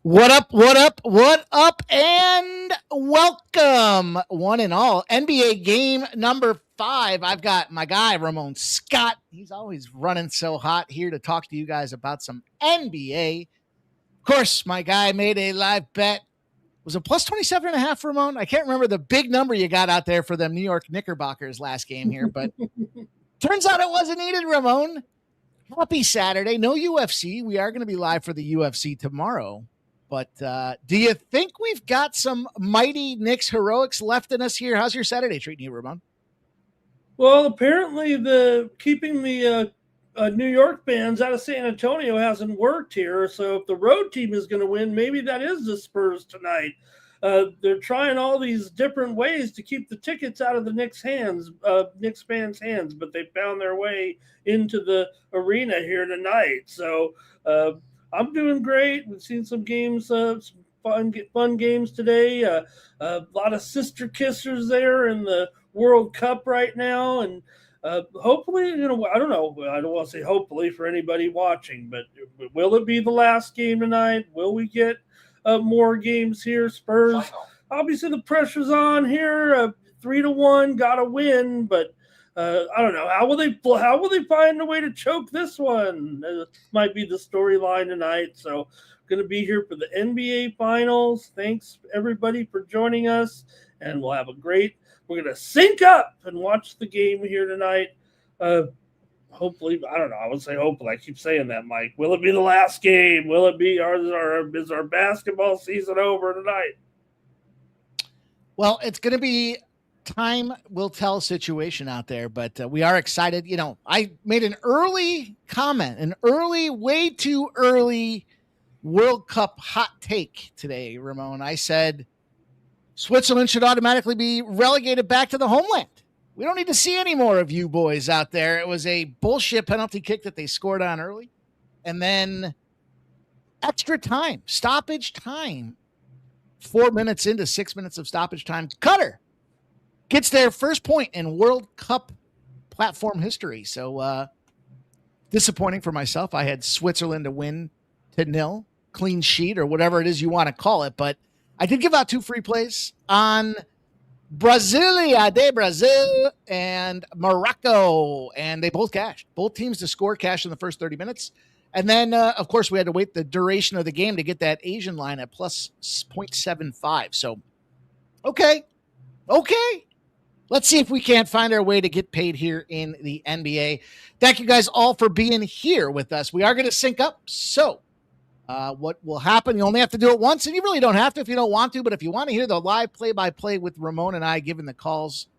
What up, what up, what up, and welcome, one and all. NBA game number 5. I've got my guy, Ramon Scott. He's always running so hot here to talk to you guys about some NBA. Of course, my guy made a live bet. Was it plus 27.5, Ramon? I can't remember the big number you got out there for them New York Knickerbockers last game here, but turns out it wasn't needed, Ramon. Happy Saturday. No UFC. We are going to be live for the UFC tomorrow. But do you think we've got some mighty Knicks heroics left in us here? How's your Saturday treating you, Ramon? Well, apparently keeping the New York fans out of San Antonio hasn't worked here. So if the road team is going to win, maybe that is the Spurs tonight. They're trying all these different ways to keep the tickets out of the Knicks fans' hands, but they found their way into the arena here tonight. So I'm doing great. We've seen some games, some fun games today. A lot of sister kissers there in the World Cup right now, and hopefully, I don't know. I don't want to say hopefully for anybody watching, but will it be the last game tonight? Will we get more games here? Spurs, obviously the pressure's on here. 3-1, got to win, but I don't know. How will they find a way to choke this one? Might be the storyline tonight. So, going to be here for the NBA Finals. Thanks everybody for joining us, and we'll have a great. We're going to sync up and watch the game here tonight. Hopefully, I don't know. I would say hopefully. I keep saying that, Mike. Will it be the last game? Will it be is our basketball season over tonight? Well, it's going to be time will tell situation out there, but we are excited. I made an early comment, way too early World Cup hot take today, Ramon. I said Switzerland should automatically be relegated back to the homeland. We don't need to see any more of you boys out there. It was a bullshit penalty kick that they scored on early. And then extra time, stoppage time, 4 minutes into 6 minutes of stoppage time. Cutter gets their first point in World Cup platform history. So disappointing for myself. I had Switzerland to win 2-0, clean sheet or whatever it is you want to call it. But I did give out 2 free plays on Brasilia de Brazil and Morocco, and they both cashed. Both teams to score cash in the first 30 minutes. And then, of course, we had to wait the duration of the game to get that Asian line at plus 0.75. So, okay. Let's see if we can't find our way to get paid here in the NBA. Thank you guys all for being here with us. We are going to sync up. So what will happen, you only have to do it once, and you really don't have to if you don't want to, but if you want to hear the live play-by-play with Ramon and I giving the calls,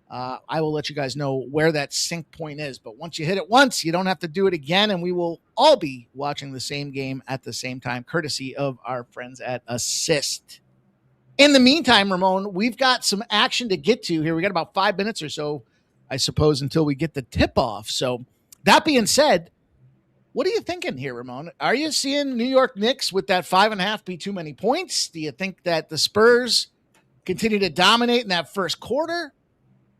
I will let you guys know where that sync point is. But once you hit it once, you don't have to do it again, and we will all be watching the same game at the same time, courtesy of our friends at Assist. In the meantime, Ramon, we've got some action to get to here. We got about 5 minutes or so, I suppose, until we get the tip-off. So that being said, what are you thinking here, Ramon? Are you seeing New York Knicks with that 5.5 be too many points? Do you think that the Spurs continue to dominate in that first quarter?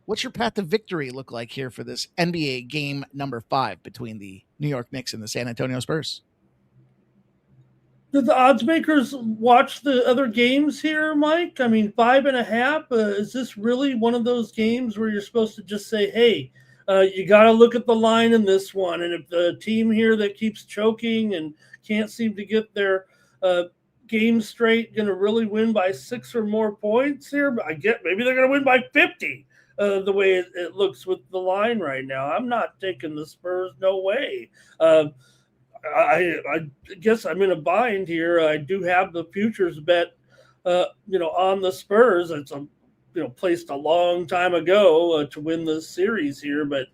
What's your path to victory look like here for this NBA game number 5 between the New York Knicks and the San Antonio Spurs? Did the odds makers watch the other games here, Mike? I mean, 5.5. Is this really one of those games where you're supposed to just say, hey, you got to look at the line in this one. And if the team here that keeps choking and can't seem to get their game straight going to really win by 6 or more points here, I get maybe they're going to win by 50 the way it looks with the line right now. I'm not taking the Spurs. No way. I guess I'm in a bind here. I do have the futures bet, on the Spurs. It's placed a long time ago to win this series here, but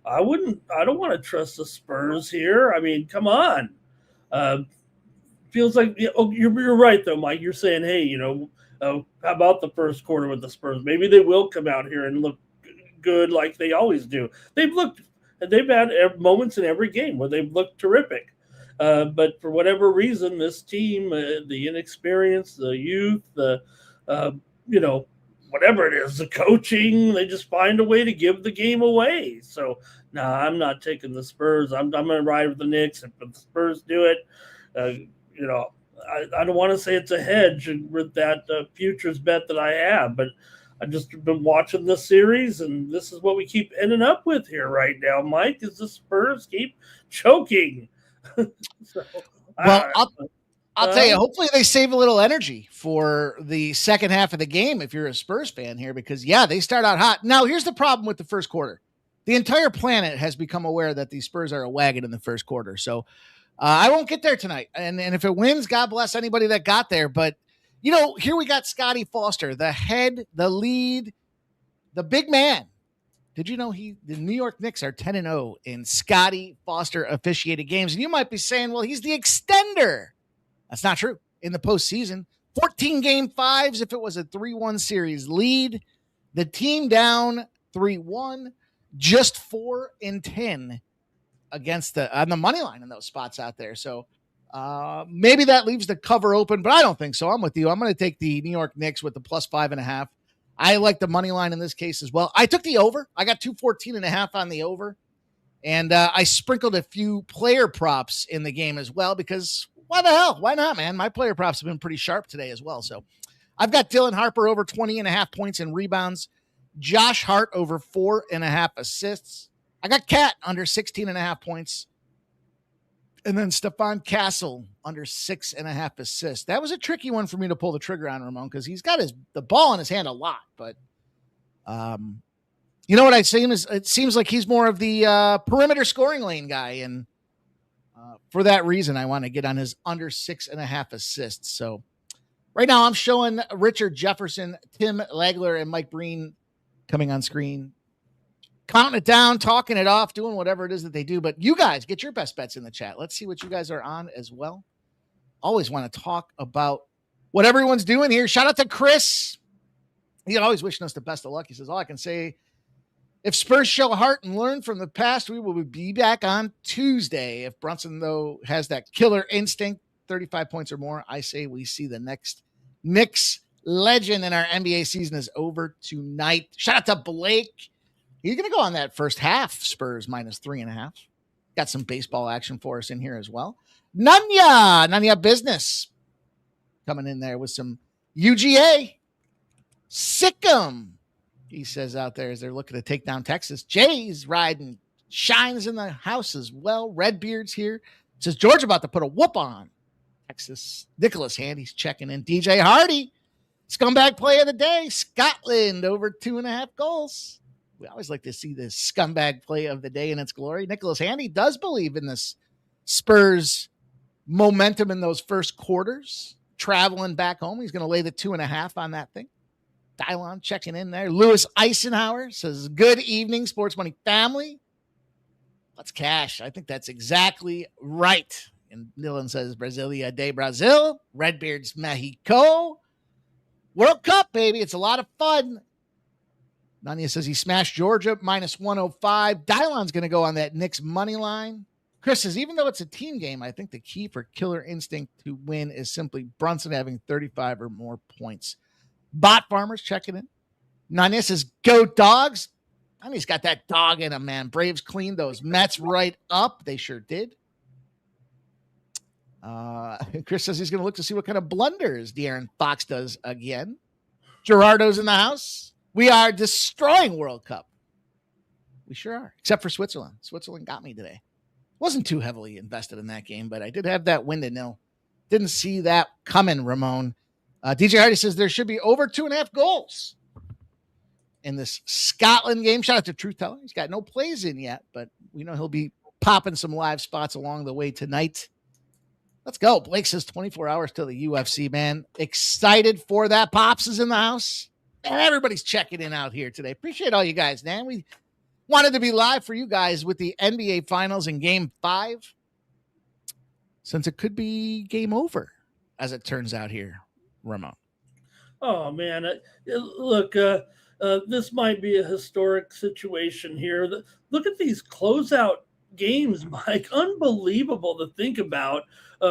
I don't want to trust the Spurs here. I mean, come on. Feels like you're right though, Mike. You're saying, hey, how about the first quarter with the Spurs? Maybe they will come out here and look good like they always do. They've had moments in every game where they've looked terrific. But for whatever reason, this team, the inexperience, the youth, whatever it is, the coaching, they just find a way to give the game away. So, I'm not taking the Spurs. I'm going to ride with the Knicks. If the Spurs do it, I I don't want to say it's a hedge with that futures bet that I have, but I've just been watching this series, and this is what we keep ending up with here right now, Mike, is the Spurs keep choking. So, well, I'll tell you, hopefully they save a little energy for the second half of the game if you're a Spurs fan here, because, yeah, they start out hot. Now, here's the problem with the first quarter. The entire planet has become aware that the Spurs are a wagon in the first quarter. So I won't get there tonight. And if it wins, God bless anybody that got there. But, here we got Scotty Foster, the head, the lead, the big man. Did you know the New York Knicks are 10-0 in Scotty Foster officiated games? And you might be saying, well, he's the extender. That's not true. In the postseason, 14 game fives if it was a 3-1 series lead. The team down 3-1, just 4-10 against on the money line in those spots out there. So maybe that leaves the cover open, but I don't think so. I'm with you. I'm going to take the New York Knicks with the plus 5.5. I like the money line in this case as well. I took the over. I got 214.5 on the over. And I sprinkled a few player props in the game as well, because why the hell? Why not, man? My player props have been pretty sharp today as well. So I've got Dylan Harper over 20.5 points and rebounds. Josh Hart over 4.5 assists. I got Cat under 16.5 points. And then Stephon Castle under 6.5 assists. That was a tricky one for me to pull the trigger on, Ramon, because he's got the ball in his hand a lot. But you know what I'd say is it seems like he's more of the perimeter scoring lane guy. And for that reason, I want to get on his under 6.5 assists. So right now I'm showing Richard Jefferson, Tim Legler, and Mike Breen coming on screen, counting it down, talking it off, doing whatever it is that they do. But you guys get your best bets in the chat. Let's see what you guys are on as well. Always want to talk about what everyone's doing here. Shout out to Chris. He's always wishing us the best of luck. He says, all I can say, if Spurs show heart and learn from the past, we will be back on Tuesday. If Brunson, though, has that killer instinct, 35 points or more, I say we see the next Knicks legend in our NBA season is over tonight. Shout out to Blake. He's going to go on that first half, Spurs minus 3.5. Got some baseball action for us in here as well. Nanya Business coming in there with some UGA. Sick'em, he says out there as they're looking to take down Texas. Jay's riding shines in the house as well. Redbeard's here. Says George about to put a whoop on Texas. Nicholas Handy's checking in. DJ Hardy, scumbag play of the day. Scotland over 2.5 goals. We always like to see this scumbag play of the day in its glory. Nicholas Handy does believe in this Spurs momentum in those first quarters. Traveling back home, he's going to lay the 2.5 on that thing. Dylon checking in there. Lewis Eisenhower says, good evening, Sports Money family. Let's cash. I think that's exactly right. And Dylan says, Brasilia de Brazil. Redbeard's Mexico. World Cup, baby. It's a lot of fun. Nanya says he smashed Georgia minus 105. Dylon's going to go on that Knicks money line. Chris says, even though it's a team game, I think the key for killer instinct to win is simply Brunson having 35 or more points. Bot Farmers checking in. Nanya says, go Dogs. Nanya's got that dog in him, man. Braves cleaned those Mets right up. They sure did. Chris says he's going to look to see what kind of blunders De'Aaron Fox does again. Gerardo's in the house. We are destroying World Cup. We sure are, except for Switzerland. Switzerland got me today. Wasn't too heavily invested in that game, but I did have that win to nil. Didn't see that coming, Ramon. DJ Hardy says there should be over 2.5 goals in this Scotland game. Shout out to Truth Teller. He's got no plays in yet, but we know he'll be popping some live spots along the way tonight. Let's go. Blake says 24 hours till the UFC, man. Excited for that. Pops is in the house. And everybody's checking in out here today. Appreciate all you guys, man. We wanted to be live for you guys with the NBA Finals in Game 5, since it could be game over, as it turns out here, Ramon. Oh, man. Look, this might be a historic situation here. Look at these closeout games, Mike. Unbelievable to think about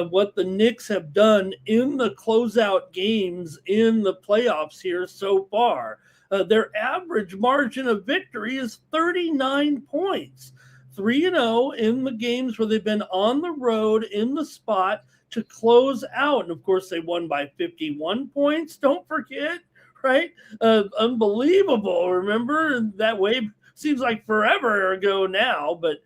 what the Knicks have done in the closeout games in the playoffs here so far. Their average margin of victory is 39 points. 3-0 in the games where they've been on the road in the spot, to close out. And of course, they won by 51 points. Don't forget, right? Unbelievable. Remember that way? Seems like forever ago now, but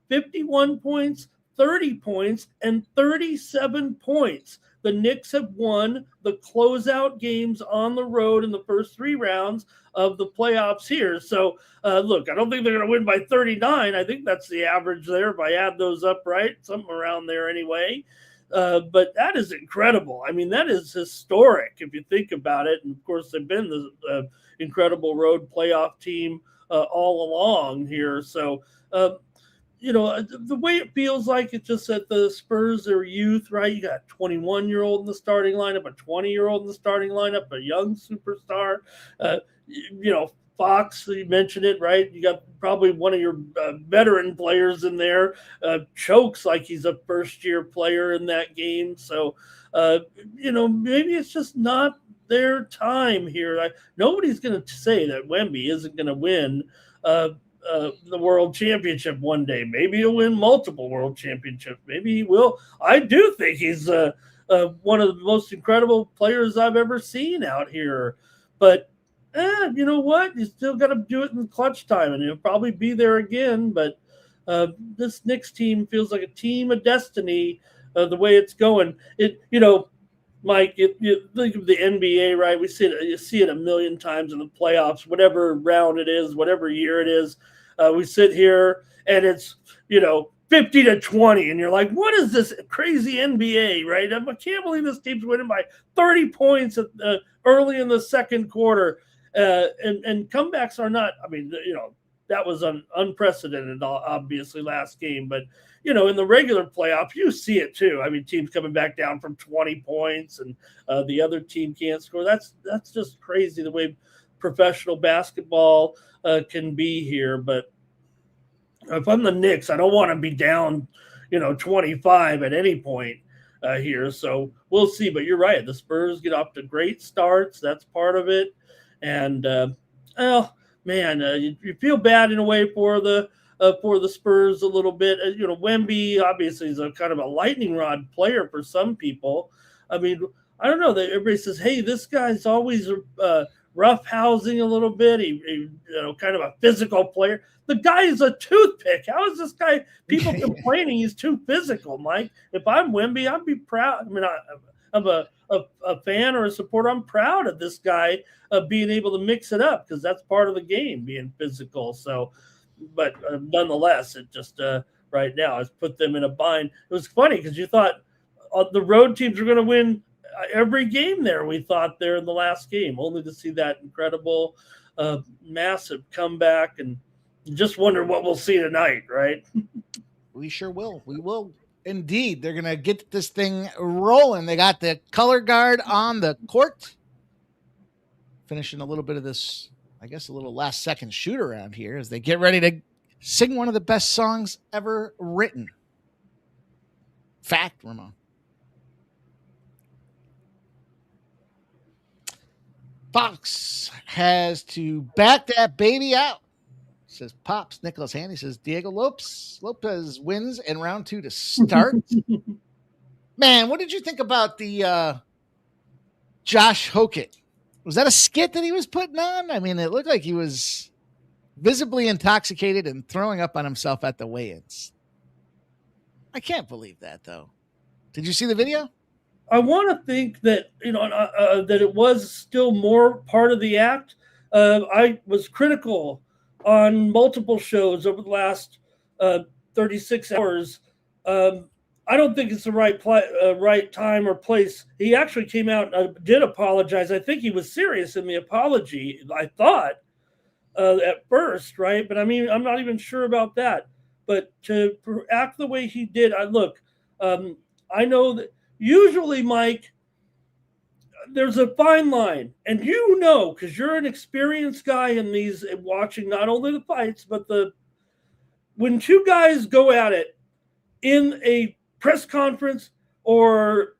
51 points, 30 points, and 37 points. The Knicks have won the closeout games on the road in the first 3 rounds of the playoffs here. So, look, I don't think they're going to win by 39. I think that's the average there if I add those up right, something around there anyway. But that is incredible. I mean, that is historic if you think about it. And, of course, they've been the incredible road playoff team all along here. So, the way it feels like it's just that the Spurs are youth, right? You got a 21-year-old in the starting lineup, a 20-year-old in the starting lineup, a young superstar. Fox, you mentioned it, right? You got probably one of your veteran players in there. Chokes like he's a first-year player in that game. So, maybe it's just not their time here. Nobody's going to say that Wemby isn't going to win the world championship one day. Maybe he'll win multiple world championships. Maybe he will. I do think he's one of the most incredible players I've ever seen out here. But you know what? You still got to do it in clutch time, and he'll probably be there again. But this Knicks team feels like a team of destiny. The way it's going, Mike, you think of the NBA, right? You see it a million times in the playoffs, whatever round it is, whatever year it is. We sit here and it's 50-20, and you're like, what is this crazy NBA, right? I can't believe this team's winning by 30 points early in the second quarter. And comebacks are not. I mean, that was unprecedented, obviously, last game. But, in the regular playoff, you see it too. I mean, teams coming back down from 20 points and the other team can't score. That's just crazy the way professional basketball can be here. But if I'm the Knicks, I don't want to be down, 25 at any point here. So we'll see. But you're right. The Spurs get off to great starts. That's part of it. And, you feel bad in a way for the Spurs a little bit. Wemby obviously is a kind of a lightning rod player for some people. I mean, I don't know. Everybody says, "Hey, this guy's always roughhousing a little bit. He kind of a physical player." The guy is a toothpick. How is this guy? People complaining he's too physical, Mike. If I'm Wemby, I'd be proud. I mean, I'm a fan or a supporter. I'm proud of this guy being able to mix it up because that's part of the game, being physical. So, but nonetheless, it just right now has put them in a bind. It was funny because you thought the road teams were going to win every game there. We thought there in the last game, only to see that incredible, massive comeback, and just wonder what we'll see tonight, right? We sure will. We will. Indeed, they're going to get this thing rolling. They got the color guard on the court. Finishing a little bit of this, I guess, a little last second shoot around here as they get ready to sing one of the best songs ever written. Fact, Ramon. Fox has to back that baby out. Says Pops, Nicholas Handy says Diego Lopez wins in round 2 to start. Man, what did you think about the Josh Hokett? Was that a skit that he was putting on? I mean, it looked like he was visibly intoxicated and throwing up on himself at the weigh-ins. I can't believe that, though. Did you see the video? I want to think that that it was still more part of the act. I was critical on multiple shows over the last 36 hours. I don't think it's the right time or place. He actually came out and did apologize. I think he was serious in the apology, I thought, at first, right? But I mean, I'm not even sure about that. But to act the way he did, I know that usually, Mike, there's a fine line, and because you're an experienced guy in these, watching not only the fights but when two guys go at it in a press conference or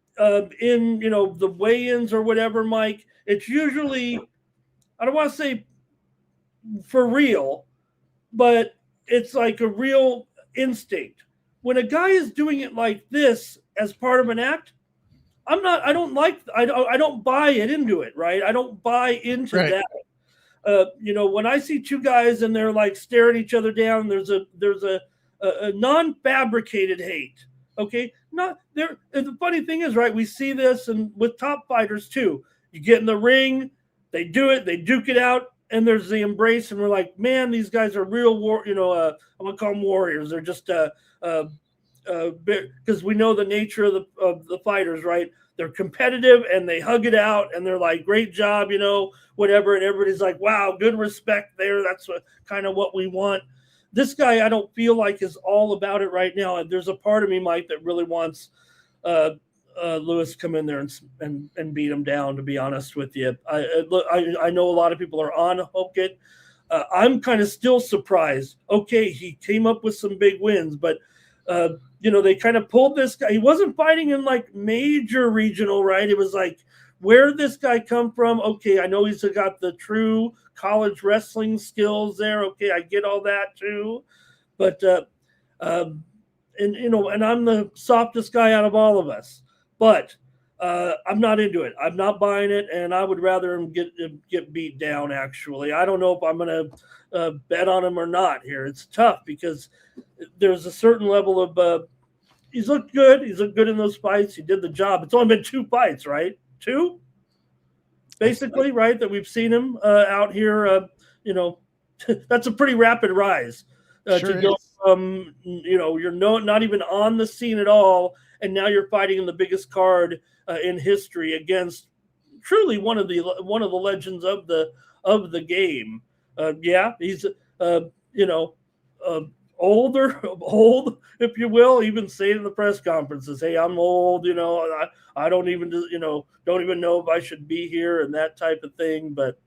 in the weigh-ins or whatever, Mike, it's usually, I don't want to say for real, but it's like a real instinct. When a guy is doing it like this as part of an act, I don't buy it into it, right? I don't buy into Right. that. When I see two guys and they're like staring each other down, there's a non-fabricated hate. Okay, not there. And the funny thing is, right? We see this and with top fighters too. You get in the ring, they do it, they duke it out, and there's the embrace, and we're like, man, these guys are real war. I'm gonna call them warriors. They're just because we know the nature of the fighters, right? They're competitive and they hug it out and they're like, great job, whatever. And everybody's like, wow, good respect there. That's kind of what we want. This guy, I don't feel like is all about it right now. And there's a part of me, Mike, that really wants Lewis come in there and beat him down. To be honest with you, I know a lot of people are on Hokit. I'm kind of still surprised. Okay, he came up with some big wins, but they kind of pulled this guy. He wasn't fighting in like major regional, right? It was like, where did this guy come from? Okay, I know he's got the true college wrestling skills there. Okay, I get all that too, but and I'm the softest guy out of all of us, but I'm not into it. I'm not buying it, and I would rather him get beat down. Actually, I don't know if I'm going to bet on him or not. Here, it's tough because there's a certain level of he's looked good. He's looked good in those fights. He did the job. It's only been 2 fights, right? 2, basically, right? That we've seen him out here. That's a pretty rapid rise Sure to go is. from you're not even on the scene at all, and now you're fighting in the biggest card in history against truly one of the legends of the game. He's old, if you will, even saying in the press conferences, hey, I'm old, I don't even know if I should be here and that type of thing. But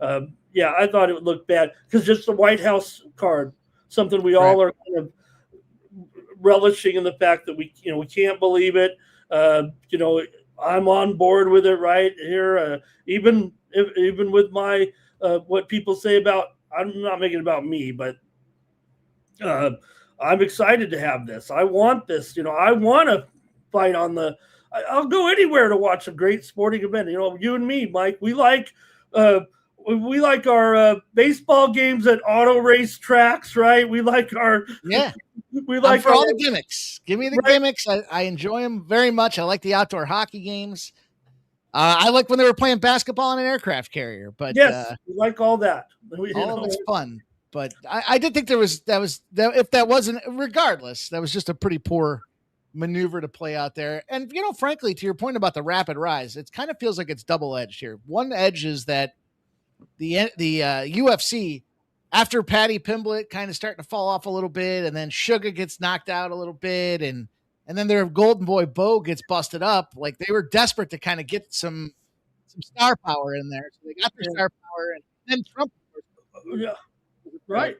I thought it would look bad because just the White House card, something we all are kind of relishing in the fact that we can't believe it. I'm on board with it right here. Even with my what people say about, I'm not making it about me, but I'm excited to have this. I want this. I want to fight on I'll go anywhere to watch a great sporting event. You and me, Mike, we like our baseball games at auto race tracks, right? We like our We like all the gimmicks. Give me the gimmicks. I enjoy them very much. I like the outdoor hockey games. I like when they were playing basketball on an aircraft carrier. But yes, we like all that. All of it's fun. But I did think if that wasn't, regardless, that was just a pretty poor maneuver to play out there. And frankly, to your point about the rapid rise, it kind of feels like it's double edged here. One edge is that the UFC, after Paddy Pimblett kind of starting to fall off a little bit, and then Sugar gets knocked out a little bit, and then their golden boy Bo gets busted up. Like, they were desperate to kind of get some star power in there, so they got their star power, and then Trump. Right.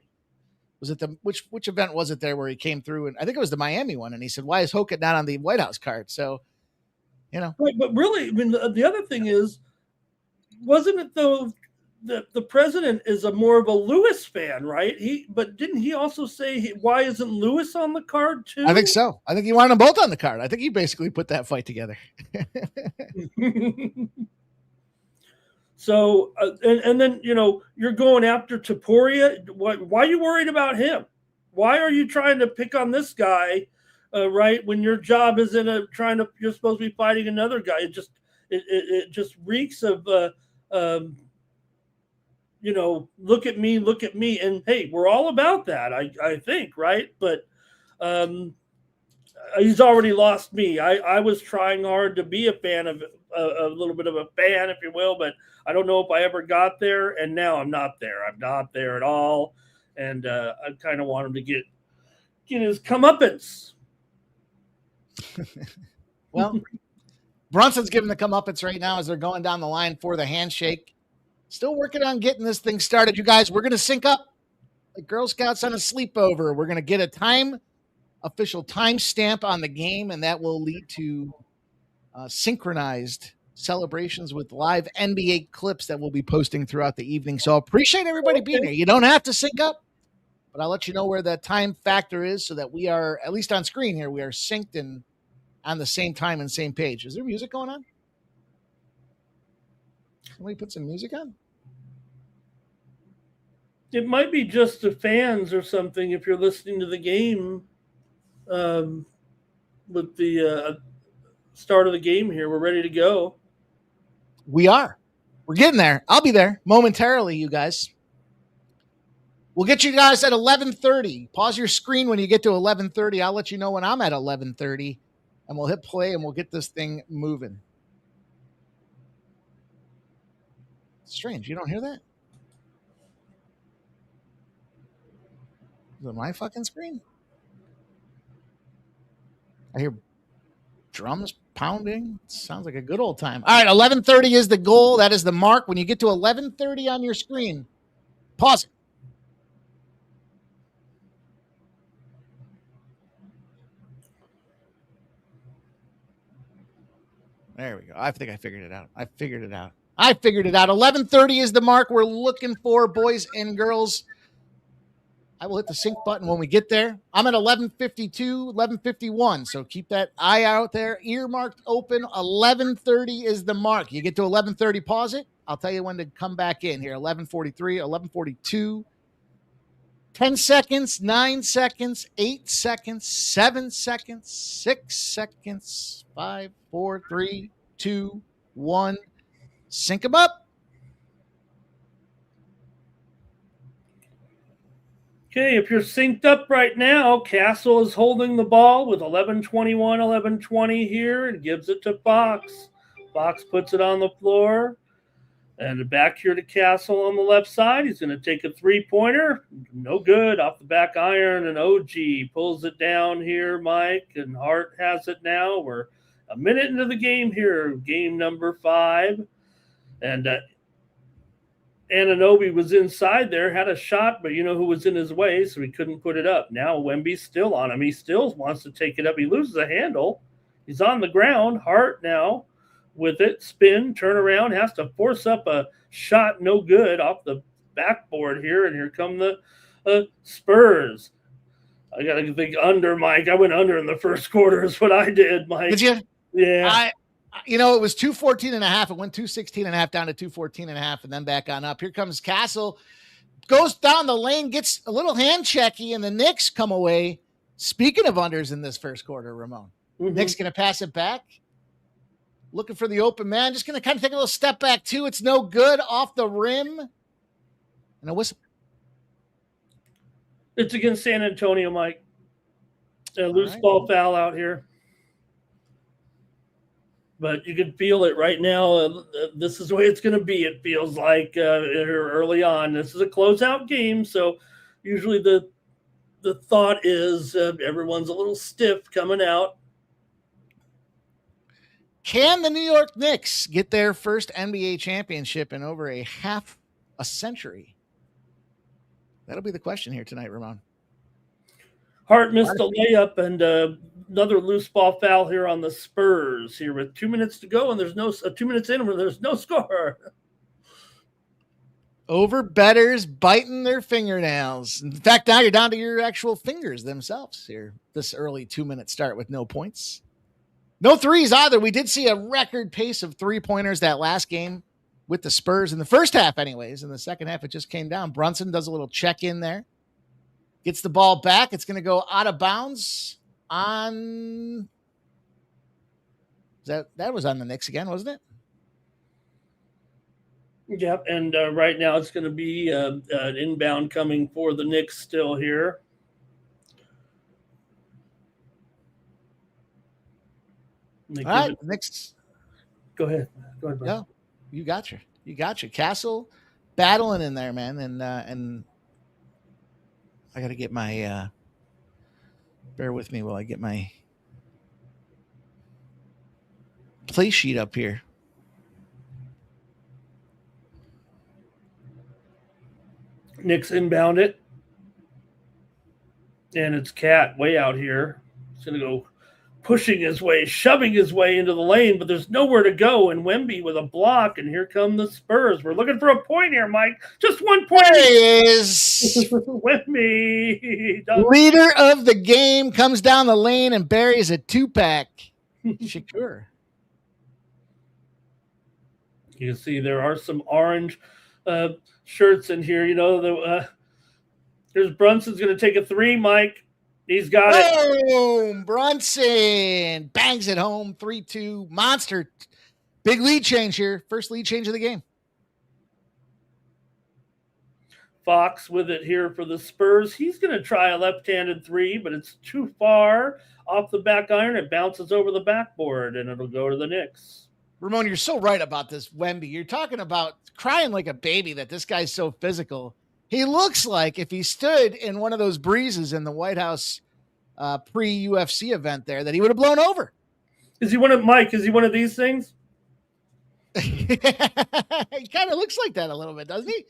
Was it which event was it there where he came through? And I think it was the Miami one. And he said, why is Hokit not on the White House card? So, Right, but really, I mean, the other thing is, wasn't it though that the president is more of a Lewis fan, right? But didn't he also say, why isn't Lewis on the card too? I think so. I think he wanted them both on the card. I think he basically put that fight together. So, and then, you're going after Topuria. Why are you worried about him? Why are you trying to pick on this guy, right? When your job is you're supposed to be fighting another guy. It just reeks of, look at me. And hey, we're all about that. I think, right. But, he's already lost me. I was trying hard to be a fan of a little bit of a fan, if you will, but I don't know if I ever got there, and now I'm not there. I'm not there at all, and I kind of want him to get his comeuppance. Well, Brunson's giving the comeuppance right now as they're going down the line for the handshake. Still working on getting this thing started. You guys, we're going to sync up like Girl Scouts on a sleepover. We're going to get a official time stamp on the game, and that will lead to synchronized celebrations with live NBA clips that we'll be posting throughout the evening. So I appreciate everybody being here. You don't have to sync up, but I'll let you know where the time factor is so that we are, at least on screen here, we are synced and on the same time and same page. Is there music going on? Somebody put some music on? It might be just the fans or something if you're listening to the game with the start of the game here. We're ready to go. We are. We're getting there. I'll be there momentarily, you guys. We'll get you guys at 11:30. Pause your screen when you get to 11:30. I'll let you know when I'm at 11:30, and we'll hit play, and we'll get this thing moving. Strange. You don't hear that? Is it my fucking screen? I hear drums pounding. Sounds like a good old time. All right, 11:30 is the goal. That is the mark. When you get to 11:30 on your screen, pause it. There we go. I think I figured it out. I figured it out. 11:30 is the mark we're looking for, boys and girls. I will hit the sync button when we get there. I'm at 11:52, 11:51. So keep that eye out there. Earmarked open. 11:30 is the mark. You get to 11:30, pause it. I'll tell you when to come back in here. 11:43, 11:42. 10 seconds, 9 seconds, 8 seconds, 7 seconds, 6 seconds, 5, 4, 3, 2, 1. Sync them up. Okay, if you're synced up right now, Castle is holding the ball with 11:21, 11:20 here and gives it to Fox. Fox puts it on the floor. And back here to Castle on the left side. He's going to take a three-pointer. No good. Off the back iron. And OG pulls it down here, Mike. And Hart has it now. We're a minute into the game here. Game number 5. And Anunoby was inside there, had a shot, but you know who was in his way, so he couldn't put it up. Now Wemby's still on him. He still wants to take it up. He loses a handle. He's on the ground. Hart now with it, spin, turn around, has to force up a shot, no good, off the backboard here, and here come the Spurs. I got to think under, Mike. I went under in the first quarter is what I did, Mike. Did you? Yeah. It was 214 and a half. It went 216 and a half down to 214 and a half, and then back on up. Here comes Castle, goes down the lane, gets a little hand checky, and the Knicks come away. Speaking of unders in this first quarter, Ramon, Knicks going to pass it back. Looking for the open man. Just going to kind of take a little step back, too. It's no good. Off the rim. And a whistle. It's against San Antonio, Mike. A loose ball foul out here. But you can feel it right now. This is the way it's going to be, it feels like, early on. This is a closeout game, so usually the thought is everyone's a little stiff coming out. Can the New York Knicks get their first NBA championship in over a half a century? That'll be the question here tonight, Ramon. Hart missed a layup and another loose ball foul here on the Spurs here with 2 minutes to go, and there's 2 minutes in where there's no score. Over betters biting their fingernails. In fact, now you're down to your actual fingers themselves here. This early 2-minute start with no points. No threes either. We did see a record pace of three-pointers that last game with the Spurs in the first half anyways. In the second half, it just came down. Brunson does a little check-in there. Gets the ball back. It's going to go out of bounds on... That was on the Knicks again, wasn't it? Yep, and right now it's going to be an inbound coming for the Knicks still here. All right, Knicks. Go ahead. No, you got you. Castle battling in there, man, and I got to get my. Bear with me while I get my play sheet up here. Knicks inbound it, and it's Cat way out here. He's going to go pushing his way, shoving his way into the lane, but there's nowhere to go. And Wemby with a block, and here come the Spurs. We're looking for a point here, Mike. Just 1 point. There he is. Wemby. Leader of the game comes down the lane and buries a 2-pack. Shakur. You can see there are some orange shirts in here. Here's Brunson's going to take a three, Mike. He's got it. Boom! Brunson bangs it home. 3-2. Monster. Big lead change here. First lead change of the game. Fox with it here for the Spurs. He's going to try a left-handed three, but it's too far off the back iron. It bounces over the backboard, and it'll go to the Knicks. Ramon, you're so right about this Wemby. You're talking about crying like a baby that this guy's so physical. He looks like if he stood in one of those breezes in the White House pre-UFC event there, that he would have blown over. Is he one of these things? He kind of looks like that a little bit, doesn't he?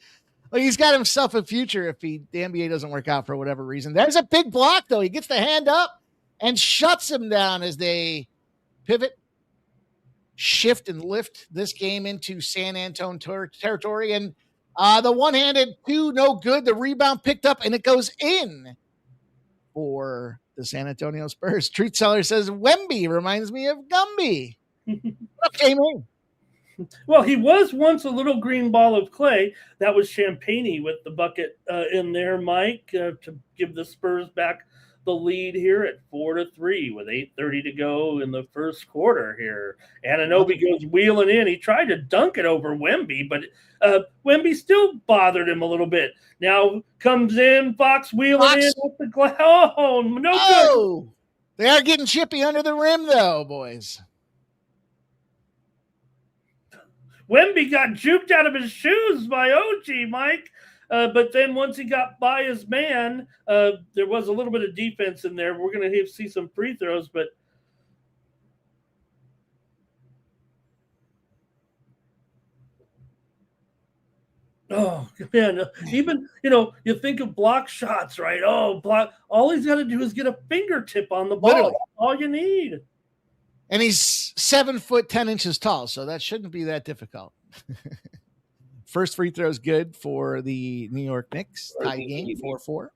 Like he's got himself a future if the NBA doesn't work out for whatever reason. There's a big block, though. He gets the hand up and shuts him down as they pivot, shift, and lift this game into San Antonio territory. And the one-handed two, no good. The rebound picked up, and it goes in for the San Antonio Spurs. Truth Seller says Wemby reminds me of Gumby. What came in? Well, he was once a little green ball of clay. That was Champagne with the bucket in there, Mike, to give the Spurs back the lead here at 4-3 with 8:30 to go in the first quarter here. Anunoby goes wheeling in. He tried to dunk it over Wemby, but Wemby still bothered him a little bit. Now comes in, Fox wheeling in with the glass. Oh, no good. They are getting chippy under the rim, though, boys. Wemby got juked out of his shoes by OG, Mike. But then once he got by his man, there was a little bit of defense in there. We're going to see some free throws, but oh man, even you think of block shots, right? Oh, block! All he's got to do is get a fingertip on the ball. Literally. That's all you need. And he's 7'10" tall, so that shouldn't be that difficult. First free throw is good for the New York Knicks. Tie game 4-4.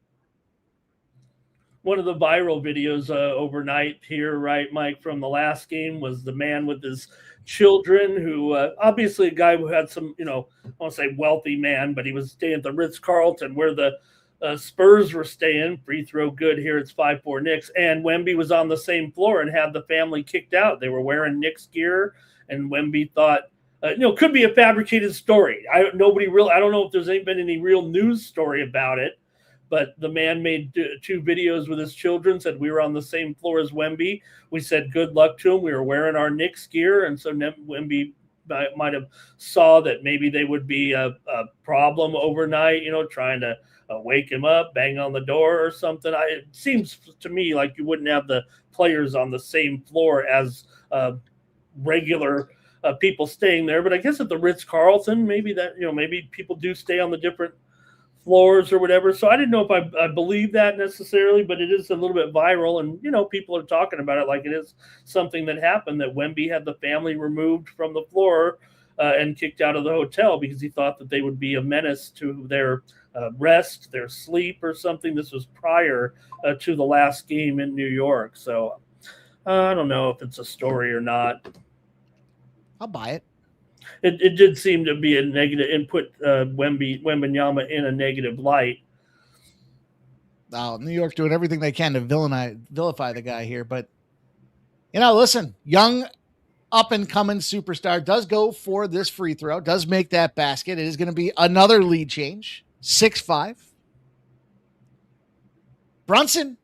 One of the viral videos overnight here, right, Mike, from the last game was the man with his children who obviously a guy who had some, I won't say wealthy man, but he was staying at the Ritz-Carlton where the Spurs were staying. Free throw good here. It's 5-4 Knicks. And Wemby was on the same floor and had the family kicked out. They were wearing Knicks gear, and Wemby thought, could be a fabricated story. I don't know if there's been any real news story about it, but the man made 2 videos with his children, said we were on the same floor as Wemby. We said good luck to him. We were wearing our Knicks gear, and so Wemby might have saw that maybe they would be a problem overnight, trying to wake him up, bang on the door or something. It seems to me like you wouldn't have the players on the same floor as regular people staying there. But I guess at the Ritz-Carlton, maybe maybe people do stay on the different floors or whatever. So I didn't know if I believe that necessarily, but it is a little bit viral, and people are talking about it like it is something that happened, that Wemby had the family removed from the floor and kicked out of the hotel because he thought that they would be a menace to their rest, their sleep or something. This was prior to the last game in New York. So I don't know if it's a story or not. I'll buy it. It did seem to be a negative input, Wembanyama in a negative light. Oh, New York doing everything they can to vilify the guy here. But, listen, young up-and-coming superstar does go for this free throw, does make that basket. It is going to be another lead change, 6-5. Brunson,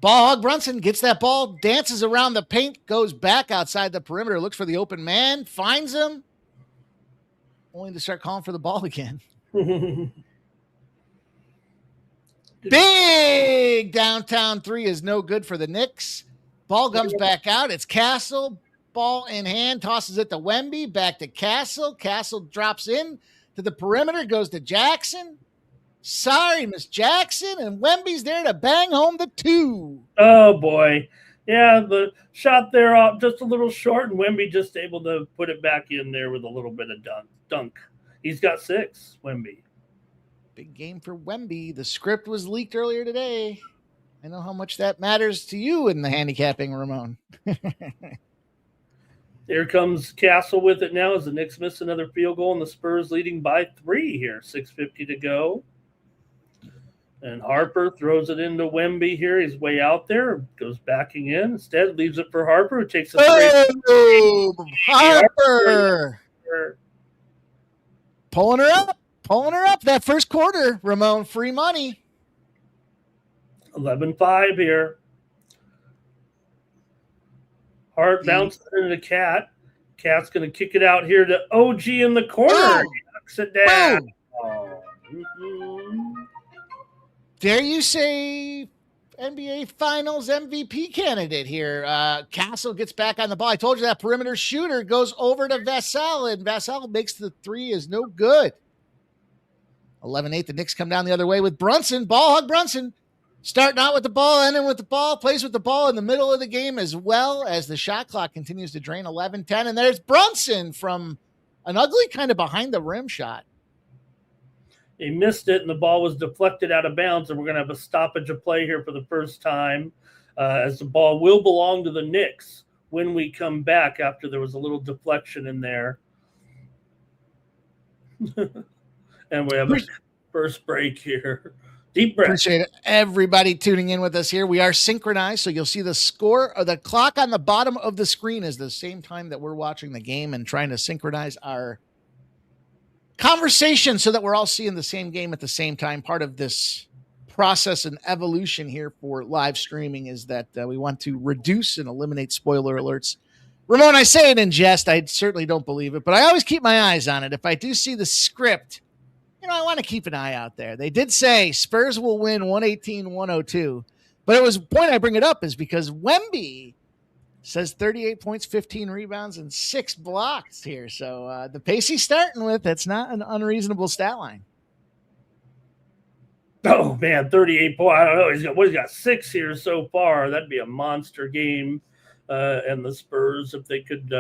ball hog Brunson gets that ball, dances around the paint, goes back outside the perimeter, looks for the open man, finds him, only to start calling for the ball again. Big downtown three is no good for the Knicks. Ball comes back out. It's Castle. Ball in hand. Tosses it to Wemby. Back to Castle. Castle drops in to the perimeter. Goes to Jackson. Sorry, Miss Jackson. And Wemby's there to bang home the 2. Oh, boy. Yeah, the shot there off just a little short, and Wemby just able to put it back in there with a little bit of dunk. He's got 6, Wemby. Big game for Wemby. The script was leaked earlier today. I know how much that matters to you in the handicapping, Ramon. Here comes Castle with it now as the Knicks miss another field goal and the Spurs leading by 3 here. 6:50 to go. And Harper throws it into Wemby here. He's way out there, goes backing in. Instead, leaves it for Harper, who takes a boom! Harper pulling her up that first quarter. Ramon, free money. 11-5 here. Hart bounces into the Cat. Cat's going to kick it out here to OG in the corner. He knocks it down. Oh. Mm-hmm. Dare you say NBA Finals MVP candidate here? Castle gets back on the ball. I told you that perimeter shooter goes over to Vassell, and Vassell makes the three is no good. 11-8, the Knicks come down the other way with Brunson. Ball hug Brunson. Starting out with the ball, ending with the ball, plays with the ball in the middle of the game as well as the shot clock continues to drain. 11-10, and there's Brunson from an ugly kind of behind the rim shot. He missed it, and the ball was deflected out of bounds, and we're going to have a stoppage of play here for the first time as the ball will belong to the Knicks when we come back after there was a little deflection in there. And we have a first break here. Deep breath. Appreciate everybody tuning in with us here. We are synchronized, so you'll see the score or the clock on the bottom of the screen is the same time that we're watching the game and trying to synchronize our conversation so that we're all seeing the same game at the same time. Part of this process and evolution here for live streaming is that we want to reduce and eliminate spoiler alerts. Ramon, I say it in jest. I certainly don't believe it, but I always keep my eyes on it. If I do see the script, I want to keep an eye out there. They did say Spurs will win 118-102, but it was the point I bring it up is because Wemby says 38 points, 15 rebounds, and 6 blocks here. So the pace he's starting with, that's not an unreasonable stat line. Oh, man, 38 points. I don't know. He's got 6 here so far. That'd be a monster game. And the Spurs, if they could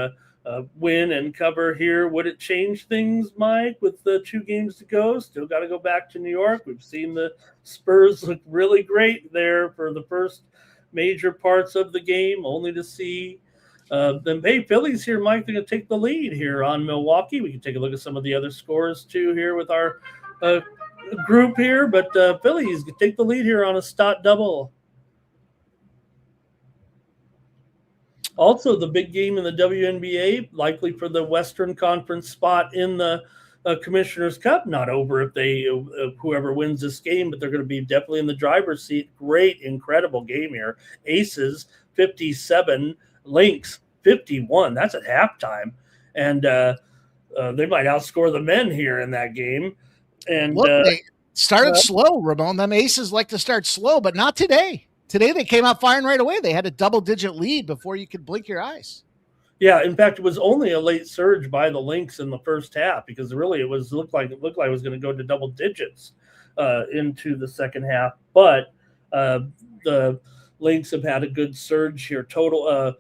win and cover here, would it change things, Mike, with the 2 games to go? Still got to go back to New York. We've seen the Spurs look really great there for the first major parts of the game, only to see them. Hey, Phillies here, Mike, they're going to take the lead here on Milwaukee. We can take a look at some of the other scores, too, here with our group here. But Phillies take the lead here on a Stott double. Also, the big game in the WNBA, likely for the Western Conference spot in the Commissioner's Cup. Not over if they whoever wins this game, but they're going to be definitely in the driver's seat. Great, incredible game here. Aces 57, Lynx 51. That's at halftime, and they might outscore the men here in that game. And look, they started slow, Ramon. Them Aces like to start slow, but not today. Today they came out firing right away. They had a double-digit lead before you could blink your eyes. Yeah, in fact, it was only a late surge by the Lynx in the first half because really it looked like it was going to go to double digits into the second half. But the Lynx have had a good surge here. Total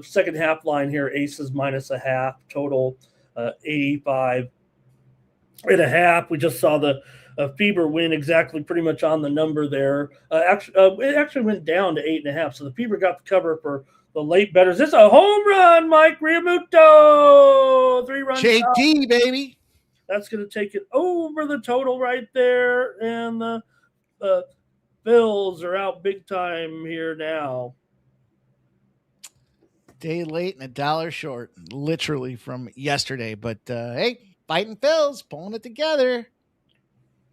second half line here, Aces -0.5, total 85.5. We just saw the Fever win exactly pretty much on the number there. It actually went down to 8.5. So the Fever got the cover for the late bettors. It's a home run, Mike Riamuto. 3-run JD, baby. That's going to take it over the total right there. And the Bills are out big time here now. Day late and $1 short, literally from yesterday. But hey, fighting Phils, pulling it together.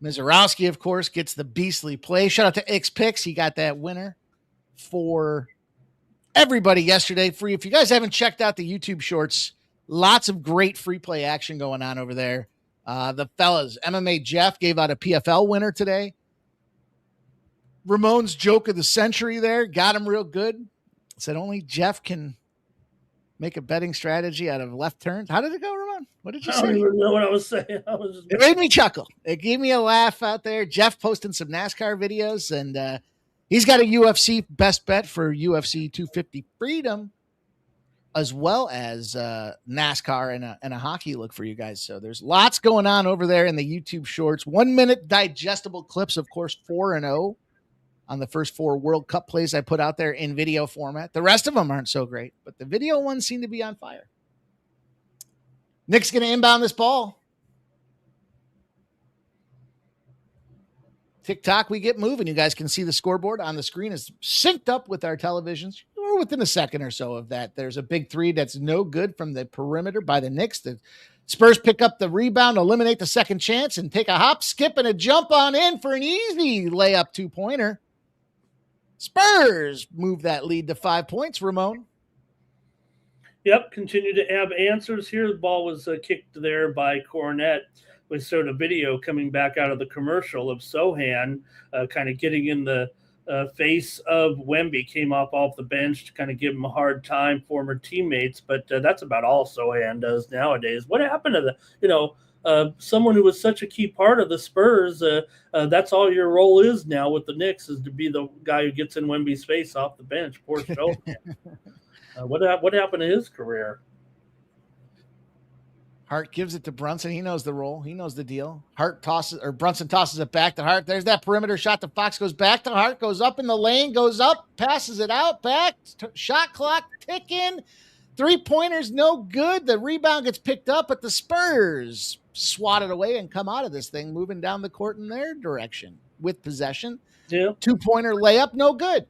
Mizorowski, of course, gets the beastly play. Shout out to X Picks. He got that winner for everybody yesterday. Free. If you guys haven't checked out the YouTube shorts, lots of great free play action going on over there. The fellas, MMA Jeff gave out a PFL winner today. Ramon's joke of the century there. Got him real good. Said only Jeff can make a betting strategy out of left turns. How did it go, Ramon? What did you say? I don't even know what I was saying. It made me chuckle. It gave me a laugh out there. Jeff posting some NASCAR videos, and he's got a UFC best bet for UFC 250 Freedom, as well as NASCAR and a hockey look for you guys. So there's lots going on over there in the YouTube shorts. 1 minute digestible clips, of course, 4-0 on the first 4 World Cup plays I put out there in video format. The rest of them aren't so great, but the video ones seem to be on fire. Knicks going to inbound this ball. TikTok, we get moving. You guys can see the scoreboard on the screen is synced up with our televisions. We're within a second or so of that. There's a big three that's no good from the perimeter by the Knicks. The Spurs pick up the rebound, eliminate the second chance, and take a hop, skip, and a jump on in for an easy layup 2-pointer. Spurs move that lead to 5 points, Ramon. Yep, continue to have answers here. The ball was kicked there by Cornette. We showed a video coming back out of the commercial of Sohan kind of getting in the face of Wemby, came off the bench to kind of give him a hard time, former teammates. But that's about all Sohan does nowadays. What happened to someone who was such a key part of the Spurs? That's all your role is now with the Knicks, is to be the guy who gets in Wemby's face off the bench. Poor Sohan. What happened to his career? Hart gives it to Brunson. He knows the role. He knows the deal. Brunson tosses it back to Hart. There's that perimeter shot. The Fox goes back to Hart, goes up in the lane, goes up, passes it out, back. Shot clock ticking. 3-pointers, no good. The rebound gets picked up, but the Spurs swat it away and come out of this thing, moving down the court in their direction with possession. Yeah. 2-pointer layup, no good.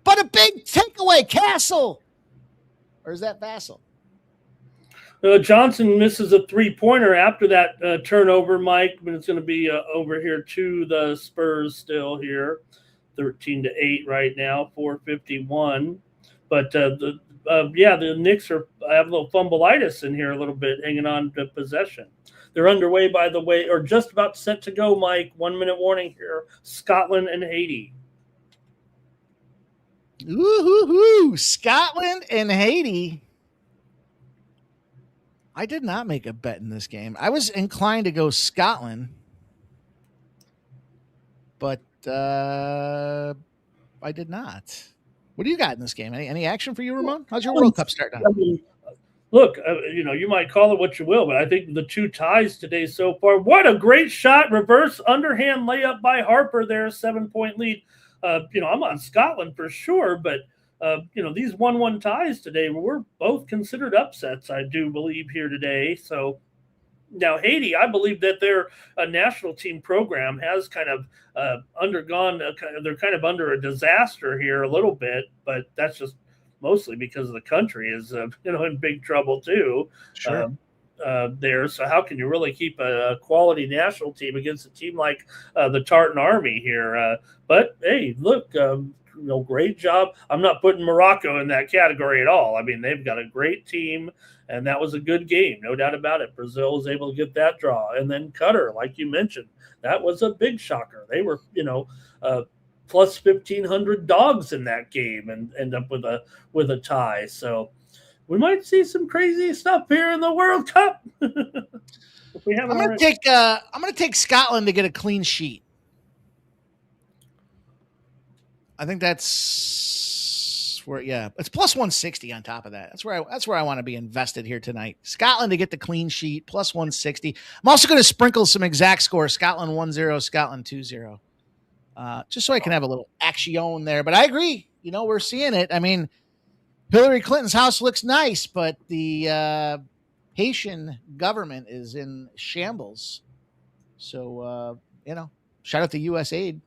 But a big takeaway, Castle. Or is that Vassell? Johnson misses a 3-pointer after that turnover, Mike, but it's going to be over here to the Spurs still here, 13-8 right now, 4:51. But the Knicks have a little fumbleitis in here a little bit, hanging on to possession. They're underway, by the way, or just about set to go, Mike. 1-minute warning here. Scotland and Haiti. Ooh, Scotland and Haiti. I did not make a bet in this game. I was inclined to go Scotland, but I did not. What do you got in this game? Any action for you, Ramon? How's your World Cup start out? Look, you might call it what you will, but I think the 2 ties today so far. What a great shot. Reverse underhand layup by Harper there, 7-point lead. I'm on Scotland for sure, but these 1-1 ties today were both considered upsets, I do believe, here today. So now Haiti, I believe that their national team program has kind of undergone, they're kind of under a disaster here a little bit, but that's just mostly because the country is, in big trouble too. Sure. There. So how can you really keep a quality national team against a team like the Tartan Army here? But hey, look, great job. I'm not putting Morocco in that category at all. I mean, they've got a great team, and that was a good game, no doubt about it. Brazil was able to get that draw. And then Qatar, like you mentioned, that was a big shocker. They were, plus 1,500 dogs in that game and end up with a tie. So we might see some crazy stuff here in the World Cup. I'm going to take Scotland to get a clean sheet. I think that's where, it's plus 160 on top of that. That's where I want to be invested here tonight. Scotland to get the clean sheet, plus 160. I'm also going to sprinkle some exact scores. Scotland 1-0, Scotland 2-0. Just so I can have a little action there. But I agree. We're seeing it. I mean, Hillary Clinton's house looks nice, but the Haitian government is in shambles. So, shout out to USAID.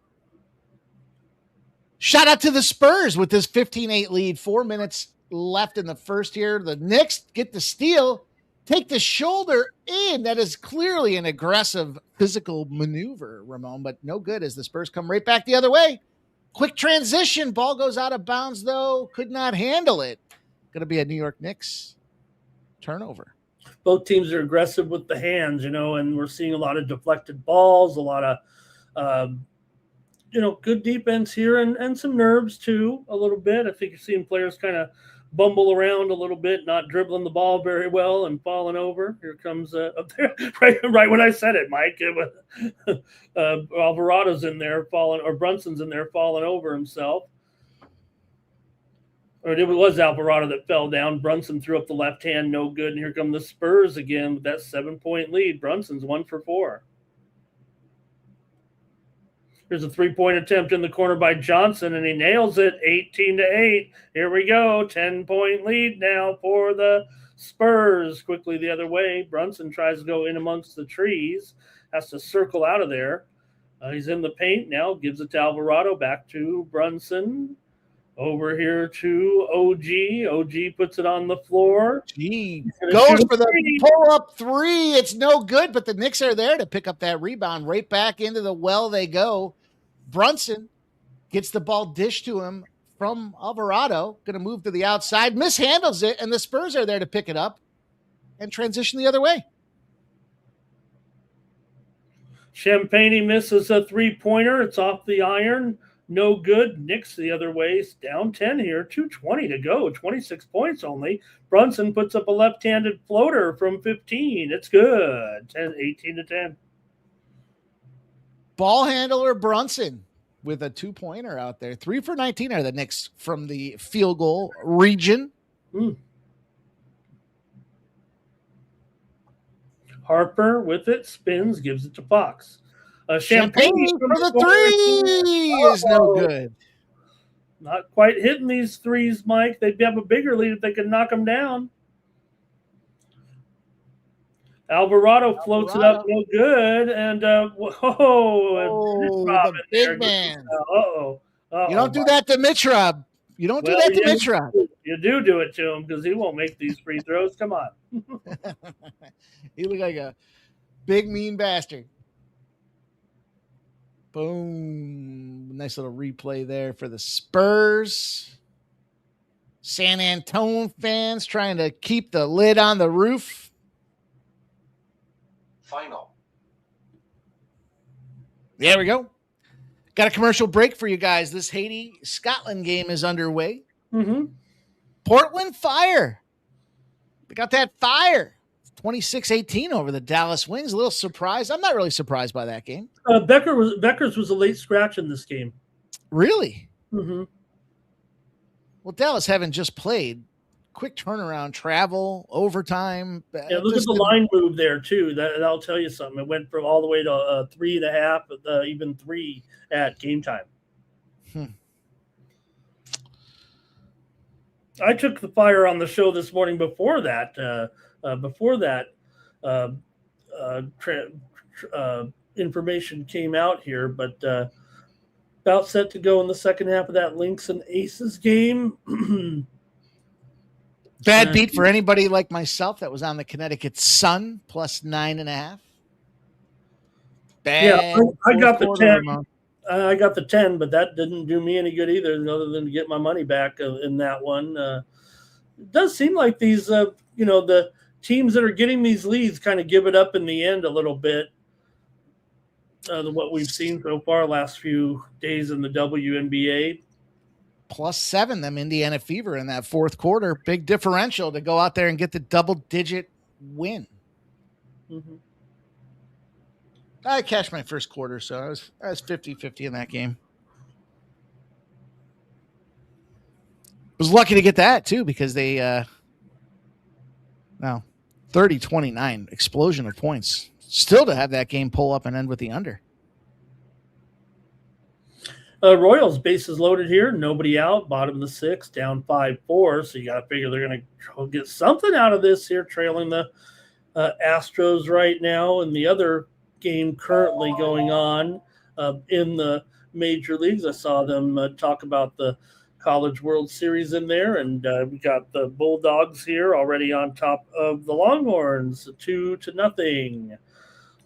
Shout out to the Spurs with this 15-8 lead. 4 minutes left in the first here. The Knicks get the steal, take the shoulder in. That is clearly an aggressive physical maneuver, Ramon, but no good as the Spurs come right back the other way. Quick transition. Ball goes out of bounds, though. Could not handle it. Going to be a New York Knicks turnover. Both teams are aggressive with the hands, and we're seeing a lot of deflected balls, a lot of good defense here and some nerves too, a little bit. I think you're seeing players kind of bumble around a little bit, not dribbling the ball very well and falling over. Here comes up there, right when I said it, Mike. Alvarado's in there falling, or Brunson's in there falling over himself. Or it was Alvarado that fell down. Brunson threw up the left hand, no good. And here come the Spurs again with that 7-point lead. Brunson's 1 for 4. Here's a 3-point attempt in the corner by Johnson, and he nails it, 18-8. Here we go, 10-point lead now for the Spurs quickly the other way. Brunson tries to go in amongst the trees, has to circle out of there. He's in the paint now, gives it to Alvarado, back to Brunson. Over here to OG. OG puts it on the floor. He goes for the pull-up three. It's no good, but the Knicks are there to pick up that rebound. Right back into the well they go. Brunson gets the ball dished to him from Alvarado. Going to move to the outside. Mishandles it, and the Spurs are there to pick it up and transition the other way. Champagne misses a three-pointer. It's off the iron. No good. Knicks the other way. Down 10 here. 2:20 to go. 26 points only. Brunson puts up a left-handed floater from 15. It's good. 18-10. Ball handler Brunson with a two-pointer out there. 3 for 19 are the Knicks from the field goal region. Harper with it. Spins. Gives it to Fox. Champagne for the three is no good. Not quite hitting these threes, Mike. They'd have a bigger lead if they could knock them down. Alvarado floats it up, no good. And, the big man. You don't do that to Mitrov. You don't do that to Mitrov. You do it to him because he won't make these free throws. Come on. He looked like a big, mean bastard. Boom. Nice little replay there for the Spurs. San Antonio fans trying to keep the lid on the roof. Final. There we go. Got a commercial break for you guys. This Haiti-Scotland game is underway. Portland Fire. They got that fire. 26-18 over the Dallas Wings. A little surprised. I'm not really surprised by that game. Beckers was a late scratch in this game. Really? Well, Dallas haven't just played. Quick turnaround, travel, overtime. Yeah, look at the line move there, too. That'll tell you something. It went from all the way to 3.5, even 3 at game time. I took the Fire on the show this morning before that. Information came out here, but about set to go in the second half of that Lynx and Aces game. Bad beat for anybody like myself that was on the Connecticut Sun plus 9.5. Yeah, I got the 10. I got the 10, but that didn't do me any good either, other than to get my money back in that one. It does seem like these, the teams that are getting these leads kind of give it up in the end a little bit. What we've seen so far last few days in the WNBA. Plus 7, them Indiana Fever in that fourth quarter. Big differential to go out there and get the double-digit win. I cashed my first quarter, so I was 50-50 in that game. Was lucky to get that, too, because they 30-29 explosion of points. Still to have that game pull up and end with the under. Royals bases loaded here, nobody out, bottom of the 6th, down 5-4. So you got to figure they're going to get something out of this here, trailing the Astros right now. And the other game currently going on in the major leagues, I saw them talk about the College World Series in there, and we got the Bulldogs here already on top of the Longhorns, 2-0.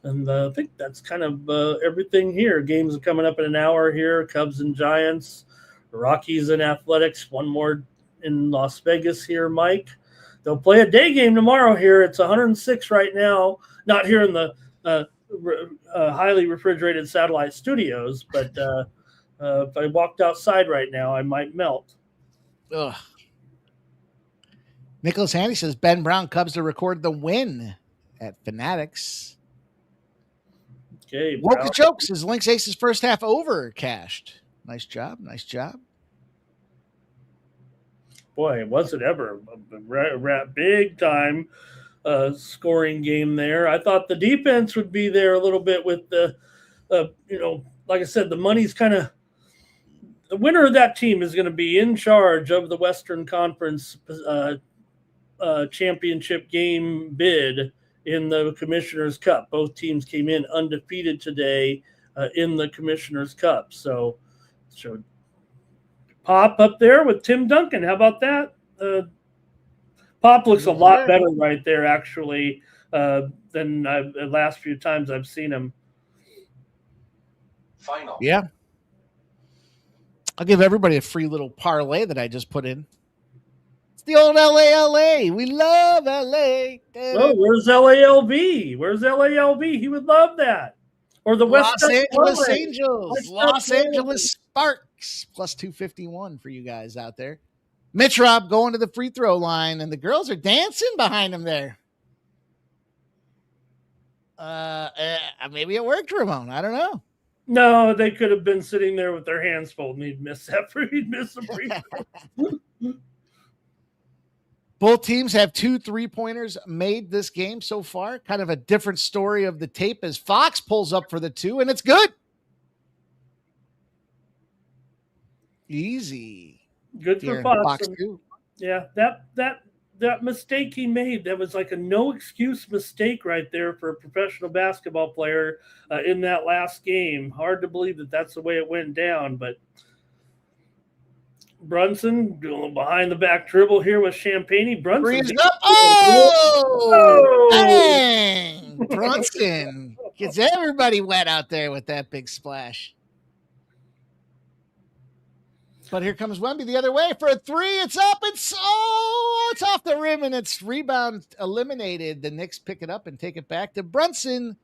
And I think that's kind of everything here. Games are coming up in an hour here. Cubs and Giants, Rockies and Athletics. One more in Las Vegas here, Mike. They'll play a day game tomorrow here. It's 106 right now. Not here in the highly refrigerated satellite studios, but if I walked outside right now, I might melt. Ugh. Nicholas Handy says Ben Brown Cubs to record the win at Fanatics. Okay, Woke the Jokes is Lynx Aces first half over cashed. Nice job. Boy, was it ever a big time scoring game there. I thought the defense would be there a little bit with the, like I said, the money's kind of, the winner of that team is going to be in charge of the Western Conference championship game bid in the Commissioner's Cup. Both teams came in undefeated today in the Commissioner's Cup. So Pop up there with Tim Duncan. How about that? Pop looks a lot better right there, actually, than the last few times I've seen him. Final. Yeah. I'll give everybody a free little parlay that I just put in. It's the old LALA. We love LA. Oh, where's LALB? Where's LALB? He would love that. Or the Los Angeles Flores. Angels. Los Angeles Sparks. Plus 251 for you guys out there. Mitch Rob going to the free throw line, and the girls are dancing behind him there. Maybe it worked, Ramon. I don't know. No, they could have been sitting there with their hands folded. He'd miss that. He'd miss the free throw. Both teams have 2 3-pointers made this game so far. Kind of a different story of the tape as Fox pulls up for the 2, and it's good. Easy. Good for Fox. Yeah, that mistake he made, that was like a no excuse mistake right there for a professional basketball player in that last game. Hard to believe that that's the way it went down, but Brunson doing behind the back dribble here with Champagne. Brunson up. Oh! Dang! Brunson gets everybody wet out there with that big splash. But here comes Wemby the other way for a 3. It's up. It's off the rim, and it's rebound eliminated. The Knicks pick it up and take it back to Brunson.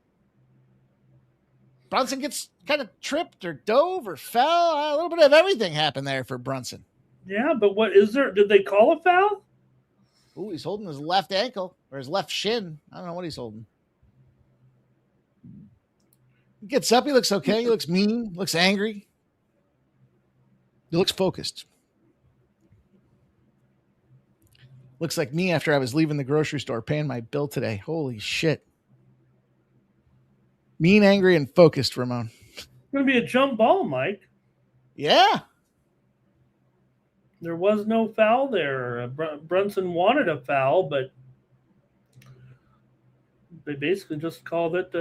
Brunson gets kind of tripped or dove or fell. A little bit of everything happened there for Brunson. Yeah, but what is there? Did they call a foul? Ooh, he's holding his left ankle or his left shin. I don't know what he's holding. He gets up. He looks okay. He looks mean. Looks angry. He looks focused. Looks like me after I was leaving the grocery store paying my bill today. Holy shit. Mean, angry, and focused, Ramon. It's going to be a jump ball, Mike. Yeah. There was no foul there. Brunson wanted a foul, but they basically just called it.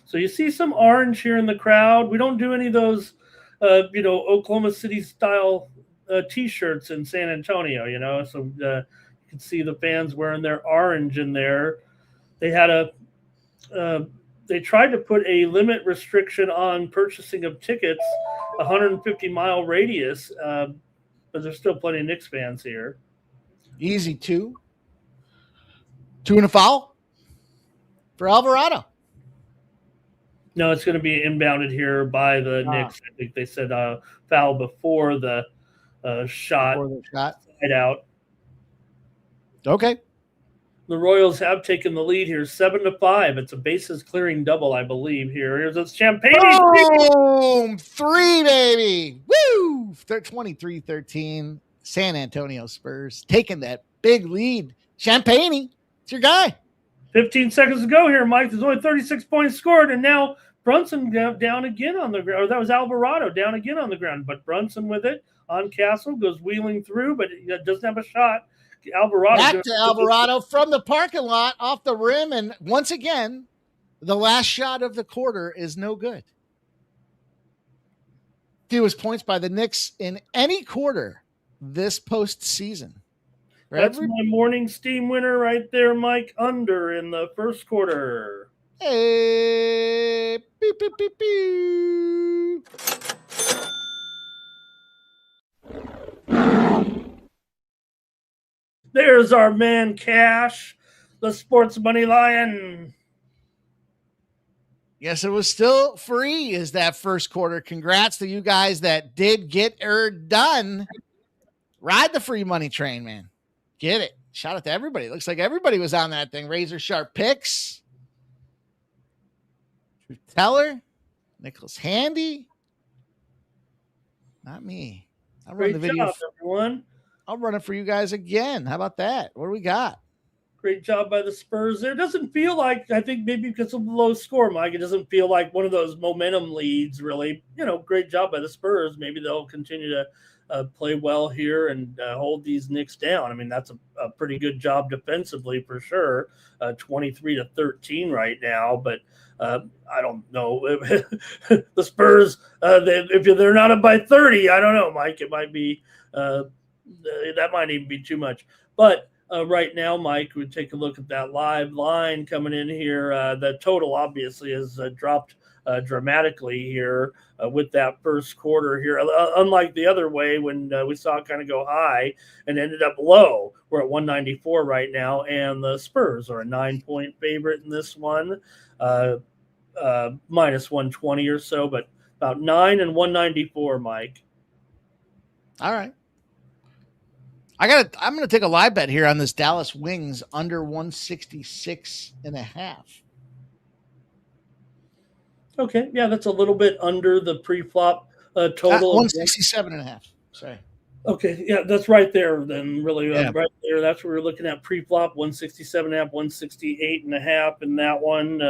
So you see some orange here in the crowd. We don't do any of those Oklahoma City style T-shirts in San Antonio, so you can see the fans wearing their orange in there. They had they tried to put a limit restriction on purchasing of tickets, 150-mile radius, but there's still plenty of Knicks fans here. Easy 2. 2 and a foul for Alvarado. No, it's going to be inbounded here by the Knicks. I think they said foul before the shot. Before the shot. Side out. Okay. The Royals have taken the lead here, 7-5. It's a bases clearing double, I believe. Here's a Champagne. Boom! 3, baby. Woo! 23-13. San Antonio Spurs taking that big lead. Champagne, it's your guy. 15 seconds to go here, Mike. There's only 36 points scored, and now Brunson down again on the ground. Or that was Alvarado down again on the ground, but Brunson with it on Castle goes wheeling through, but he doesn't have a shot. Back to Alvarado from the parking lot off the rim, and once again, the last shot of the quarter is no good. Fewest points by the Knicks in any quarter this postseason. That's my morning steam winner right there, Mike. Under in the first quarter. Hey, beep, beep, beep, beep. There's our man Cash, the sports money lion. Yes, it was still free as that first quarter. Congrats to you guys that did get her done. Ride the free money train, man. Get it. Shout out to everybody. It looks like everybody was on that thing. Razor sharp picks. Truth Teller. Nicholas Handy. Not me. I'll run the video. Job, everyone. I'll run it for you guys again. How about that? What do we got? Great job by the Spurs there. It doesn't feel like, I think maybe because of the low score, Mike, it doesn't feel like one of those momentum leads, really. Great job by the Spurs. Maybe they'll continue to play well here and hold these Knicks down. I mean, that's a pretty good job defensively for sure. 23-13 right now, but I don't know. The Spurs, if they're not up by 30, I don't know, Mike. It might be that might even be too much. But right now, Mike, we take a look at that live line coming in here. The total obviously has dropped dramatically here with that first quarter here. Unlike the other way when we saw it kind of go high and ended up low. We're at 194 right now, and the Spurs are a 9-point favorite in this one, minus 120 or so, but about 9 and 194, Mike. All right. I'm going to take a live bet here on this Dallas Wings under 166.5. Okay, yeah, that's a little bit under the pre-flop total. 167.5. Sorry. Okay, yeah, that's right there. Then really, right there. That's what we're looking at pre-flop 167.5, 168.5 in that one.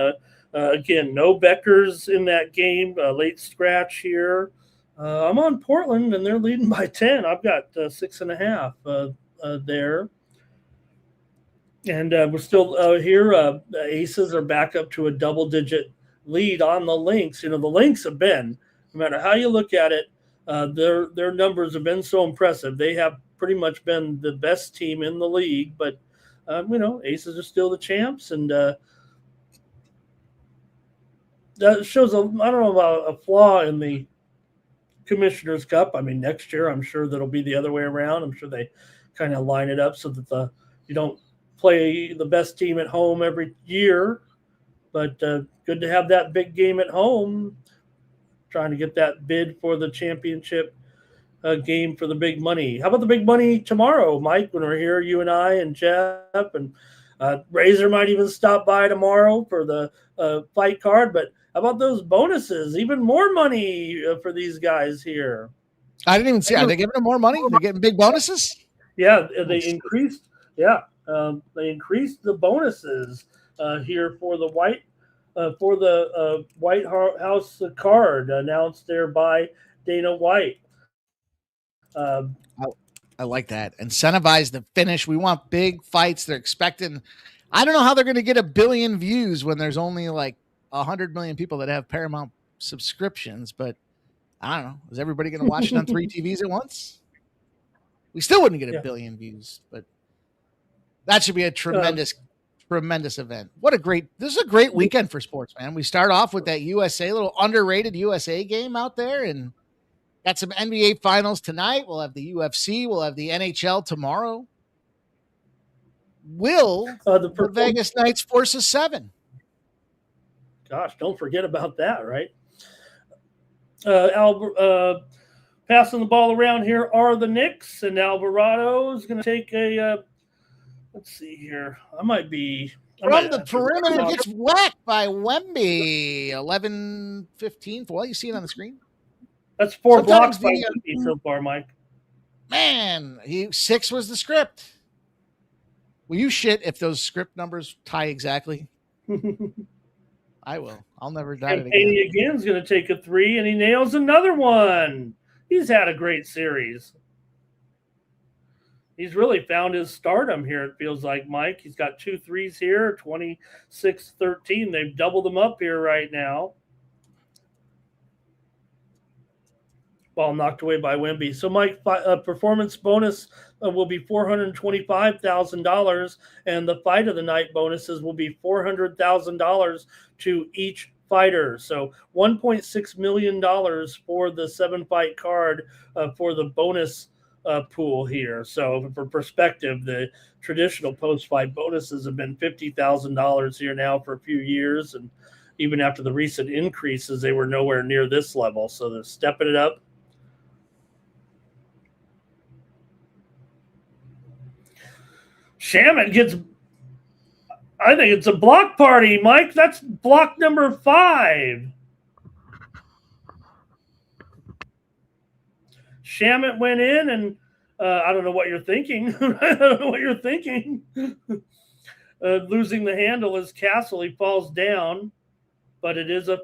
Again, no Beckers in that game. Late scratch here. I'm on Portland, and they're leading by 10. I've got 6.5 there. And we're still here. The Aces are back up to a double-digit lead on the Lynx. The Lynx have been, no matter how you look at it, their numbers have been so impressive. They have pretty much been the best team in the league, but Aces are still the champs, and that shows I don't know about a flaw in the Commissioner's Cup. I mean, next year I'm sure that'll be the other way around. I'm sure they kind of line it up so that you don't play the best team at home every year, but good to have that big game at home, trying to get that bid for the championship game for the big money. How about the big money tomorrow, Mike, when we're here, you and I and Jeff, and Razor might even stop by tomorrow for the fight card, but how about those bonuses? Even more money for these guys here. I didn't even see. Are they giving them more money? They're getting big bonuses? Yeah, they increased. Yeah, they increased the bonuses here for the White House card announced there by Dana White. I like that. Incentivize the finish. We want big fights. They're expecting. I don't know how they're going to get 1 billion views when there's only like 100 million people that have Paramount subscriptions, but I don't know. Is everybody going to watch it on 3 TVs at once? We still wouldn't get 1 billion views, but that should be a tremendous event. This is a great weekend for sports, man. We start off with that little underrated USA game out there, and got some NBA finals tonight. We'll have the UFC. We'll have the NHL tomorrow. Will the Vegas Knights force a 7? Gosh, don't forget about that, right? Passing the ball around here are the Knicks, and Alvarado is going to take a let's see here. From the perimeter, gets whacked by Wemby. 11-15. What you see it on the screen? That's 4 blocks by Wemby so far, Mike. Man, 6 was the script. Will you shit if those script numbers tie exactly? I will. I'll never die it again. Again's going to take a 3, and he nails another one. He's had a great series. He's really found his stardom here, it feels like, Mike. He's got 2 threes here, 26-13. They've doubled him up here right now. Ball knocked away by Wemby. So, Mike, performance bonus will be $425,000, and the fight of the night bonuses will be $400,000 to each fighter. So $1.6 million for the 7-fight card for the bonus pool here. So for perspective, the traditional post-fight bonuses have been $50,000 here now for a few years, and even after the recent increases, they were nowhere near this level. So they're stepping it up. Shaman gets, I think it's a block party, Mike. That's block number 5. Shaman went in, and I don't know what you're thinking. I don't know what you're thinking. Losing the handle as Castle, he falls down, but it is a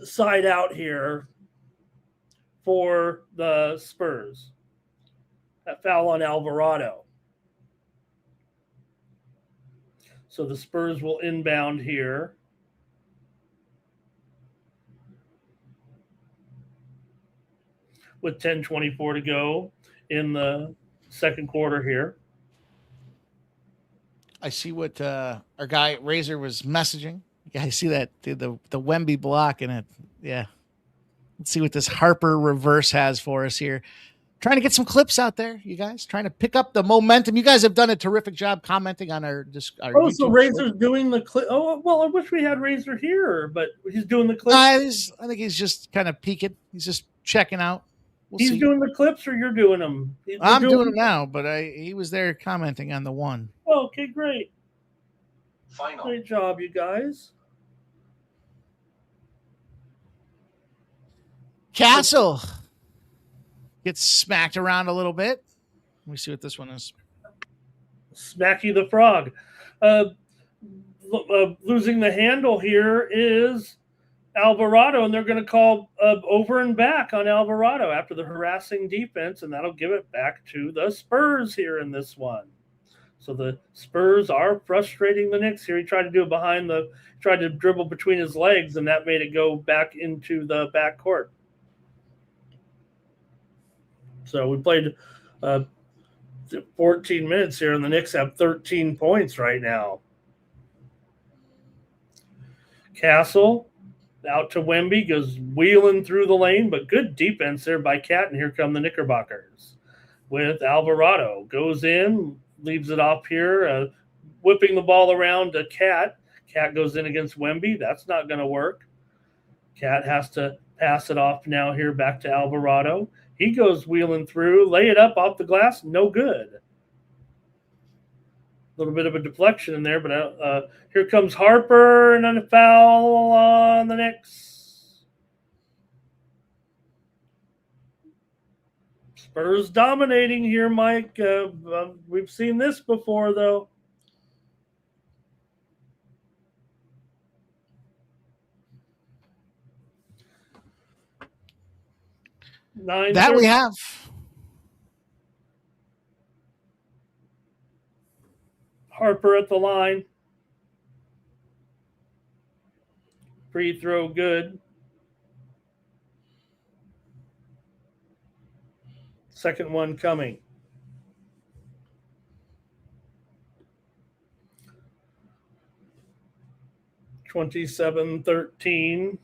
side out here. for the Spurs. That foul on Alvarado. So the Spurs will inbound here. With 10:24 to go in the second quarter here. I see what our guy Razor was messaging. Yeah, I see that the Wemby block in it. Yeah. Let's see what this Harper reverse has for us here. Trying to get some clips out there, you guys. Trying to pick up the momentum. You guys have done a terrific job commenting on our YouTube so Razor's doing the clip. Oh, well, I wish we had Razor here, but he's doing the clips. I think he's just kind of peeking. He's just checking out. He's doing the clips, or you're doing them? I'm doing them now, but he was there commenting on the one. Oh, okay, great. Final. Great job, you guys. Castle gets smacked around a little bit. Let me see what this one is. Smacky the Frog. Losing the handle here is Alvarado, and they're going to call over and back on Alvarado after the harassing defense, and that'll give it back to the Spurs here in this one. So the Spurs are frustrating the Knicks here. He tried to do it tried to dribble between his legs, and that made it go back into the backcourt. So we played 14 minutes here, and the Knicks have 13 points right now. Castle out to Wemby, goes wheeling through the lane, but good defense there by Cat, and here come the Knickerbockers with Alvarado. Goes in, leaves it off here, whipping the ball around to Cat. Cat goes in against Wemby. That's not going to work. Cat has to pass it off now here back to Alvarado. He goes wheeling through, lay it up off the glass, no good. A little bit of a deflection in there, but here comes Harper, and then a foul on the Knicks. Spurs dominating here, Mike. We've seen this before, though. That we have. Harper at the line. Free throw good. Second one coming. (27-13).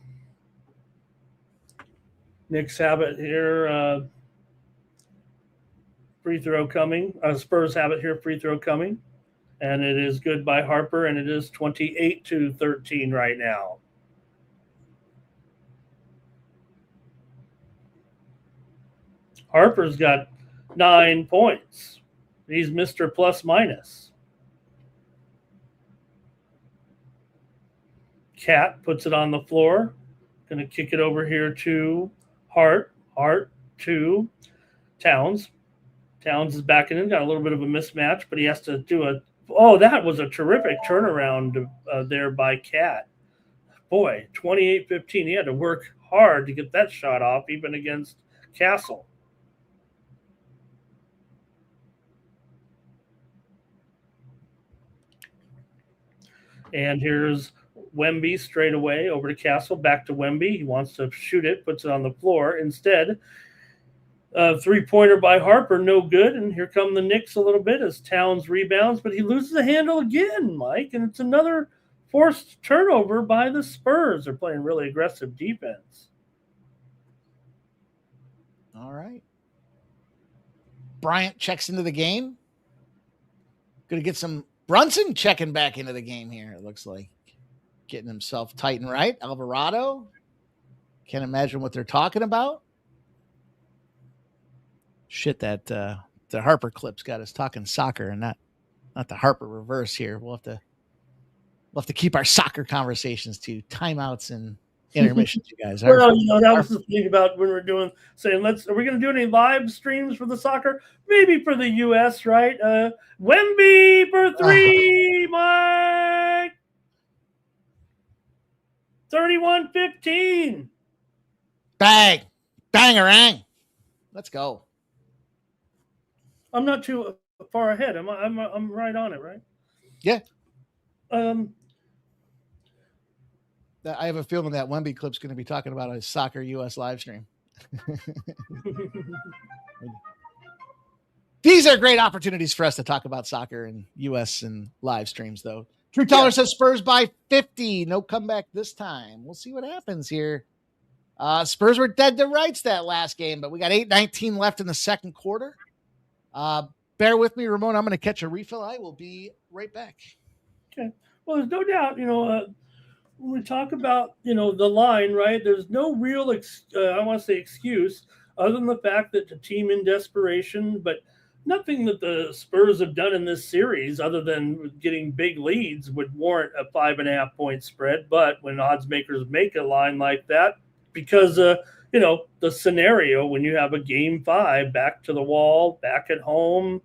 Knicks have it here. Free throw coming. Spurs have it here. Free throw coming. And it is good by Harper, and it is 28-13 right now. Harper's got 9 points. He's Mr. Plus Minus. Cat puts it on the floor. Going to kick it over here to Hart. Hart to Towns. Towns is backing in. Got a little bit of a mismatch, but he has to do that was a terrific turnaround there by Cat. Boy, 28-15. He had to work hard to get that shot off, even against Castle. And here's Wemby straight away over to Castle, back to Wemby. He wants to shoot it, puts it on the floor. Instead, three-pointer by Harper, no good. And here come the Knicks a little bit as Towns rebounds, but he loses the handle again, Mike. And it's another forced turnover by the Spurs. They're playing really aggressive defense. All right. Bryant checks into the game. Going to get some Brunson checking back into the game here, it looks like. Getting himself tight and right. Alvarado. Can't imagine what they're talking about. Shit, that the Harper clips got us talking soccer and not the Harper reverse here. We'll have to keep our soccer conversations to timeouts and intermissions, you guys. Well, that was the thing about when we're are we going to do any live streams for the soccer? Maybe for the U.S., right? Wemby for three, Mike. 31-15. Bang. Bangarang. Let's go. I'm not too far ahead. I'm right on it, right? Yeah. Um, I have a feeling that Wemby clip's going to be talking about a soccer US live stream. These are great opportunities for us to talk about soccer and US and live streams, though. True Teller says Spurs by 50. No comeback this time. We'll see what happens here. Spurs were dead to rights that last game, but we got 8:19 left in the second quarter. Bear with me, Ramon. I'm going to catch a refill. I will be right back. Okay. Well, there's no doubt, when we talk about, the line, right, there's no real, I want to say excuse, other than the fact that the team in desperation, but nothing that the Spurs have done in this series other than getting big leads would warrant a 5.5-point spread. But when odds makers make a line like that, because, the scenario when you have a game 5 back to the wall, back at home,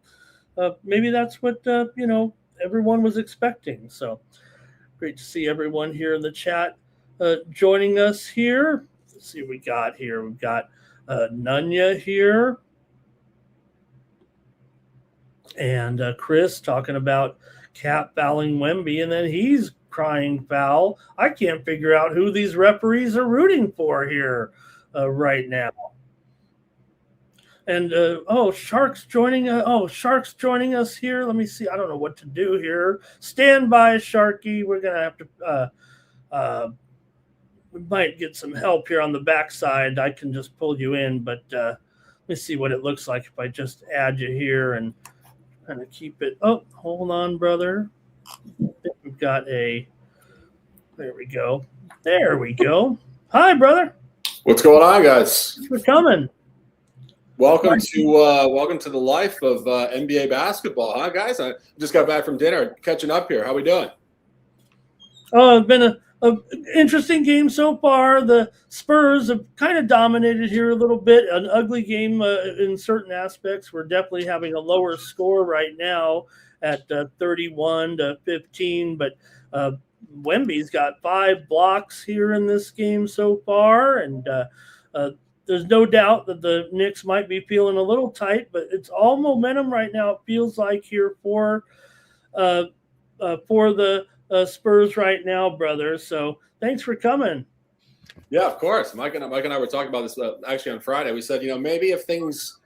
maybe that's what, everyone was expecting. So great to see everyone here in the chat joining us here. Let's see what we got here. We've got Nunya here. And Chris talking about Cap fouling Wemby, and then he's crying foul. I can't figure out who these referees are rooting for here right now. And Shark's joining us here. Let me see. I don't know what to do here. Stand by, Sharky. We're gonna have to. We might get some help here on the backside. I can just pull you in, but let me see what it looks like if I just add you here and kind of keep it. Oh, hold on, brother. We've got a. There we go. There we go. Hi, brother. What's going on, guys? Thanks for coming. Welcome to the life of NBA basketball, huh, guys? I just got back from dinner, catching up here. How we doing? Oh, it's been an interesting game so far. The Spurs have kind of dominated here a little bit. An ugly game in certain aspects. We're definitely having a lower score right now at 31-15, but Wemby's got 5 blocks here in this game so far, and there's no doubt that the Knicks might be feeling a little tight, but it's all momentum right now. It feels like here for the Spurs right now, brother. So thanks for coming. Yeah, of course. Mike and I were talking about this actually on Friday. We said, maybe if things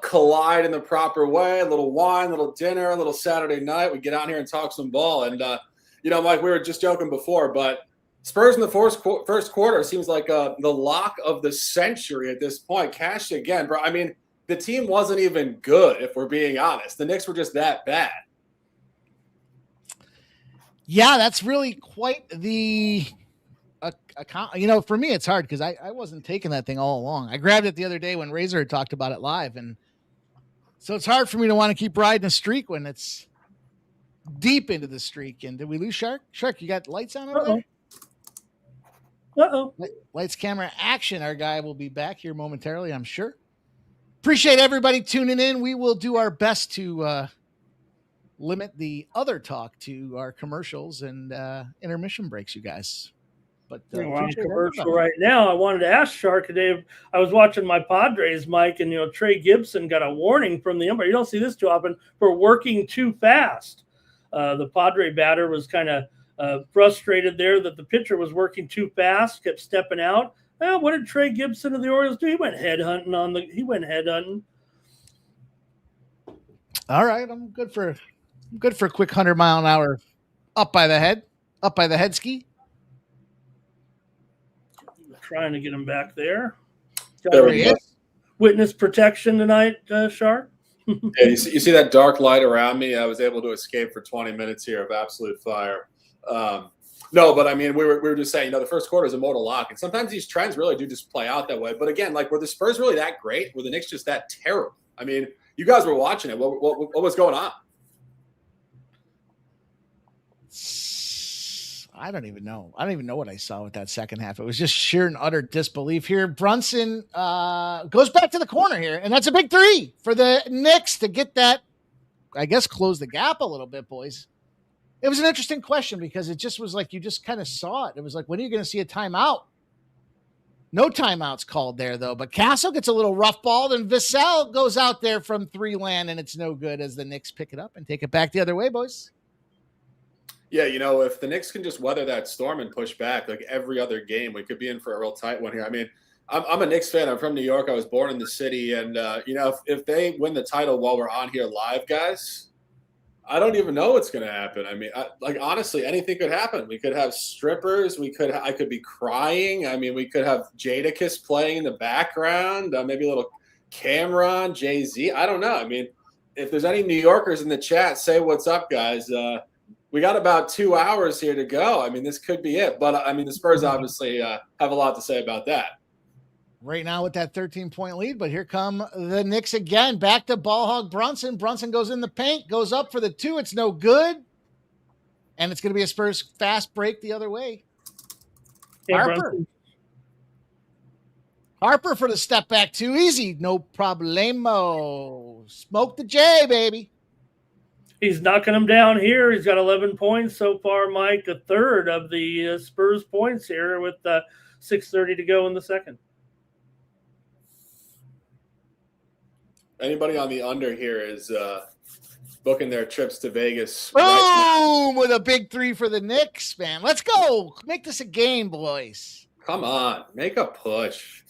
collide in the proper way, a little wine, a little dinner, a little Saturday night, we get out here and talk some ball. And Mike, we were just joking before, but Spurs in the first quarter seems like the lock of the century at this point. Cashed again, bro. I mean, the team wasn't even good, if we're being honest. The Knicks were just that bad. Yeah, that's really quite the for me, it's hard because I wasn't taking that thing all along. I grabbed it the other day when Razor had talked about it live. And so it's hard for me to want to keep riding a streak when it's deep into the streak. And did we lose Shark? Shark, you got lights on over there? Uh-oh. Lights, camera, action. Our guy will be back here momentarily, I'm sure. Appreciate everybody tuning in. We will do our best to limit the other talk to our commercials and intermission breaks, you guys. But on commercial right now, I wanted to ask Shark today. I was watching my Padres, Mike, and Trey Gibson got a warning from the umpire. You don't see this too often for working too fast. The Padre batter was kind of frustrated there that the pitcher was working too fast, kept stepping out. Well, what did Trey Gibson of the Orioles do? He went headhunting. All right, I'm good for a quick 100-mile-an-hour up by the head ski. Trying to get him back there. There we go. Witness protection tonight, Shark. Yeah, you see that dark light around me? I was able to escape for 20 minutes here of absolute fire. No, but I mean, we were just saying, the first quarter is a modal lock, and sometimes these trends really do just play out that way. But again, like, were the Spurs really that great? Were the Knicks just that terrible? I mean, you guys were watching it. What was going on? I don't even know. I don't even know what I saw with that second half. It was just sheer and utter disbelief here. Brunson goes back to the corner here, and that's a big 3 for the Knicks to get that, I guess, close the gap a little bit, boys. It was an interesting question because it just was like you just kind of saw it. It was like, when are you going to see a timeout? No timeouts called there, though. But Castle gets a little rough balled, and Vassell goes out there from three land, and it's no good as the Knicks pick it up and take it back the other way, boys. Yeah, if the Knicks can just weather that storm and push back like every other game, we could be in for a real tight one here. I mean, I'm a Knicks fan. I'm from New York. I was born in the city. And, if they win the title while we're on here live, guys, I don't even know what's going to happen. I mean, honestly, anything could happen. We could have strippers. I could be crying. I mean, we could have Jadakiss playing in the background, maybe a little Cameron, Jay-Z. I don't know. I mean, if there's any New Yorkers in the chat, say what's up, guys. We got about 2 hours here to go. I mean, this could be it. But, I mean, the Spurs obviously have a lot to say about that. Right now with that 13-point lead, but here come the Knicks again. Back to ball hog Brunson. Brunson goes in the paint, goes up for the two. It's no good. And it's going to be a Spurs fast break the other way. Yeah, Harper for the step back. Too easy. No problemo. Smoke the J, baby. He's knocking them down here. He's got 11 points so far, Mike. A third of the Spurs points here with 6:30 to go in the second. Anybody on the under here is booking their trips to Vegas. Boom! Right, with a big three for the Knicks, man. Let's go. Make this a game, boys. come on, make a push.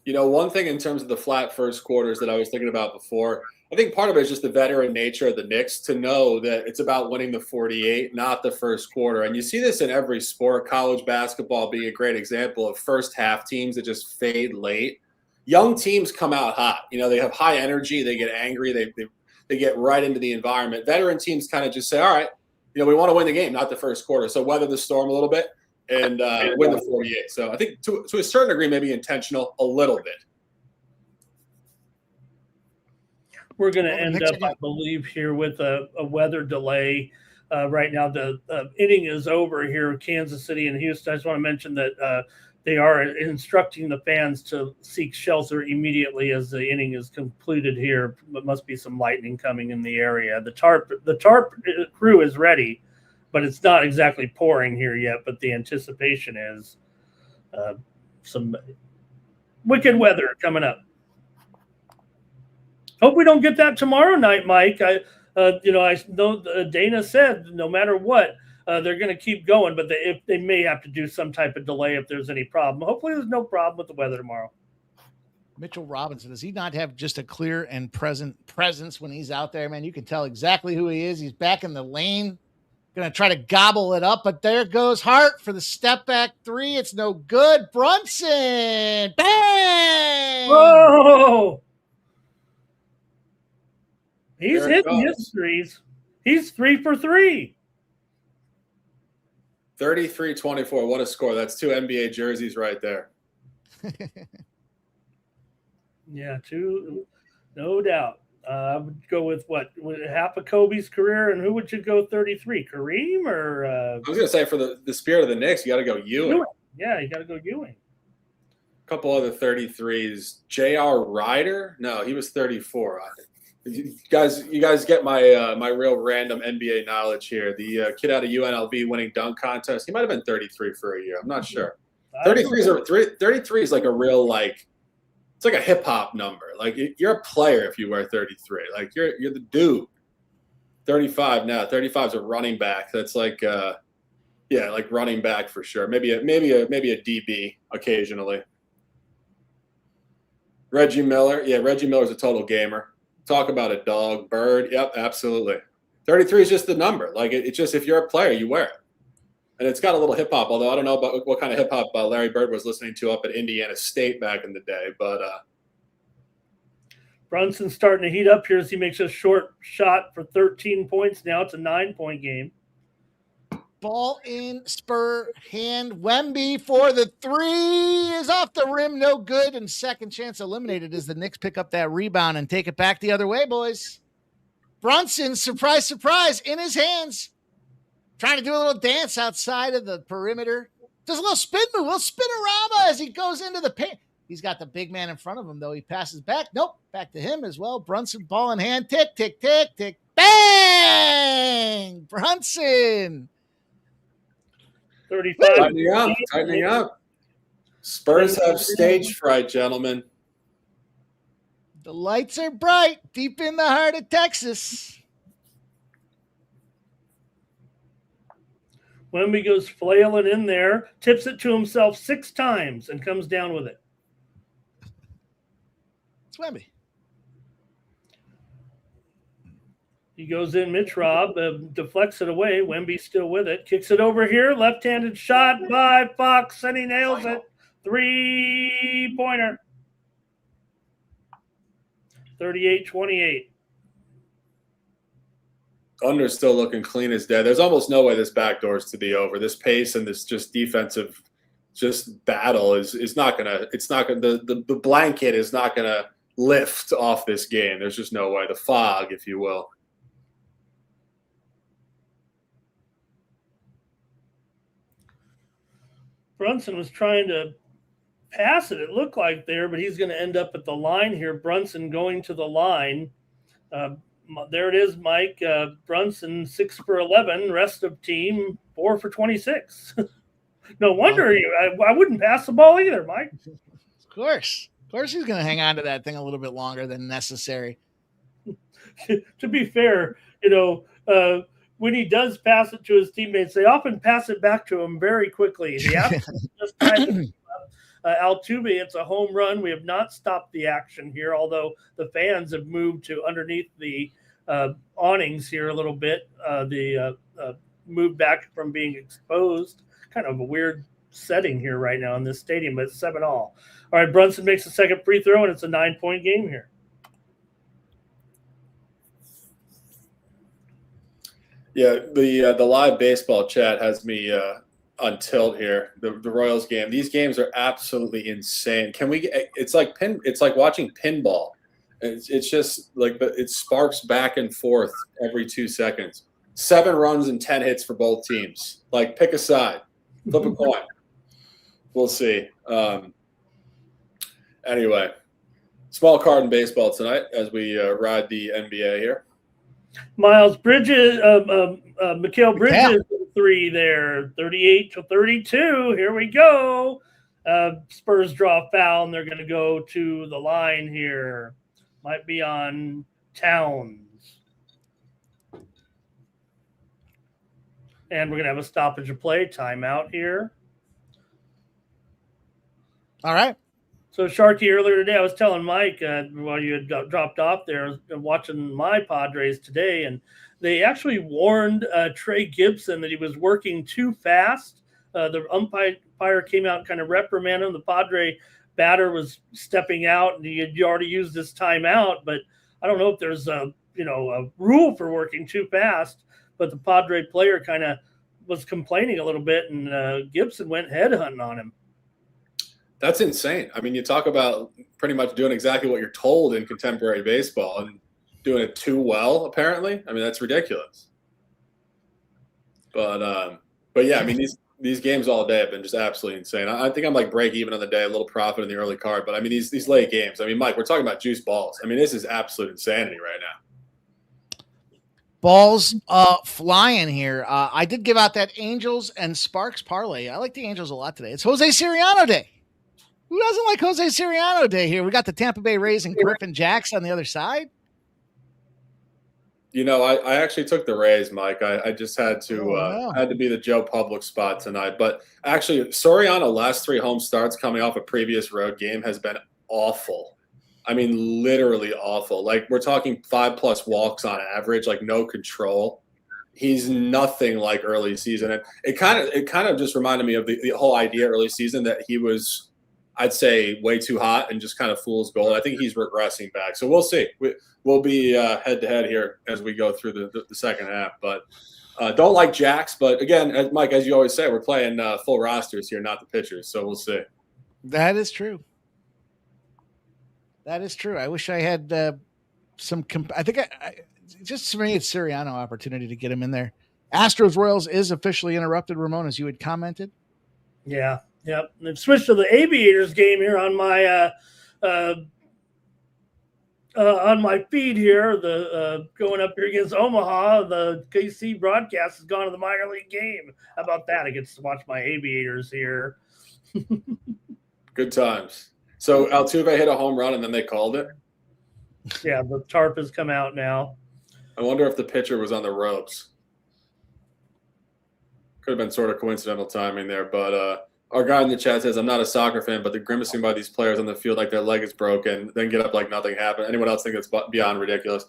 One thing in terms of the flat first quarters that I was thinking about before, I think part of it is just the veteran nature of the Knicks to know that it's about winning the 48, not the first quarter. And you see this in every sport, college basketball being a great example of first half teams that just fade late. Young teams come out hot. They have high energy. They get angry. They get right into the environment. Veteran teams kind of just say, all right, we want to win the game, not the first quarter. So weather the storm a little bit and win the 48. So I think to a certain degree, maybe intentional a little bit. We're going to end up, I believe, here with a weather delay. Right now, the inning is over here in Kansas City and Houston. I just want to mention that they are instructing the fans to seek shelter immediately as the inning is concluded here. There must be some lightning coming in the area. The tarp crew is ready, but it's not exactly pouring here yet. But the anticipation is some wicked weather coming up. Hope we don't get that tomorrow night, Mike. I know Dana said no matter what, they're going to keep going, but they may have to do some type of delay if there's any problem. Hopefully there's no problem with the weather tomorrow. Mitchell Robinson, does he not have just a clear and present presence when he's out there, man? You can tell exactly who he is. He's back in the lane, going to try to gobble it up, but there goes Hart for the step back three. It's no good. Brunson, bang! Whoa! He's hitting his threes. He's 3 for 3. 33-24. What a score. That's 2 NBA jerseys right there. Yeah, 2, no doubt. I would go with half of Kobe's career, and who would you go 33? Kareem or? I was going to say for the spirit of the Knicks, you got to go Ewing. Yeah, you got to go Ewing. A couple other 33s. J.R. Ryder? No, he was 34. You guys get my my real random NBA knowledge here. The kid out of UNLV winning dunk contest. He might have been 33 for a year. I'm not sure. 33 is like a real it's like a hip hop number. Like you're a player if you wear 33. Like you're the dude. 35 now. 35 is a running back. That's like like running back for sure. Maybe a DB occasionally. Reggie Miller. Yeah, Reggie Miller's a total gamer. Talk about a dog, bird. Yep, absolutely. 33 is just the number. Like it's just if you're a player, you wear it. And it's got a little hip hop, although I don't know about what kind of hip hop Larry Bird was listening to up at Indiana State back in the day. But Brunson's starting to heat up here as he makes a short shot for 13 points. Now it's a 9-point game. Ball in Spur hand. Wemby for the three is off the rim. No good. And second chance eliminated as the Knicks pick up that rebound and take it back the other way, boys. Brunson, surprise, surprise, in his hands. Trying to do a little dance outside of the perimeter. Does a little spin move, a little spinorama as he goes into the paint. He's got the big man in front of him, though. He passes back. Nope. Back to him as well. Brunson, ball in hand. Tick, tick, tick, tick. Bang! Brunson. 35. Tightening up. Spurs have stage fright, gentlemen. The lights are bright deep in the heart of Texas. Wemby goes flailing in there, tips it to himself 6 times, and comes down with it. It's Wemby. He goes in, Mitch Rob, deflects it away. Wemby's still with it. Kicks it over here. Left-handed shot by Fox, and he nails it. 3-pointer. 38-28. Under's still looking clean as dead. There's almost no way this backdoor is to be over. This pace and this just defensive battle is not gonna. It's not gonna. The blanket is not gonna lift off this game. There's just no way. The fog, if you will. Brunson was trying to pass it. It looked like there, but he's going to end up at the line here. Brunson going to the line. There it is, Mike. Brunson 6 for 11. Rest of team 4 for 26. No wonder I wouldn't pass the ball either, Mike. Of course he's going to hang on to that thing a little bit longer than necessary. To be fair, when he does pass it to his teammates, they often pass it back to him very quickly. Just Altuve, it's a home run. We have not stopped the action here, although the fans have moved to underneath the awnings here a little bit. Moved back from being exposed. Kind of a weird setting here right now in this stadium, but it's 7-all. All right, Brunson makes the second free throw, and it's a 9-point game here. Yeah, the live baseball chat has me on tilt here. The Royals game. These games are absolutely insane. Can we? It's like watching pinball. It's just like it sparks back and forth every 2 seconds. 7 runs and 10 hits for both teams. Like, pick a side, flip a coin. We'll see. Anyway, small card in baseball tonight as we ride the NBA here. Miles Bridges, Mikal Bridges, 3 there, 38-32. Here we go. Spurs draw a foul, and they're going to go to the line here. Might be on Towns. And we're going to have a stoppage of play, timeout here. All right. So, Sharky, earlier today, I was telling Mike while you had dropped off there, I was watching my Padres today, and they actually warned Trey Gibson that he was working too fast. The umpire came out and kind of reprimanded him. The Padre batter was stepping out, and he had already used his timeout, but I don't know if there's a rule for working too fast, but the Padre player kind of was complaining a little bit, and Gibson went headhunting on him. That's insane. I mean, you talk about pretty much doing exactly what you're told in contemporary baseball and doing it too well, apparently. I mean, that's ridiculous. But yeah, I mean, these games all day have been just absolutely insane. I think I'm like break even on the day, a little profit in the early card. But I mean, these late games. I mean, Mike, we're talking about juice balls. I mean, this is absolute insanity right now. Balls flying here. I did give out that Angels and Sparks parlay. I like the Angels a lot today. It's Jose Siriano Day. Who doesn't like Jose Siriano Day here? We got the Tampa Bay Rays and Griffin Jacks on the other side. I actually took the Rays, Mike. I just had to be the Joe Public spot tonight. But actually, Soriano last 3 home starts coming off a previous road game has been awful. I mean, literally awful. Like, we're talking 5+ walks on average, like no control. He's nothing like early season. And it kind of just reminded me of the whole idea early season that he was, I'd say, way too hot and just kind of fool's gold. I think he's regressing back. So we'll see. We'll be head-to-head here as we go through the second half. But don't like Jacks. But, again, Mike, as you always say, we're playing full rosters here, not the pitchers. So we'll see. That is true. That is true. I wish I had I think just for me, it's Siriano opportunity to get him in there. Astros Royals is officially interrupted, Ramon, as you had commented. Yeah. Yep. They've switched to the Aviators game here on my feed here. The going up here against Omaha, the KC broadcast has gone to the minor league game. How about that? I get to watch my Aviators here. Good times. So Altuve hit a home run and then they called it. Yeah, the tarp has come out now. I wonder if the pitcher was on the ropes. Could have been sort of coincidental timing there, but our guy in the chat says, I'm not a soccer fan, but the grimacing by these players on the field like their leg is broken, then get up like nothing happened. Anyone else think that's beyond ridiculous?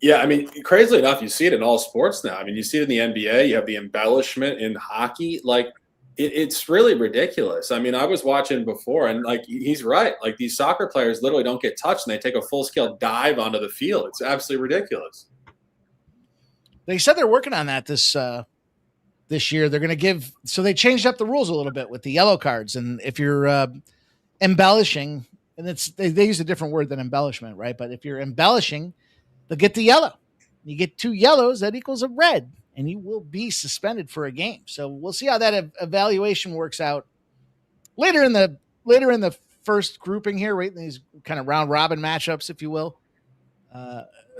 Yeah, I mean, crazily enough, you see it in all sports now. I mean, you see it in the NBA. You have the embellishment in hockey. Like, it's really ridiculous. I mean, I was watching before, and, like, he's right. Like, these soccer players literally don't get touched, and they take a full-scale dive onto the field. It's absolutely ridiculous. They said they're working on that this year. They're going to so they changed up the rules a little bit with the yellow cards. And if you're embellishing, and they use a different word than embellishment, right? But if you're embellishing, they'll get the yellow. You get 2 yellows, that equals a red, and you will be suspended for a game. So we'll see how that evaluation works out later in the first grouping here, right? In these kind of round robin matchups, if you will.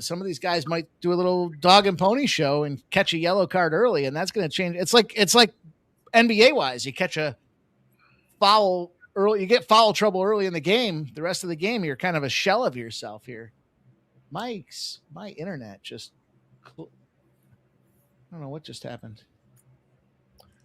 Some of these guys might do a little dog and pony show and catch a yellow card early, and that's going to change. It's like NBA wise, you catch a foul early, you get foul trouble early in the game. The rest of the game, you're kind of a shell of yourself here. My internet just, I don't know what just happened.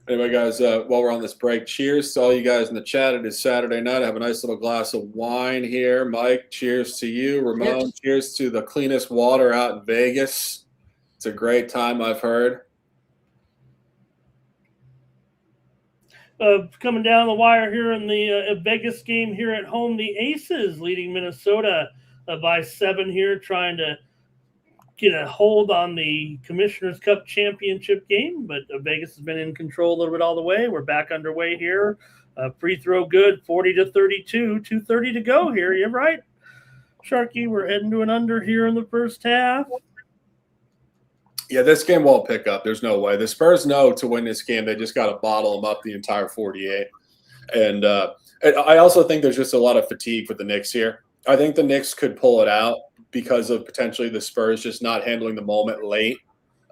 Anyway, guys, while we're on this break, cheers to all you guys in the chat. It is Saturday night. I have a nice little glass of wine here. Mike, cheers to you. Ramon, cheers to the cleanest water out in Vegas. It's a great time, I've heard. Coming down the wire here in the Vegas game here at home, the Aces leading Minnesota by 7 here, trying to get a hold on the Commissioner's Cup championship game, but Vegas has been in control a little bit all the way. We're back underway here. Free throw good, 40-32, 2:30 to go here. You're right, Sharky. We're heading to an under here in the first half. Yeah, this game won't pick up. There's no way. The Spurs know to win this game, they just got to bottle them up the entire 48. And I also think there's just a lot of fatigue with the Knicks here. I think the Knicks could pull it out because of potentially the Spurs just not handling the moment late.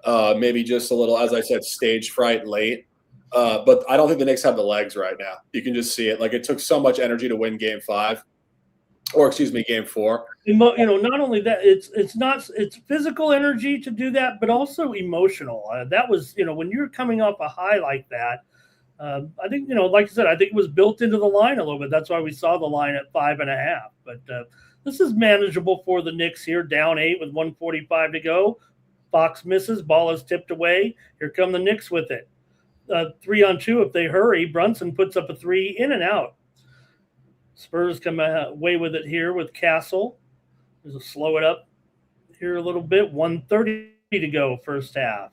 Maybe just a little, as I said, stage fright late. But I don't think the Knicks have the legs right now. You can just see it. Like, it took so much energy to win game 4. Not only that, it's physical energy to do that, but also emotional. That was, when you're coming off a high like that, I think, like I said, I think it was built into the line a little bit. That's why we saw the line at 5.5. But this is manageable for the Knicks here, down 8 with 1:45 to go. Fox misses, ball is tipped away. Here come the Knicks with it. 3-on-2 if they hurry. Brunson puts up a 3 in and out. Spurs come away with it here with Castle. There's a slow it up here a little bit. 1:30 to go first half.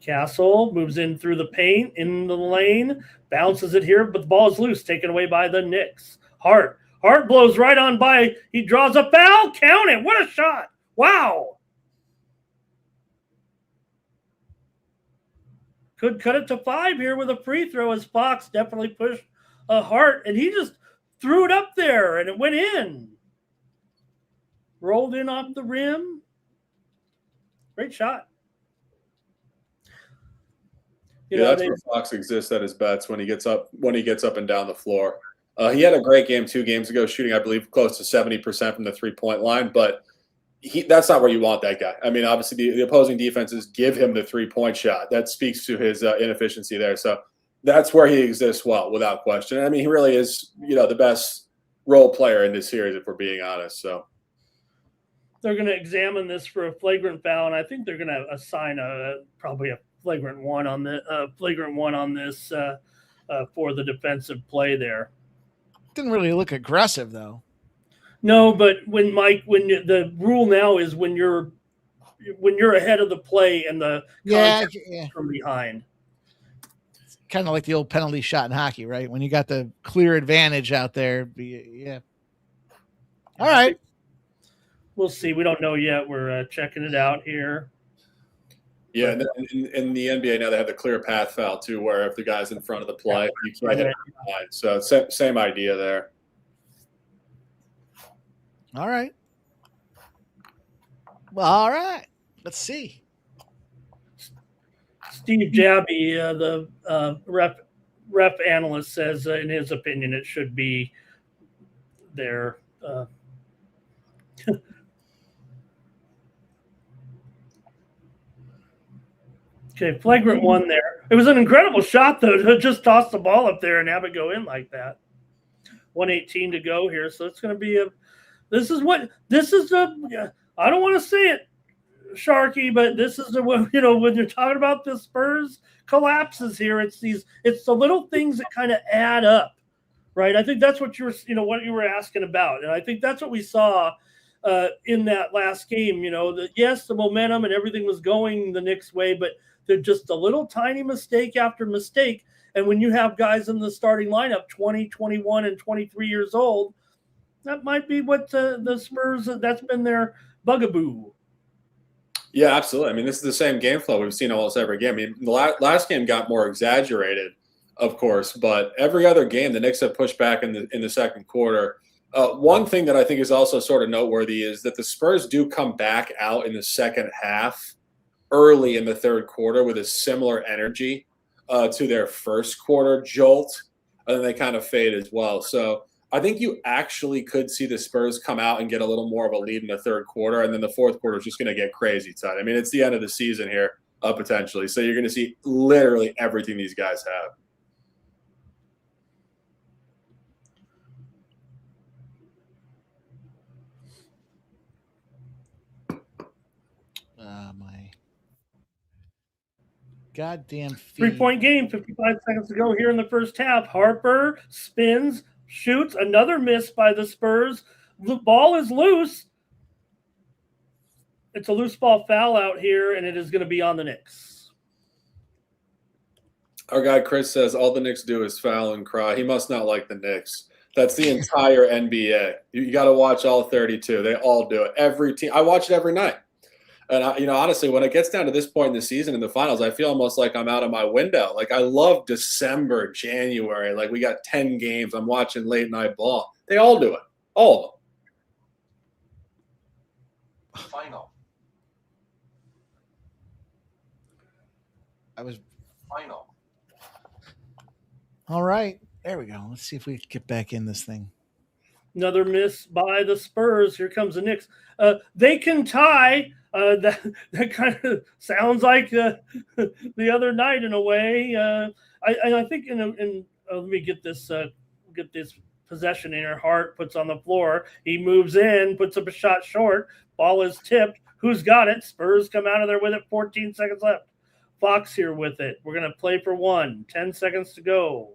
Castle moves in through the paint, in the lane, bounces it here, but the ball is loose, taken away by the Knicks. Hart blows right on by. He draws a foul. Count it. What a shot. Wow. Could cut it to 5 here with a free throw as Fox definitely pushed Hart, and he just threw it up there, and it went in. Rolled in off the rim. Great shot. That's where Fox exists at his bets when he gets up and down the floor. He had a great game 2 games ago, shooting, I believe, close to 70% from the 3-point line, but that's not where you want that guy. I mean, obviously, the opposing defenses give him the 3-point shot. That speaks to his inefficiency there. So that's where he exists well, without question. I mean, he really is, the best role player in this series, if we're being honest. So they're going to examine this for a flagrant foul, and I think they're going to assign probably a flagrant one on this for the defensive play there. Didn't really look aggressive though. No, but the rule now is when you're ahead of the play and the contact from behind. It's kind of like the old penalty shot in hockey, right? When you got the clear advantage out there. Yeah. All right. We'll see. We don't know yet. We're checking it out here. Yeah, and in the NBA now they have the clear path foul too, where if the guy's in front of the play, you can't hit it behind. So same idea there. All right. Well, all right. Let's see. Steve Jabby, the ref analyst, says in his opinion it should be there. Okay, flagrant one there. It was an incredible shot, though, to just toss the ball up there and have it go in like that. 1:18 to go here, so it's going to be I don't want to say it, Sharky, but this is when you're talking about the Spurs collapses here, it's the little things that kind of add up, right? I think that's what you were asking about, and I think that's what we saw in that last game. Yes, the momentum and everything was going the Knicks' way, but they're just a little tiny mistake after mistake. And when you have guys in the starting lineup, 20, 21, and 23 years old, that might be what the Spurs, that's been their bugaboo. Yeah, absolutely. I mean, this is the same game flow we've seen almost every game. I mean, the last game got more exaggerated, of course, but every other game, the Knicks have pushed back in the second quarter. One thing that I think is also sort of noteworthy is that the Spurs do come back out in the second half early in the third quarter with a similar energy to their first quarter jolt, and then they kind of fade as well. So I think you actually could see the Spurs come out and get a little more of a lead in the third quarter, and then the fourth quarter is just going to get crazy tight. I mean, it's the end of the season here, potentially. So you're going to see literally everything these guys have. My goddamn feed. 3-point game, 55 seconds to go here in the first half. Harper spins, shoots, another miss by the Spurs. The ball is loose. It's a loose ball foul out here, and it is going to be on the Knicks. Our guy Chris says all the Knicks do is foul and cry. He must not like the Knicks. That's the entire NBA. You got to watch all 32. They all do it. Every team. I watch it every night. And, honestly, when it gets down to this point in the season in the finals, I feel almost like I'm out of my window. Like, I love December, January. Like, we got 10 games. I'm watching late night ball. They all do it. All of them. Final. All right. There we go. Let's see if we can get back in this thing. Another miss by the Spurs. Here comes the Knicks. They can tie. That kind of sounds like the other night in a way. I think let me get this possession in her. Hart puts on the floor. He moves in, puts up a shot short. Ball is tipped. Who's got it? Spurs come out of there with it. 14 seconds left. Fox here with it. We're going to play for 1. 10 seconds to go.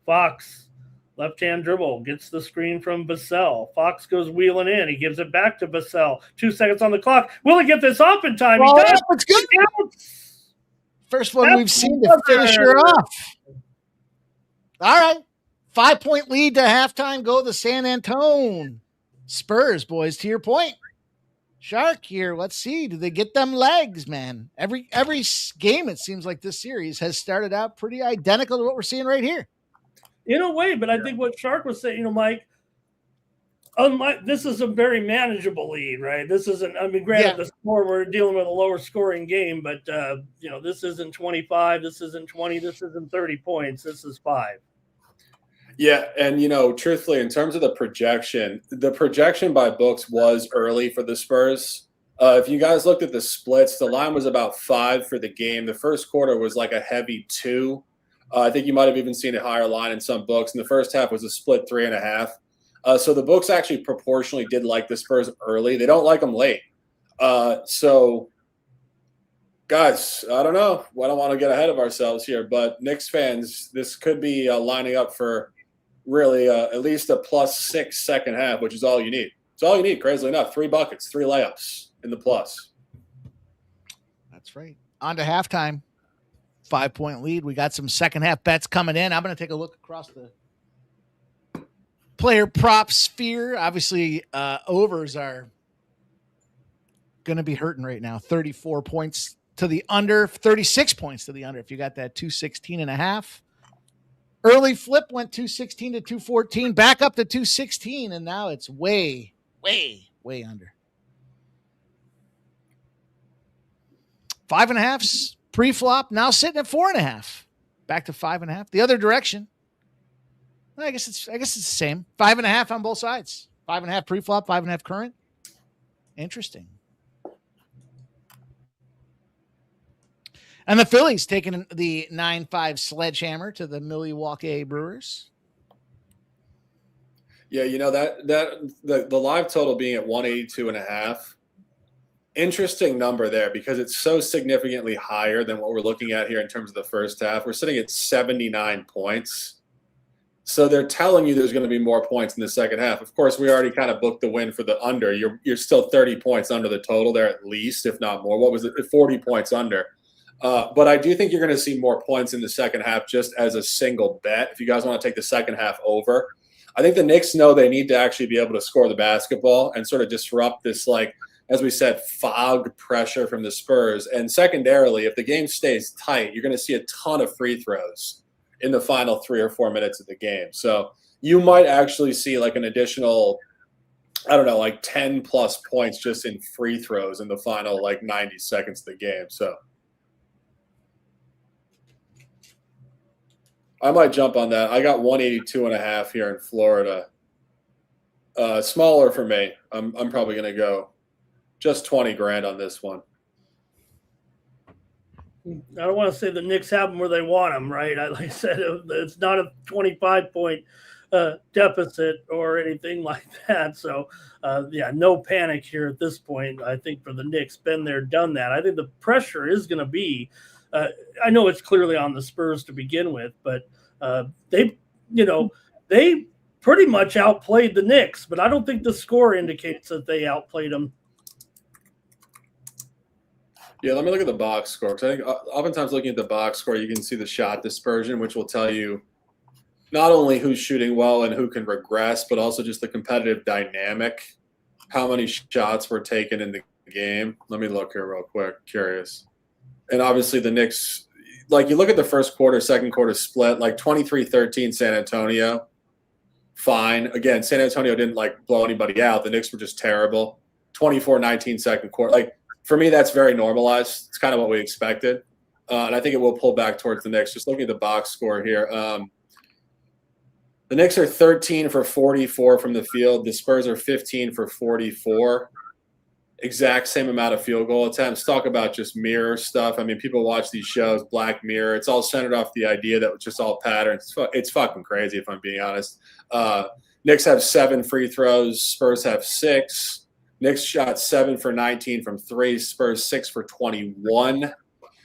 Fox, left-hand dribble, gets the screen from Vassell. Fox goes wheeling in. He gives it back to Vassell. 2 seconds on the clock. Will he get this off in time? Well, he does. It's good. First one we've seen to finish her off. All right. 5-point lead to halftime. Go the San Antonio Spurs, boys. To your point, Shark here. Let's see. Do they get them legs, man? Every game, it seems like this series has started out pretty identical to what we're seeing right here. In a way, but I think what Shark was saying, Mike, this is a very manageable lead, right? This isn't, granted, the score, we're dealing with a lower scoring game, but, this isn't 25, this isn't 20, this isn't 30 points, this is 5. Yeah, and, truthfully, in terms of the projection by books was early for the Spurs. If you guys looked at the splits, the line was about 5 for the game. The first quarter was like a heavy 2. I think you might have even seen a higher line in some books. And the first half was a split 3.5. So the books actually proportionally did like the Spurs early. They don't like them late. So, guys, I don't know. I don't want to get ahead of ourselves here. But Knicks fans, this could be lining up for really at least a +6 second half, which is all you need. It's all you need, crazily enough. 3 buckets, 3 layups in the plus. That's right. On to halftime. 5-point lead. We got some second half bets coming in. I'm going to take a look across the player prop sphere. Obviously, overs are going to be hurting right now. 34 points to the under, 36 points to the under. If you got that 216.5. Early flip went 216 to 214, back up to 216, and now it's way under. 5.5s pre-flop, now sitting at 4.5. Back to 5.5. The other direction. I guess it's the same. 5.5 on both sides. 5.5 pre-flop, 5.5 current. Interesting. And the Phillies taking the 9-5 sledgehammer to the Milwaukee Brewers. Yeah, the live total being at 182.5. Interesting number there because it's so significantly higher than what we're looking at here in terms of the first half. We're sitting at 79 points. So they're telling you there's going to be more points in the second half. Of course, we already kind of booked the win for the under. You're still 30 points under the total there at least, if not more. What was it? 40 points under. But I do think you're going to see more points in the second half just as a single bet. If you guys want to take the second half over, I think the Knicks know they need to actually be able to score the basketball and sort of disrupt this, like, as we said, fog pressure from the Spurs. And secondarily, if the game stays tight, you're going to see a ton of free throws in the final 3 or 4 minutes of the game. So you might actually see like an additional, I don't know, like 10 plus points just in free throws in the final like 90 seconds of the game. So I might jump on that. I got 182.5 here in Florida. Smaller for me. I'm probably going to go just 20 grand on this one. I don't want to say the Knicks have them where they want them, right? Like I said, it's not a 25-point deficit or anything like that. So, no panic here at this point. I think for the Knicks, been there, done that. I think the pressure is going to be I know it's clearly on the Spurs to begin with, but they pretty much outplayed the Knicks, but I don't think the score indicates that they outplayed them. Yeah, let me look at the box score. Because I think oftentimes looking at the box score, you can see the shot dispersion, which will tell you not only who's shooting well and who can regress, but also just the competitive dynamic, how many shots were taken in the game. Let me look here real quick. Curious. And obviously the Knicks, like you look at the first quarter, second quarter split, like 23-13 San Antonio, fine. Again, San Antonio didn't like blow anybody out. The Knicks were just terrible. 24-19 second quarter. Like, for me, that's very normalized. It's kind of what we expected. And I think it will pull back towards the Knicks. Just looking at the box score here. The Knicks are 13 for 44 from the field. The Spurs are 15 for 44. Exact same amount of field goal attempts. Talk about just mirror stuff. I mean, people watch these shows, Black Mirror. It's all centered off the idea that it's just all patterns. It's fucking crazy, if I'm being honest. Knicks have 7 free throws. Spurs have 6. Knicks shot 7 for 19 from 3. Spurs 6 for 21.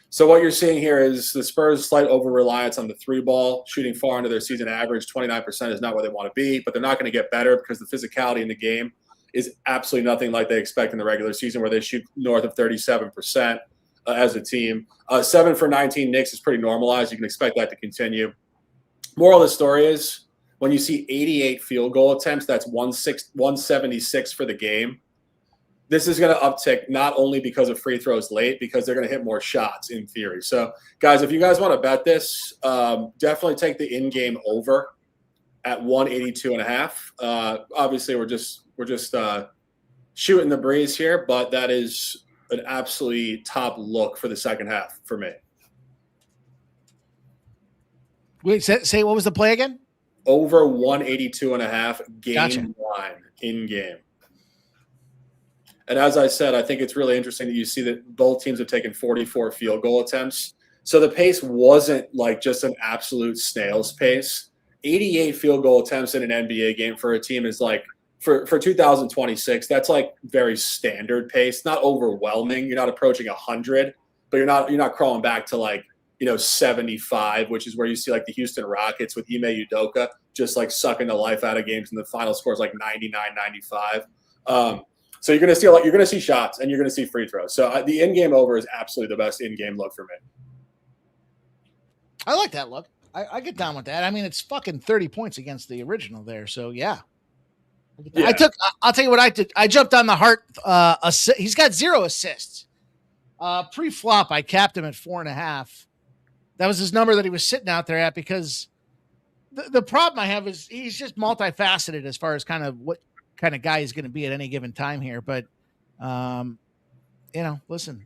So what you're seeing here is the Spurs' slight over-reliance on the 3-ball, shooting far under their season average. 29% is not where they want to be, but they're not going to get better because the physicality in the game is absolutely nothing like they expect in the regular season, where they shoot north of 37% as a team. 7 for 19 Knicks is pretty normalized. You can expect that to continue. Moral of the story is when you see 88 field goal attempts, that's 176 for the game. This is going to uptick not only because of free throws late, because they're going to hit more shots in theory. So, guys, if you guys want to bet this, definitely take the in-game over at 182.5. Obviously, we're just shooting the breeze here, but that is an absolutely top look for the second half for me. Wait, say what was the play again? Over 182.5 game Gotcha. line in game. And as I said, I think it's really interesting that you see that both teams have taken 44 field goal attempts. So the pace wasn't like just an absolute snail's pace. 88 field goal attempts in an NBA game for a team is like, for 2026, that's like very standard pace, not overwhelming. You're not approaching 100, but you're not crawling back to like, 75, which is where you see like the Houston Rockets with Ime Udoka just like sucking the life out of games, and the final score is like 99-95. So you're going to see shots and you're going to see free throws. So the in-game over is absolutely the best in-game look for me. I like that look. I get down with that. I mean, it's fucking 30 points against the original there. So yeah. I'll tell you what I did. I jumped on the Hart. He's got 0 assists. Pre-flop, I capped him at 4.5. That was his number that he was sitting out there at, because the problem I have is he's just multifaceted as far as kind of what kind of guy he's going to be at any given time here. But, listen,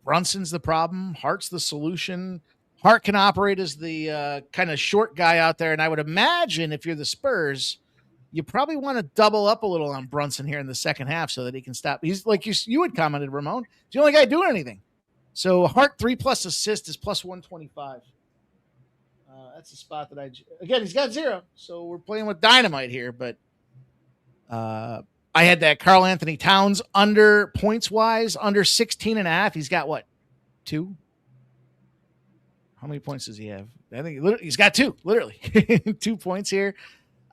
Brunson's the problem. Hart's the solution. Hart can operate as the kind of short guy out there. And I would imagine if you're the Spurs, you probably want to double up a little on Brunson here in the second half so that he can stop. He's like you had commented, Ramon. He's the only guy doing anything. So Hart 3+ assist is plus 125. That's the spot that again, he's got 0. So we're playing with dynamite here. But I had that Karl Anthony Towns under points wise, under 16.5. He's got what? 2? How many points does he have? I think he's got 2, literally 2 points here.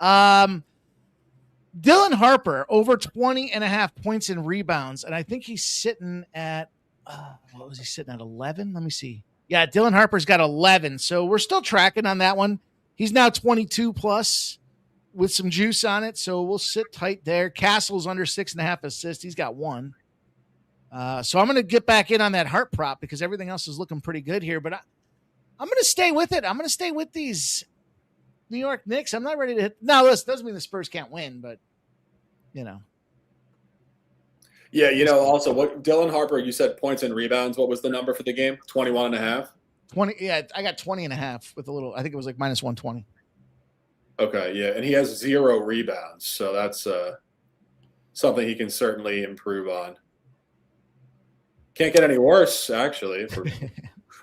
Dylan Harper over 20.5 points and rebounds. And I think he's sitting at, what was he sitting at? 11? Let me see. Yeah, Dylan Harper's got 11. So we're still tracking on that one. He's now 22 plus with some juice on it. So we'll sit tight there. Castle's under 6.5 assists. He's got 1. So I'm going to get back in on that Hart prop because everything else is looking pretty good here. But I'm going to stay with it. I'm going to stay with these New York Knicks. I'm not ready to hit. Now, this doesn't mean the Spurs can't win, but, you know. Yeah, also what Dylan Harper, you said points and rebounds. What was the number for the game? 21.5? 20. Yeah, I got 20.5 with a little, I think it was like minus 120. Okay, yeah. And he has 0 rebounds. So that's something he can certainly improve on. Can't get any worse, actually.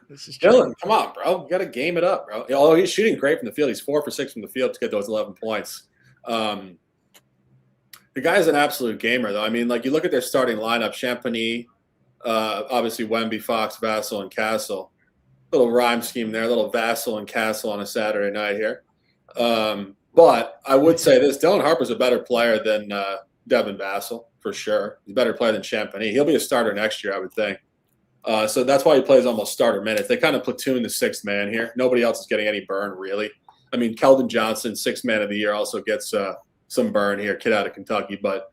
This is Dylan, come on, bro. You got to game it up, bro. Although he's shooting great from the field. He's 4 for 6 from the field to get those 11 points. The guy's an absolute gamer, though. I mean, like, you look at their starting lineup, Champagny, obviously Wemby, Fox, Vassell, and Castle. Little rhyme scheme there, little Vassell and Castle on a Saturday night here. But I would say this, Dylan Harper's a better player than Devin Vassell, for sure. He's a better player than Champagny. He'll be a starter next year, I would think. So that's why he plays almost starter minutes. They kind of platoon the 6th man here. Nobody else is getting any burn, really. I mean, Keldon Johnson, 6th man of the year, also gets some burn here, kid out of Kentucky. But,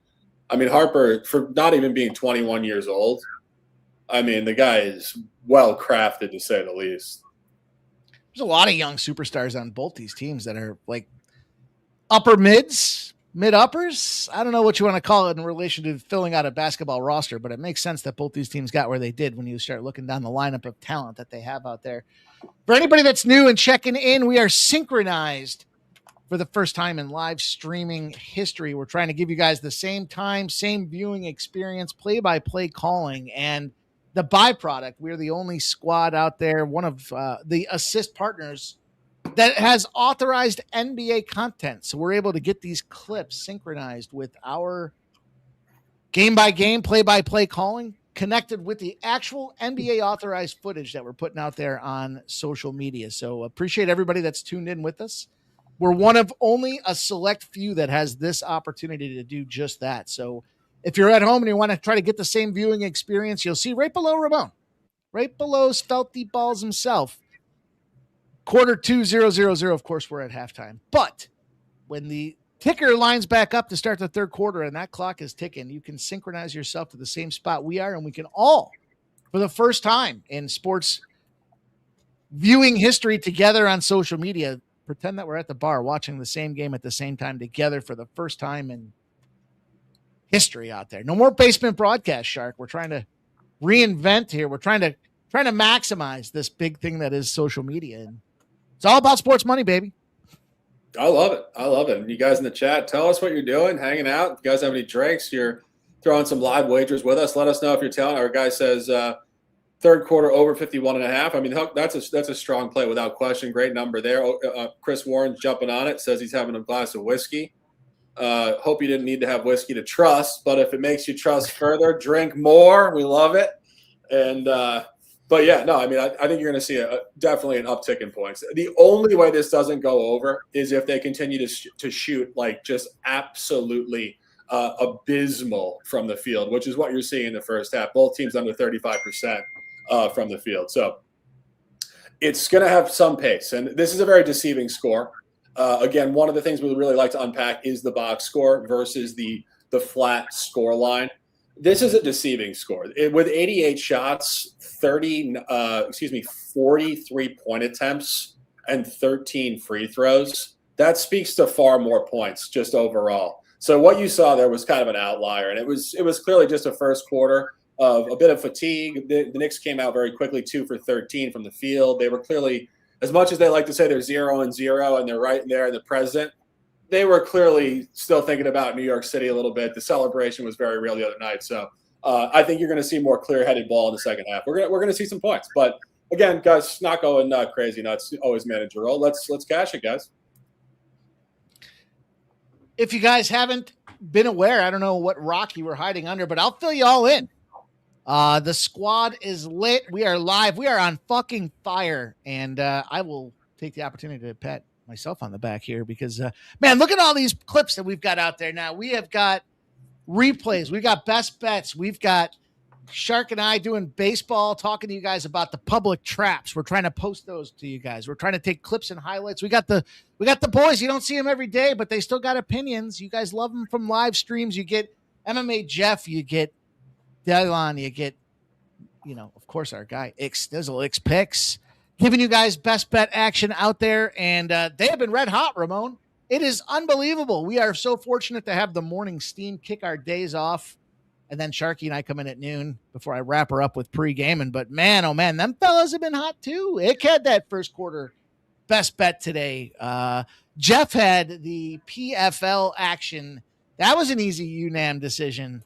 I mean, Harper, for not even being 21 years old, I mean, the guy is well-crafted, to say the least. There's a lot of young superstars on both these teams that are, like, upper mids, mid-uppers. I don't know what you want to call it in relation to filling out a basketball roster, but it makes sense that both these teams got where they did when you start looking down the lineup of talent that they have out there. For anybody that's new and checking in, we are synchronized for the first time in live streaming history. We're trying to give you guys the same time, same viewing experience, play-by-play calling, and the byproduct. We're the only squad out there, one of the assist partners that has authorized NBA content. So we're able to get these clips synchronized with our game-by-game, play-by-play calling, connected with the actual NBA authorized footage that we're putting out there on social media. So appreciate everybody that's tuned in with us. We're one of only a select few that has this opportunity to do just that. So if you're at home and you want to try to get the same viewing experience, you'll see right below Ramon, right below Spelty Balls himself, Q2 0-0-0. Of course, we're at halftime. But when the ticker lines back up to start the third quarter and that clock is ticking, you can synchronize yourself to the same spot we are, and we can all, for the first time in sports viewing history together on social media, pretend that we're at the bar watching the same game at the same time together for the first time in history out there. No more basement broadcast, Shark. We're trying to reinvent here. We're trying to maximize this big thing that is social media. And it's all about sports money, baby. I love it. I love it. And you guys in the chat, tell us what you're doing, hanging out. If you guys have any drinks, you're throwing some live wagers with us. Let us know if you're telling. Our guy says third quarter over 51.5. I mean, that's a strong play without question. Great number there. Chris Warren's jumping on it, says he's having a glass of whiskey. Hope you didn't need to have whiskey to trust, but if it makes you trust further, drink more. We love it. And but yeah, no, I mean, I think you're going to see definitely an uptick in points. The only way this doesn't go over is if they continue to shoot like just absolutely abysmal from the field, which is what you're seeing in the first half. Both teams under 35% from the field. So it's going to have some pace. And this is a very deceiving score. Again, one of the things we would really like to unpack is the box score versus the flat score line. This is a deceiving score. With 88 shots, 43 point attempts, and 13 free throws, that speaks to far more points just overall. So what you saw there was kind of an outlier, and it was clearly just a first quarter of a bit of fatigue. The Knicks came out very quickly, 2 for 13 from the field. They were clearly, as much as they like to say they're 0-0 and they're right there in the present, they were clearly still thinking about New York City a little bit. The celebration was very real the other night. So I think you're going to see more clear-headed ball in the second half. We're going to see some points. But, again, guys, not going crazy nuts. Always manage your role. Let's cash it, guys. If you guys haven't been aware, I don't know what rock you were hiding under, but I'll fill you all in. The squad is lit. We are live. We are on fucking fire. And I will take the opportunity to pat myself on the back here because, man, look at all these clips that we've got out there now. We have got replays. We've got best bets. We've got Shark and I doing baseball, talking to you guys about the public traps. We're trying to post those to you guys. We're trying to take clips and highlights. We got the boys. You don't see them every day, but they still got opinions. You guys love them from live streams. You get MMA Jeff. You get Dylan. You get, of course, our guy Dizzle X Picks, giving you guys best bet action out there. And they have been red hot, Ramon. It is unbelievable. We are so fortunate to have the morning steam kick our days off. And then Sharky and I come in at noon before I wrap her up with pre-gaming. But, man, oh, man, them fellas have been hot, too. Ick had that first quarter best bet today. Jeff had the PFL action. That was an easy UNAM decision.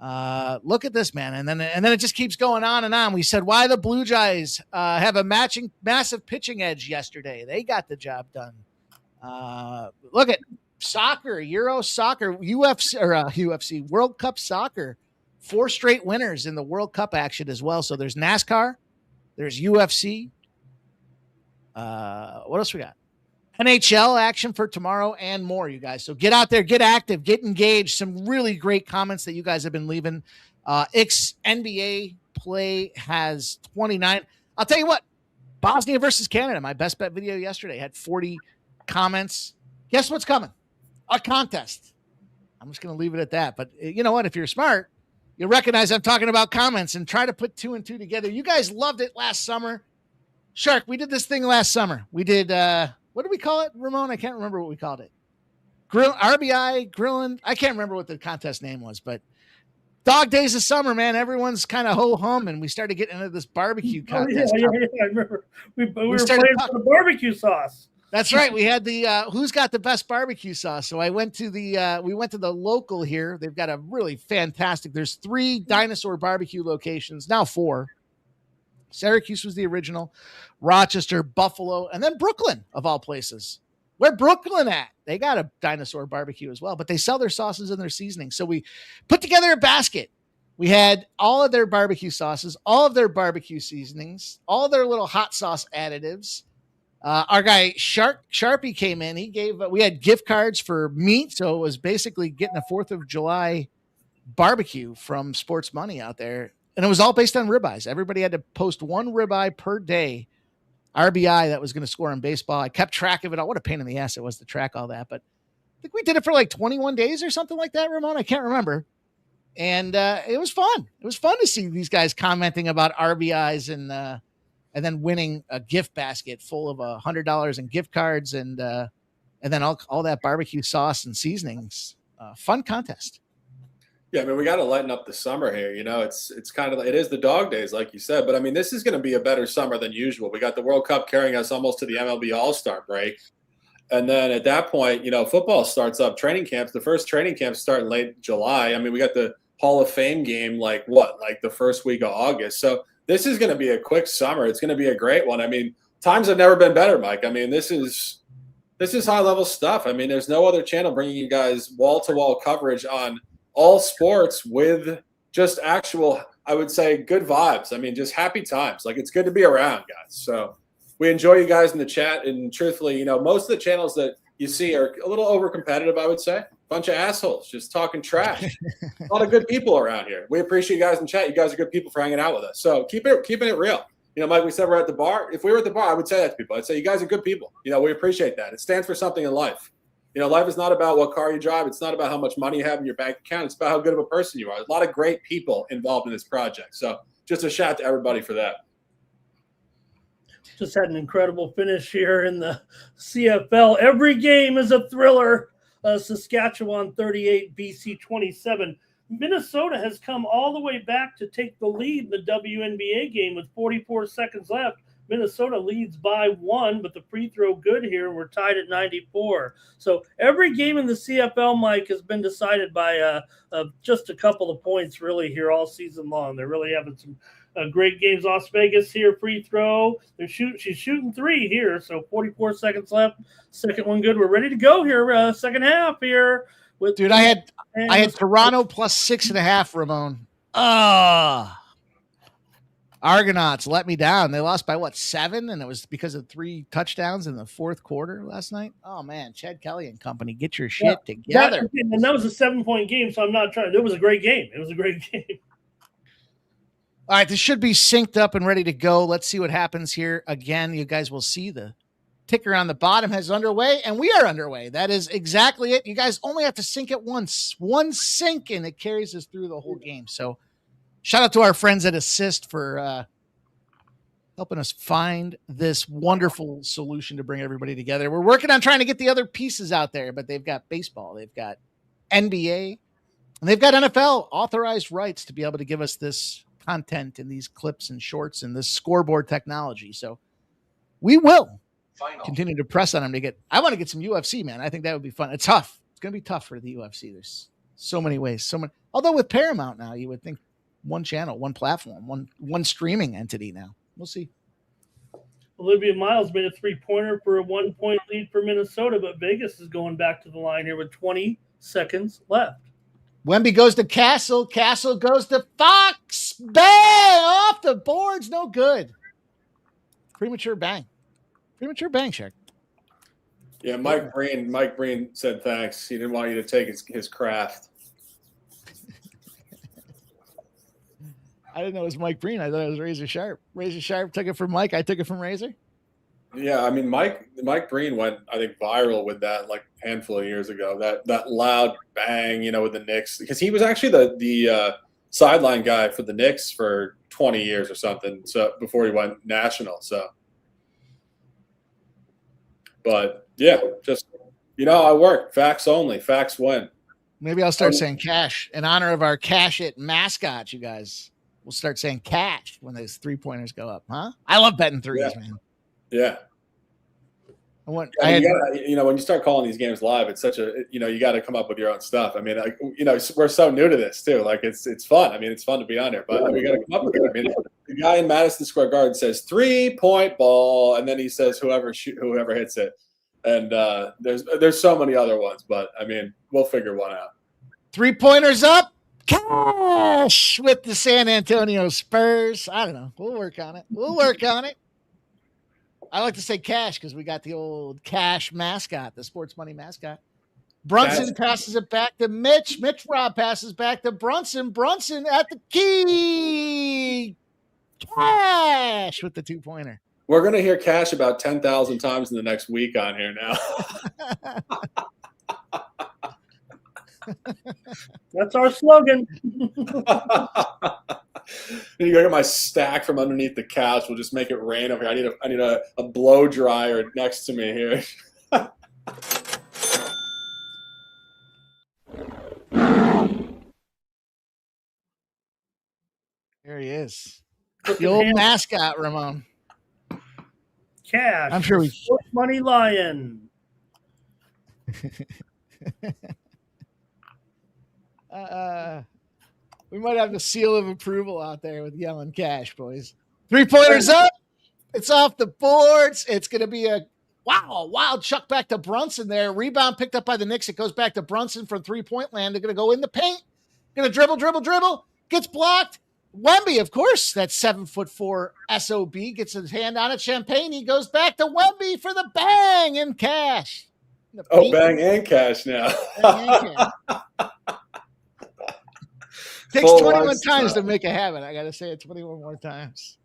Look at this, man. And then it just keeps going on and on. We said, why the Blue Jays have a massive pitching edge yesterday. They got the job done. Look at soccer, Euro soccer, UFC, World Cup soccer, 4 straight winners in the World Cup action as well. So there's NASCAR, there's UFC. What else we got? NHL action for tomorrow and more, you guys. So get out there, get active, get engaged. Some really great comments that you guys have been leaving. NBA play has 29. I'll tell you what, Bosnia versus Canada, my best bet video yesterday had 40 comments. Guess what's coming? A contest. I'm just going to leave it at that. But you know what? If you're smart, you recognize I'm talking about comments and try to put 2 and 2 together. You guys loved it last summer. Shark, we did this thing last summer. We did, what did we call it, Ramon? I can't remember what we called it. RBI, Grillin'. I can't remember what the contest name was, but dog days of summer, man. Everyone's kind of ho-hum, and we started getting into this barbecue contest. Yeah, I remember. We were playing for the barbecue sauce. That's right. We had the who's got the best barbecue sauce. So I went to we went to the local here. They've got a really fantastic. There's 3 dinosaur barbecue locations, now 4. Syracuse was the original, Rochester, Buffalo, and then Brooklyn, of all places. Where Brooklyn at? They got a dinosaur barbecue as well, but they sell their sauces and their seasonings. So we put together a basket. We had all of their barbecue sauces, all of their barbecue seasonings, all their little hot sauce additives. Our guy Sharpie came in. We had gift cards for meat. So it was basically getting a 4th of July barbecue from Sports Money out there. And it was all based on ribeyes. Everybody had to post 1 ribeye per day, RBI, that was going to score in baseball. I kept track of it all. What a pain in the ass it was to track all that. But I think we did it for like 21 days or something like that, Ramon. I can't remember. And it was fun. It was fun to see these guys commenting about RBIs and then winning a gift basket full of $100 in gift cards and then all that barbecue sauce and seasonings. Fun contest. Yeah, I mean, we got to lighten up the summer here. It's kind of, it is the dog days, like you said, but I mean, this is going to be a better summer than usual. We got the World Cup carrying us almost to the MLB All-Star break. And then at that point, football starts up, training camps. The first training camps start in late July. I mean, we got the Hall of Fame game, like the first week of August. So this is going to be a quick summer. It's going to be a great one. I mean, times have never been better, Mike. I mean, this is high level stuff. I mean, there's no other channel bringing you guys wall-to-wall coverage on all sports with just actual, I would say, good vibes. I mean, just happy times. Like, it's good to be around, guys. So we enjoy you guys in the chat. And truthfully, most of the channels that you see are a little over competitive, I would say. Bunch of assholes just talking trash. A lot of good people around here. We appreciate you guys in chat. You guys are good people for hanging out with us. So keeping it real. Mike, we said we're at the bar. If we were at the bar, I would say that to people. I'd say you guys are good people. We appreciate that. It stands for something in life. Life is not about what car you drive. It's not about how much money you have in your bank account. It's about how good of a person you are. A lot of great people involved in this project. So just a shout out to everybody for that. Just had an incredible finish here in the CFL. Every game is a thriller. Saskatchewan 38, BC 27. Minnesota has come all the way back to take the lead in the WNBA game with 44 seconds left. Minnesota leads by 1, but the free throw good here. We're tied at 94. So every game in the CFL, Mike, has been decided by just a couple of points really here all season long. They're really having some great games. Las Vegas here, free throw. She's shooting 3 here, so 44 seconds left. Second one good. We're ready to go here. Second half here. Dude, I had Toronto plus 6.5, Ramon. Argonauts let me down. They lost by 7? And it was because of 3 touchdowns in the fourth quarter last night. Oh man, Chad Kelly and company, get your shit together. And that was a 7-point game, so I'm not trying. It was a great game. All right, this should be synced up and ready to go. Let's see what happens here. Again, you guys will see the ticker on the bottom has underway, and we are underway. That is exactly it. You guys only have to sync it once. One sync, and it carries us through the whole game. So shout out to our friends at Assist for helping us find this wonderful solution to bring everybody together. We're working on trying to get the other pieces out there, but they've got baseball, they've got NBA, and they've got NFL authorized rights to be able to give us this content and these clips and shorts and this scoreboard technology. So we will continue to press on them to get. I want to get some UFC, man. I think that would be fun. It's tough. It's going to be tough for the UFC. There's so many ways. Although with Paramount now, you would think one channel, one platform, one streaming entity now. We'll see. Olivia Miles made a 3-pointer for a 1-point lead for Minnesota, but Vegas is going back to the line here with 20 seconds left. Wemby goes to Castle. Castle goes to Fox. Bang! Off the boards. No good. Premature bang, Shark. Yeah, Mike Breen said thanks. He didn't want you to take his craft. I didn't know it was Mike Breen. I thought it was Razor Sharp. Razor Sharp took it from Mike. I took it from Razor. Yeah, I mean, Mike Breen went, I think, viral with that like a handful of years ago. That loud bang, with the Knicks, because he was actually the sideline guy for the Knicks for 20 years or something. So before he went national. So, but yeah, just I work facts only. Facts win. Maybe I'll start saying cash in honor of our Cash It mascot. You guys, we'll start saying cash when those 3-pointers go up, huh? I love betting threes, man. Yeah. When you start calling these games live, it's such a, you got to come up with your own stuff. I mean, we're so new to this too. Like it's fun. I mean, it's fun to be on here, but we got to come up with it. I mean, the guy in Madison Square Garden says 3-point ball, and then he says whoever hits it. And there's so many other ones, but I mean, we'll figure one out. 3-pointers up, cash with the San Antonio Spurs. I don't know. We'll work on it. I like to say cash because we got the old cash mascot, the sports money mascot. Brunson passes it back to Mitch. Mitch Rob passes back to Brunson. Brunson at the key. Cash with the 2-pointer. We're going to hear cash about 10,000 times in the next week on here now. That's our slogan. You go get my stack from underneath the couch. We'll just make it rain over here. I need a blow dryer next to me here. There he is. The old mascot, Ramon. Cash. I'm sure Sports money lion. We might have the seal of approval out there with yelling cash, boys. 3-pointers up. It's off the boards. It's going to be a wild chuck back to Brunson there. Rebound picked up by the Knicks. It goes back to Brunson from 3-point land. They're going to go in the paint. Going to dribble. Gets blocked. Wemby, of course, that 7'4" SOB gets his hand on it. Champagne. He goes back to Wemby for the bang and cash. Bang and cash now. Takes 21 times to make a habit. I got to say it 21 more times.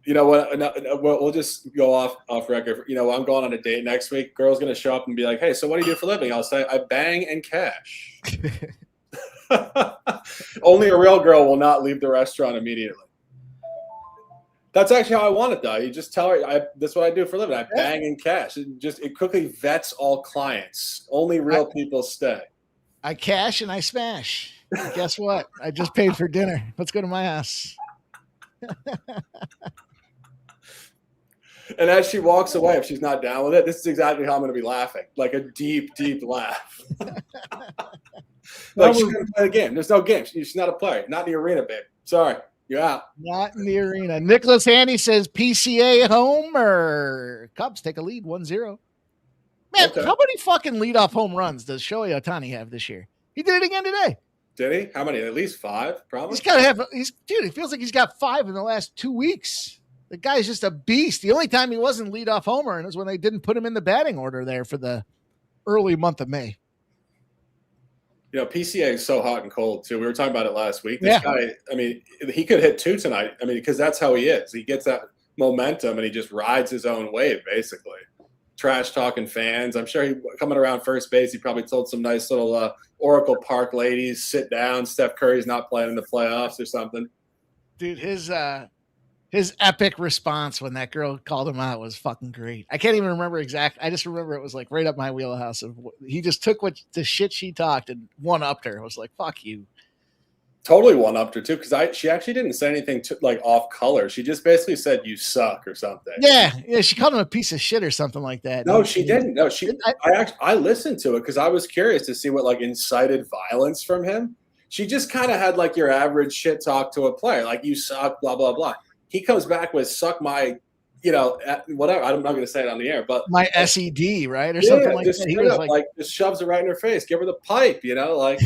You know what? We'll just go off record. I'm going on a date next week. Girl's going to show up and be like, "Hey, so what do you do for a living?" I'll say, "I bang and cash." Only a real girl will not leave the restaurant immediately. That's actually how I want it, though. You just tell her, "That's what I do for a living. I bang and cash." It quickly vets all clients. Only real people stay. I cash and I smash. Guess what? I just paid for dinner. Let's go to my house. And as she walks away, if she's not down with it, this is exactly how I'm going to be laughing, like a deep, deep laugh. Like, she's going to play the game. There's no game. She's not a player. Not in the arena, babe. Sorry. You're out. Not in the arena. Nicholas Handy says PCA homer. Cubs take a lead 1-0. Man, Okay. how many fucking leadoff home runs does Shohei Ohtani have this year? He did it again today. Did he? How many? At least 5, probably. He's got to have. Dude, it feels like he's got 5 in the last 2 weeks. The guy's just a beast. The only time he wasn't leadoff homer was when they didn't put him in the batting order there for the early month of May. You know, PCA is so hot and cold, too. We were talking about it last week. This guy, I mean, he could hit 2 tonight. I mean, because that's how he is. He gets that momentum, and he just rides his own wave, basically. Trash talking fans. I'm sure he coming around first base. He probably told some nice little Oracle Park ladies, sit down. Steph Curry's not playing in the playoffs or something. Dude, his epic response when that girl called him out was fucking great. I can't even remember exact. I just remember it was like right up my wheelhouse. He just took the shit she talked and one-upped her. I was like, fuck you. Totally one-upped her too, because she actually didn't say anything like off color. She just basically said you suck or something. Yeah, she called him a piece of shit or something like that. No, she didn't. No, I listened to it because I was curious to see what like incited violence from him. She just kind of had like your average shit talk to a player, like you suck, blah blah blah. He comes back with suck my, whatever. I'm not going to say it on the air, but my SED, right, or something like that. He was like just shoves it right in her face. Give her the pipe, like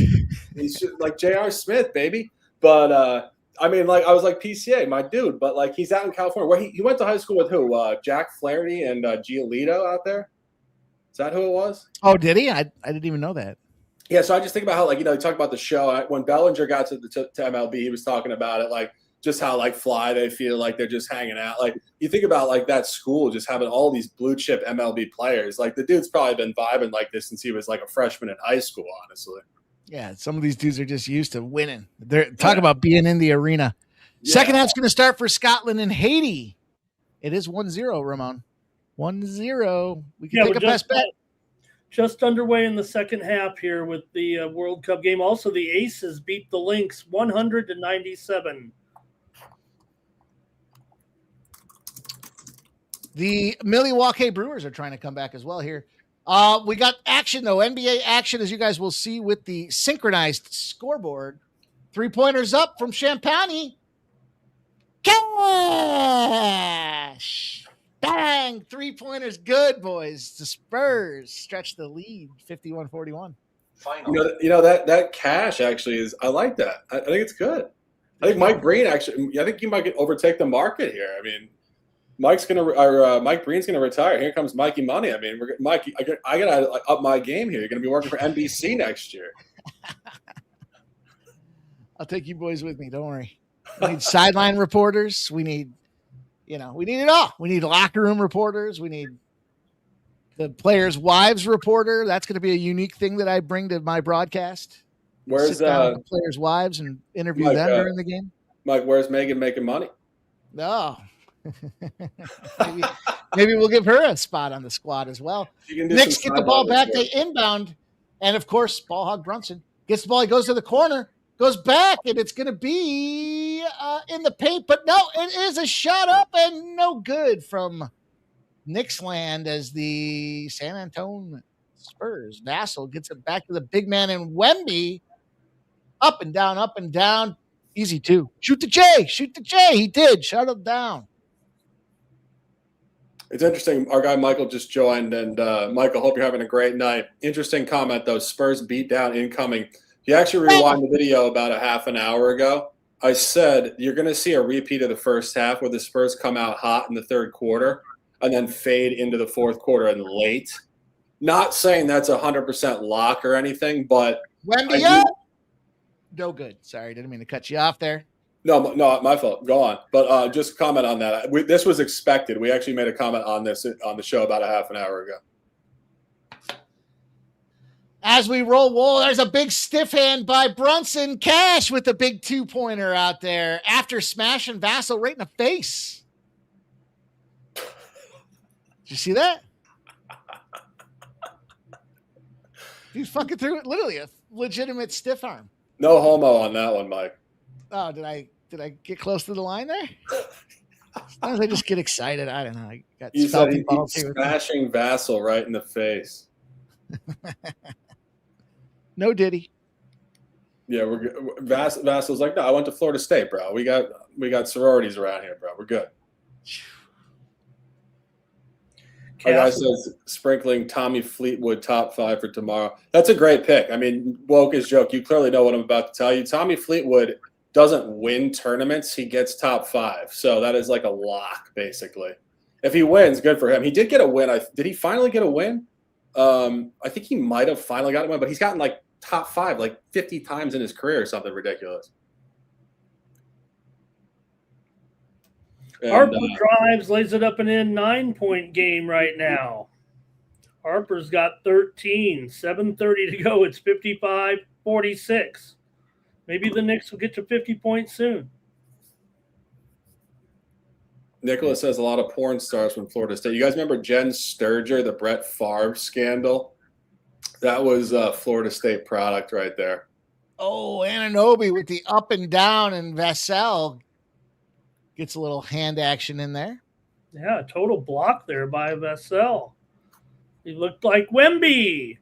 he's like J.R. Smith, baby. But I mean, like I was like PCA, my dude. But like he's out in California. Where he went to high school with who? Jack Flaherty and Giolito out there. Is that who it was? Oh, did he? I didn't even know that. Yeah. So I just think about how he talked about the show when Bellinger got to MLB. He was talking about it like. Just how like fly they feel like they're just hanging out. Like you think about like that school just having all these blue chip MLB players. Like the dude's probably been vibing like this since he was like a freshman in high school, honestly. Yeah, some of these dudes are just used to winning. They're talking about being in the arena. Yeah. Second half's going to start for Scotland and Haiti. It is 1-0, Ramon. 1-0. We can take a best bet. Just underway in the second half here with the World Cup game. Also, the Aces beat the Lynx 100-97. The Milwaukee Brewers are trying to come back as well here. We got action, though. NBA action, as you guys will see with the synchronized scoreboard. 3-pointers up from Champagne. Cash! Bang! 3-pointers good, boys. The Spurs stretch the lead, 51-41. Final. That Cash actually is – I like that. I think it's good. I think Mike Breen actually – I think you might overtake the market here. I mean – Mike Breen's gonna retire. Here comes Mikey Money. I mean, Mikey. I gotta up my game here. You're gonna be working for NBC next year. I'll take you boys with me. Don't worry. We need sideline reporters. We need, we need it all. We need locker room reporters. We need the players' wives reporter. That's going to be a unique thing that I bring to my broadcast. Where's sit down with the players' wives and interview them during the game? Mike, where's Megan making money? No. maybe we'll give her a spot on the squad as well. Knicks get the ball back. They inbound. And, of course, ball hog Brunson gets the ball. He goes to the corner, goes back, and it's going to be in the paint. But, no, it is a shot up and no good from Knicks land as the San Antonio Spurs. Vassell gets it back to the big man and Wemby. Up and down, up and down. Easy, too. Shoot the J. He did. Shut him down. It's interesting. Our guy Michael just joined, and Michael, hope you're having a great night. Interesting comment, though. Spurs beat down incoming. You actually rewind the video about a half an hour ago. I said you're going to see a repeat of the first half where the Spurs come out hot in the third quarter and then fade into the fourth quarter and late. Not saying that's 100% lock or anything, but Wemby, no good. Sorry, didn't mean to cut you off there. No, my fault. Go on. But just comment on that. This was expected. We actually made a comment on this on the show about a half an hour ago. As we roll, there's a big stiff hand by Brunson. Cash with the big 2-pointer out there after smashing Vassell right in the face. Did you see that? He's fucking through it. Literally a legitimate stiff arm. No homo on that one, Mike. Oh, did I get close to the line there? Sometimes I just get excited. I don't know. I got You said Spelky balls he's here. smashing Vassal right in the face. No Diddy. Yeah, we're good. Vassal's like, no, I went to Florida State, bro. We got sororities around here, bro. We're good. Our guy says sprinkling Tommy Fleetwood top 5 for tomorrow. That's a great pick. I mean, woke is joke. You clearly know what I'm about to tell you. Tommy Fleetwood doesn't win tournaments. He gets top 5. So that is like a lock, basically. If he wins, good for him. He did get a win. Did he finally get a win? I think he might have finally got a win, but he's gotten like top 5 like 50 times in his career or something ridiculous. Harper drives, lays it up and in, 9-point game right now. Harper's got 13, 7:30 to go. It's 55-46. Maybe the Knicks will get to 50 points soon. Nicholas says a lot of porn stars from Florida State. You guys remember Jen Sturger, the Brett Favre scandal? That was a Florida State product right there. Oh, Anunoby with the up and down, and Vassell gets a little hand action in there. Yeah, total block there by Vassell. He looked like Wemby.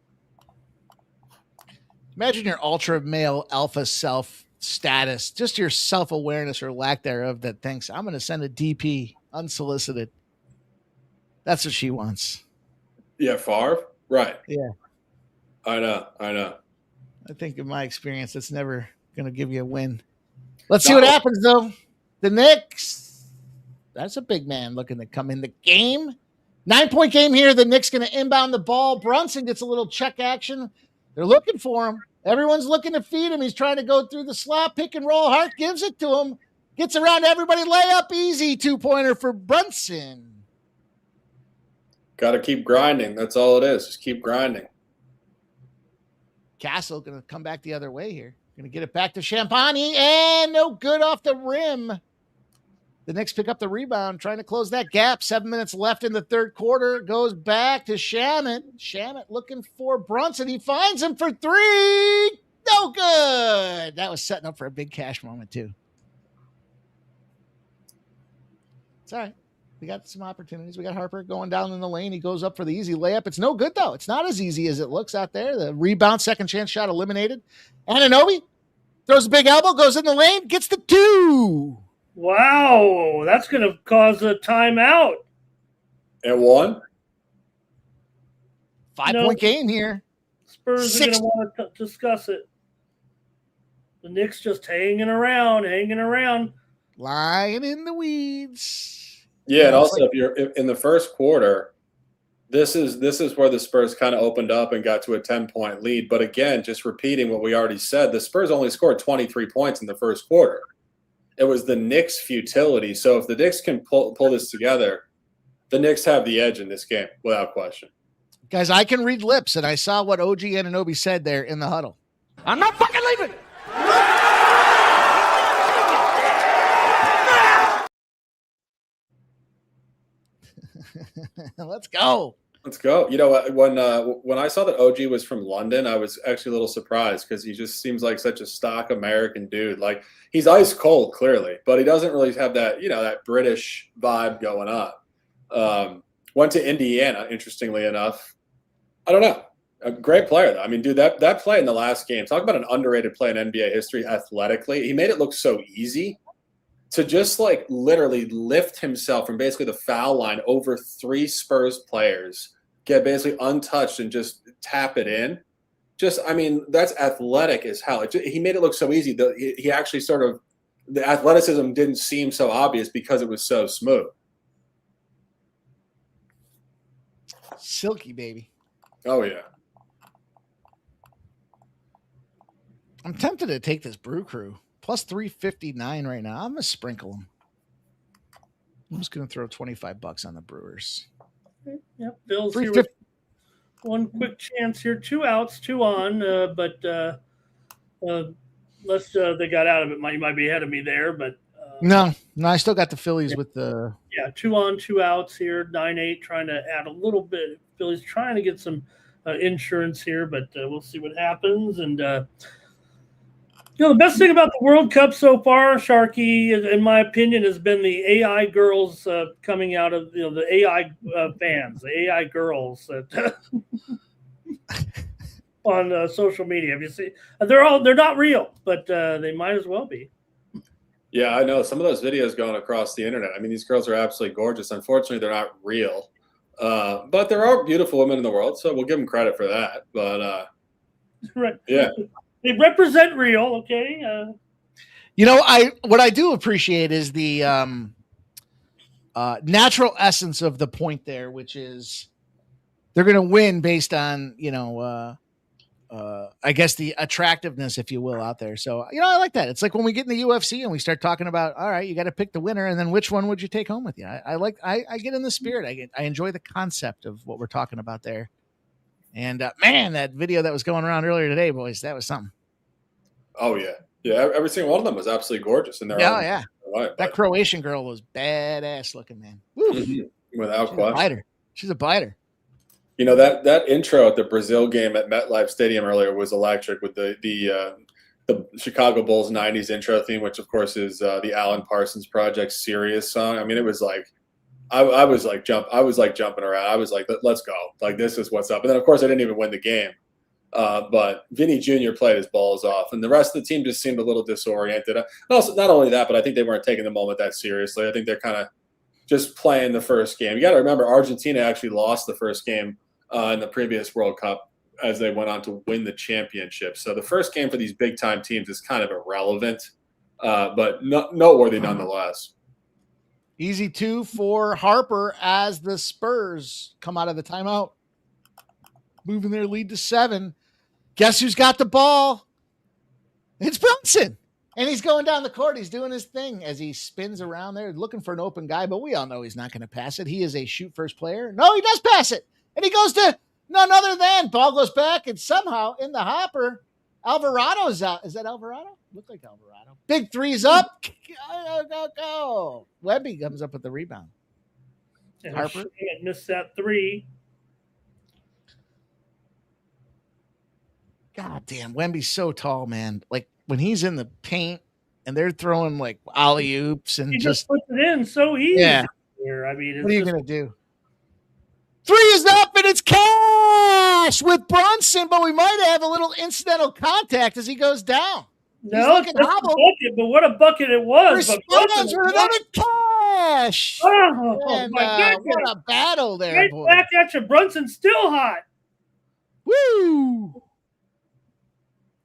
Imagine your ultra male alpha self status, just your self-awareness or lack thereof that thinks, I'm going to send a DP unsolicited. That's what she wants. Yeah, Favre? Right. Yeah. I know. I think in my experience, that's never going to give you a win. Let's see what happens, though. The Knicks, that's a big man looking to come in the game. 9-point game here. The Knicks going to inbound the ball. Brunson gets a little check action. They're looking for him. Everyone's looking to feed him. He's trying to go through the slot, pick and roll. Hart gives it to him. Gets around everybody. Layup easy. 2-pointer for Brunson. Got to keep grinding. That's all it is. Just keep grinding. Castle going to come back the other way here. Going to get it back to Champagny. And no good off the rim. The Knicks pick up the rebound, trying to close that gap. 7 minutes left in the third quarter. Goes back to Shamet. Shamet looking for Brunson. He finds him for 3. No good. That was setting up for a big cash moment, too. It's all right. We got some opportunities. We got Harper going down in the lane. He goes up for the easy layup. It's no good, though. It's not as easy as it looks out there. The rebound, second chance shot eliminated. Anunoby throws a big elbow, goes in the lane, gets the 2. Wow, that's going to cause a timeout. And 1? 5-point game here. Spurs are going to want to discuss it. The Knicks just hanging around. Lying in the weeds. Yeah, and also if you're in the first quarter, this is where the Spurs kind of opened up and got to a 10-point lead. But again, just repeating what we already said, the Spurs only scored 23 points in the first quarter. It was the Knicks' futility. So if the Knicks can pull this together, the Knicks have the edge in this game, without question. Guys, I can read lips, and I saw what OG Anunoby said there in the huddle. I'm not fucking leaving. Let's go. Let's go. You know what? When I saw that OG was from London, I was actually a little surprised because he just seems like such a stock American dude. Like, he's ice cold, clearly, but he doesn't really have that, that British vibe going on. Went to Indiana, interestingly enough. I don't know. A great player, though. I mean, dude, that play in the last game, talk about an underrated play in NBA history athletically. He made it look so easy to just like literally lift himself from basically the foul line over 3 Spurs players, get basically untouched and just tap it in. That's athletic as hell. He made it look so easy that he actually the athleticism didn't seem so obvious because it was so smooth. Silky, baby. Oh, yeah. I'm tempted to take this Brew Crew. Plus 359 right now. I'm going to sprinkle them. I'm just going to throw $25 on the Brewers. Yep, Bill's here with one quick chance here. 2 outs, 2 on, but unless they got out of it, you might be ahead of me there. But no, I still got the Phillies with the 2 on, 2 outs here. 9-8, trying to add a little bit. Phillies trying to get some insurance here, but we'll see what happens. And The best thing about the World Cup so far, Sharky, in my opinion, has been the AI girls coming out of the AI fans, the AI girls that on social media. Have you seen? They're not real, but they might as well be. Yeah, I know some of those videos going across the internet. I mean, these girls are absolutely gorgeous. Unfortunately, they're not real, but there are beautiful women in the world, so we'll give them credit for that. But right, yeah, they represent real. Okay. What I do appreciate is the natural essence of the point there, which is they're going to win based on I guess the attractiveness, if you will, out there. So, I like that. It's like when we get in the UFC and we start talking about, all right, you got to pick the winner, and then which one would you take home with you? I get in the spirit. I enjoy the concept of what we're talking about there. And man, that video that was going around earlier today, boys, that was something. Oh yeah. Every single one of them was absolutely gorgeous in their own. Yeah. Right, that Croatian girl was badass looking, man. Without question. She's a biter. That intro at the Brazil game at MetLife Stadium earlier was electric with the Chicago Bulls '90s intro theme, which of course is the Alan Parsons Project "Serious" song. I mean, it was like I was like jumping around. I was like, let's go! Like this is what's up. And then of course I didn't even win the game, but Vinny Jr. played his balls off, and the rest of the team just seemed a little disoriented. And also, not only that, but I think they weren't taking the moment that seriously. I think they're kind of just playing the first game. You got to remember, Argentina actually lost the first game in the previous World Cup as they went on to win the championship. So the first game for these big-time teams is kind of irrelevant, but noteworthy nonetheless. Easy 2 for Harper as the Spurs come out of the timeout, moving their lead to 7. Guess who's got the ball? It's Brunson. And he's going down the court. He's doing his thing as he spins around there looking for an open guy, but we all know he's not going to pass it. He is a shoot-first player. No, he does pass it. And he goes to none other than ball goes back, and somehow in the hopper, Alvarado's out. Is that Alvarado? Look like Alvarado. Big three's up. Go. Wemby comes up with the rebound. And Harper missed that 3. God damn, Wemby's so tall, man. Like when he's in the paint and they're throwing like alley oops and he just puts it in so easy. Yeah. Here. I mean, what are you gonna do? 3 is up and it's cash with Brunson, but we might have a little incidental contact as he goes down. No, it's a bucket, but what a bucket it was. Responds with another cash. Oh, and, my God. What a battle there, right boy. Back at you. Brunson's still hot. Woo!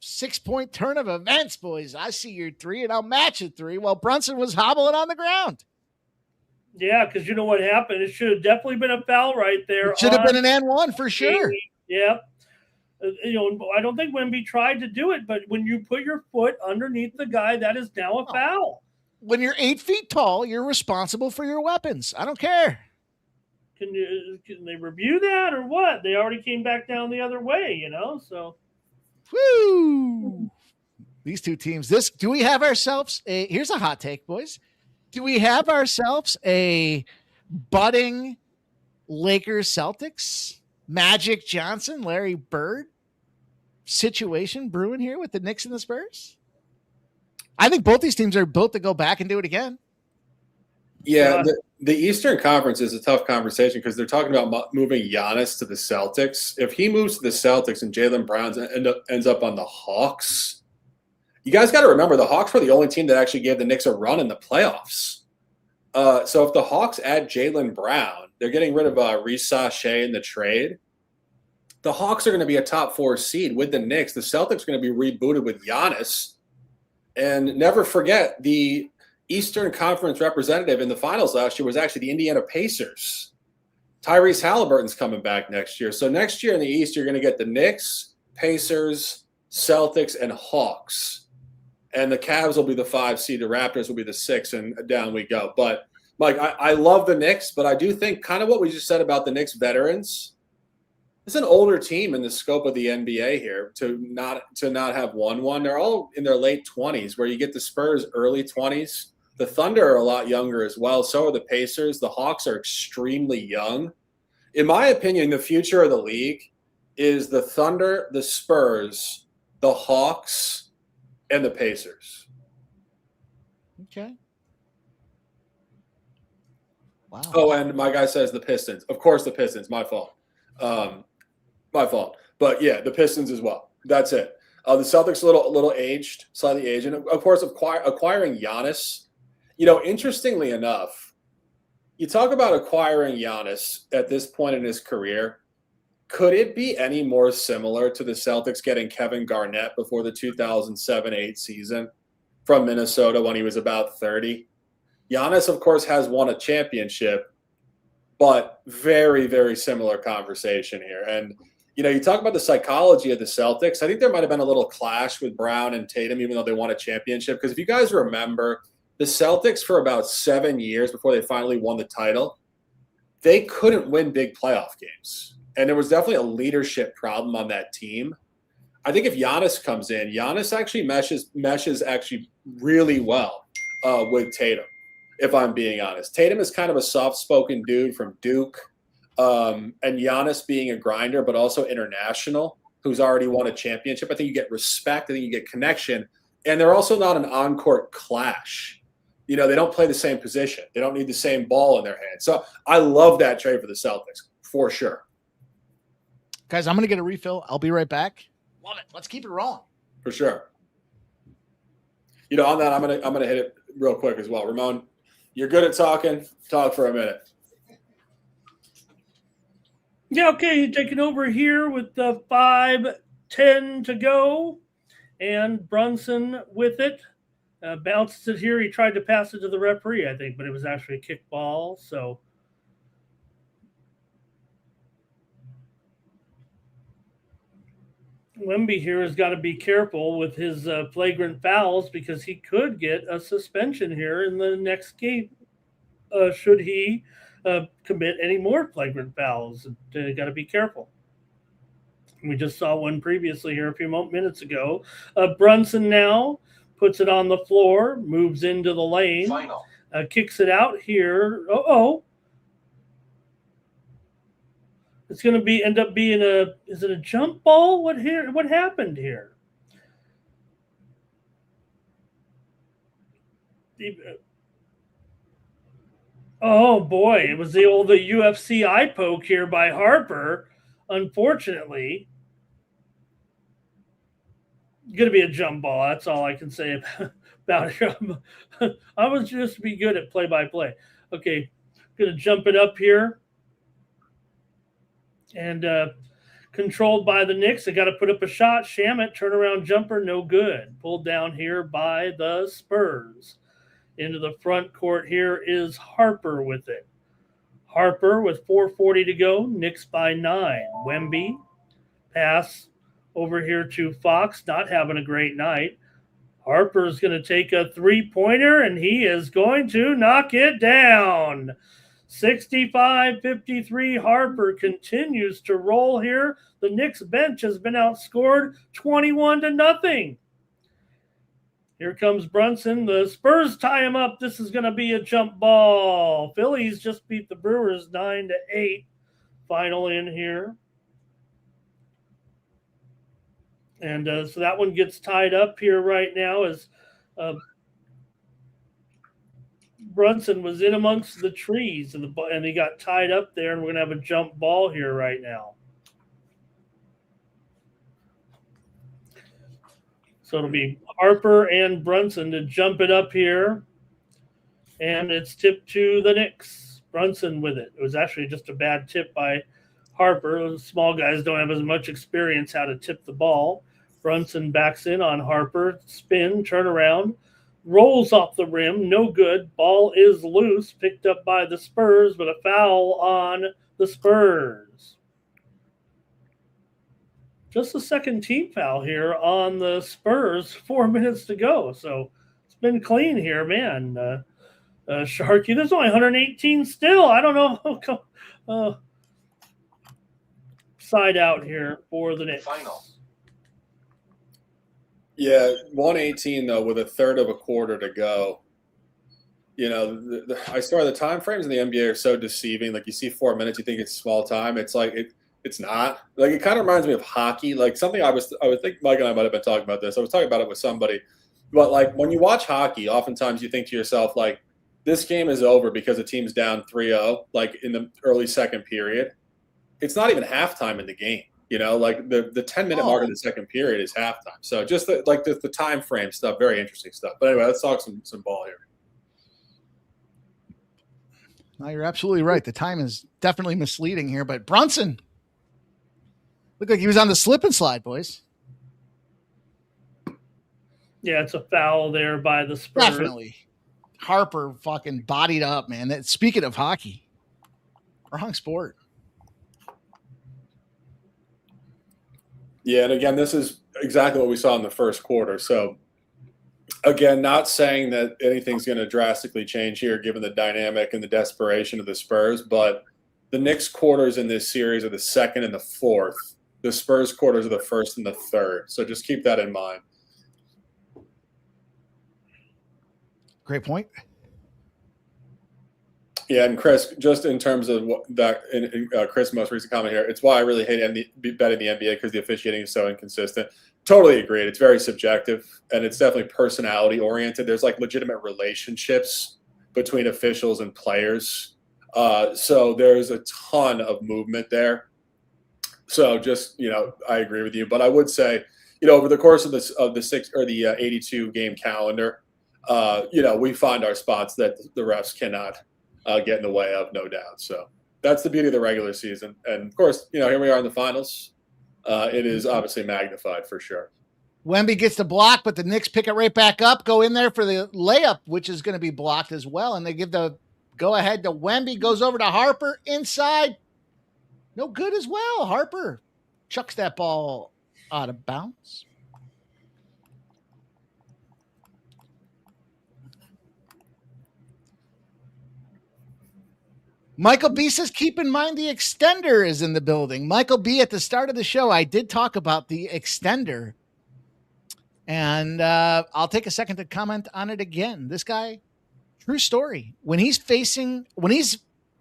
6-point turn of events, boys. I see your 3, and I'll match a 3 while Brunson was hobbling on the ground. Yeah, because you know what happened? It should have definitely been a foul right there. It should have been an N1 for sure. Yeah. I don't think Wemby tried to do it, but when you put your foot underneath the guy, that is now a foul. When you're 8 feet tall, you're responsible for your weapons. I don't care. Can they review that or what? They already came back down the other way, so. Woo! These two teams. Do we have ourselves here's a hot take, boys. Do we have ourselves a budding Lakers Celtics, Magic Johnson, Larry Bird situation brewing here with the Knicks and the Spurs? I think both these teams are built to go back and do it again. Yeah, the Eastern Conference is a tough conversation because they're talking about moving Giannis to the Celtics. If he moves to the Celtics and Jaylen Brown ends up on the Hawks, you guys got to remember the Hawks were the only team that actually gave the Knicks a run in the playoffs. So if the Hawks add Jaylen Brown, they're getting rid of Reece Sachet in the trade. The Hawks are going to be a top 4 seed with the Knicks. The Celtics are going to be rebooted with Giannis. And never forget, the Eastern Conference representative in the finals last year was actually the Indiana Pacers. Tyrese Halliburton's coming back next year. So next year in the East, you're going to get the Knicks, Pacers, Celtics, and Hawks. And the Cavs will be the 5 seed. The Raptors will be the 6, and down we go. But, Mike, I love the Knicks, but I do think kind of what we just said about the Knicks veterans, it's an older team in the scope of the NBA here to not have won one. They're all in their late 20s, where you get the Spurs early 20s. The Thunder are a lot younger as well. So are the Pacers. The Hawks are extremely young. In my opinion, the future of the league is the Thunder, the Spurs, the Hawks, and the Pacers. Okay. Wow. Oh, and my guy says the Pistons. Of course, the Pistons. My fault. My fault. But yeah, the Pistons as well. That's it. The Celtics a little aged, slightly aged. And of course, acquiring Giannis. Interestingly enough, you talk about acquiring Giannis at this point in his career. Could it be any more similar to the Celtics getting Kevin Garnett before the 2007-8 season from Minnesota when he was about 30? Giannis, of course, has won a championship, but very, very similar conversation here. And, you talk about the psychology of the Celtics. I think there might have been a little clash with Brown and Tatum, even though they won a championship. Because if you guys remember, the Celtics for about 7 years before they finally won the title, they couldn't win big playoff games. And there was definitely a leadership problem on that team. I think if Giannis comes in, Giannis actually meshes actually really well with Tatum. If I'm being honest, Tatum is kind of a soft-spoken dude from Duke, and Giannis being a grinder, but also international, who's already won a championship. I think you get respect. I think you get connection, and they're also not an on-court clash. They don't play the same position. They don't need the same ball in their hands. So I love that trade for the Celtics for sure. Guys, I'm going to get a refill. I'll be right back. Love it. Let's keep it rolling. For sure. On that, I'm gonna hit it real quick as well. Ramon, you're good at talking. Talk for a minute. Yeah, okay, taking over here with 5:10 to go, and Brunson with it. Bounces it here. He tried to pass it to the referee, I think, but it was actually a kick ball. So Wemby here has got to be careful with his flagrant fouls because he could get a suspension here in the next game should he commit any more flagrant fouls. Got to be careful. We just saw one previously here a few minutes ago. Brunson now puts it on the floor, moves into the lane, kicks it out here. It's going to end up being is it a jump ball? What happened here? Oh boy, it was the UFC eye poke here by Harper. Unfortunately, going to be a jump ball. That's all I can say about it. I was just be good at play-by-play. Okay, going to jump it up here. And controlled by the Knicks. They got to put up a shot. Shamet, turnaround jumper, no good. Pulled down here by the Spurs. Into the front court here is Harper with it. Harper with 4:40 to go. Knicks by 9. Wemby. Pass over here to Fox. Not having a great night. Harper's going to take a three-pointer, and he is going to knock it down. 65-53, Harper continues to roll here. The Knicks bench has been outscored 21-0. Here comes Brunson. The Spurs tie him up. This is going to be a jump ball. Phillies just beat the Brewers 9-8. Final in here. And so that one gets tied up here right now as Brunson was in amongst the trees and he got tied up there, and we're going to have a jump ball here right now. So it'll be Harper and Brunson to jump it up here, and it's tipped to the Knicks. Brunson with it. It was actually just a bad tip by Harper. Those small guys don't have as much experience how to tip the ball. Brunson backs in on Harper, spin, turn around. Rolls off the rim, no good. Ball is loose, picked up by the Spurs, but a foul on the Spurs. Just a second team foul here on the Spurs, 4 minutes to go. So it's been clean here, man. Sharky, there's only 118 still. I don't know. Side out here for the Knicks. Final. Yeah, 118 though, with a third of a quarter to go. I swear the time frames in the NBA are so deceiving. Like you see 4 minutes, you think it's small time. It's like it's not. Like it kind of reminds me of hockey. Like something I would think Mike and I might have been talking about this. I was talking about it with somebody. But like when you watch hockey, oftentimes you think to yourself, like, this game is over because the team's down 3-0, like in the early second period. It's not even halftime in the game. Like the 10-minute mark of the second period is halftime. So just the time frame stuff, very interesting stuff. But anyway, let's talk some ball here. No, you're absolutely right. The time is definitely misleading here, but Brunson looked like he was on the slip and slide, boys. Yeah, it's a foul there by the Spurs. Definitely. Harper fucking bodied up, man. Speaking of hockey, wrong sport. Yeah, and again, this is exactly what we saw in the first quarter. So, again, not saying that anything's going to drastically change here given the dynamic and the desperation of the Spurs, but the Knicks quarters in this series are the second and the fourth. The Spurs quarters are the first and the third. So just keep that in mind. Great point. Yeah, and Chris, just in terms of that, in Chris' most recent comment here, it's why I really hate betting the NBA because the officiating is so inconsistent. Totally agreed. It's very subjective, and it's definitely personality oriented. There's like legitimate relationships between officials and players, so there's a ton of movement there. So just I agree with you, but I would say over the course of the 82 game calendar, we find our spots that the refs cannot get in the way of, no doubt. So that's the beauty of the regular season. And of course, here we are in the finals. It is obviously magnified for sure. Wemby gets the block, but the Knicks pick it right back up, go in there for the layup, which is going to be blocked as well. And they give the go ahead to Wemby, goes over to Harper inside. No good as well. Harper chucks that ball out of bounds. Michael B says, keep in mind the extender is in the building. Michael B, at the start of the show, I did talk about the extender. And I'll take a second to comment on it again. This guy, true story. When he's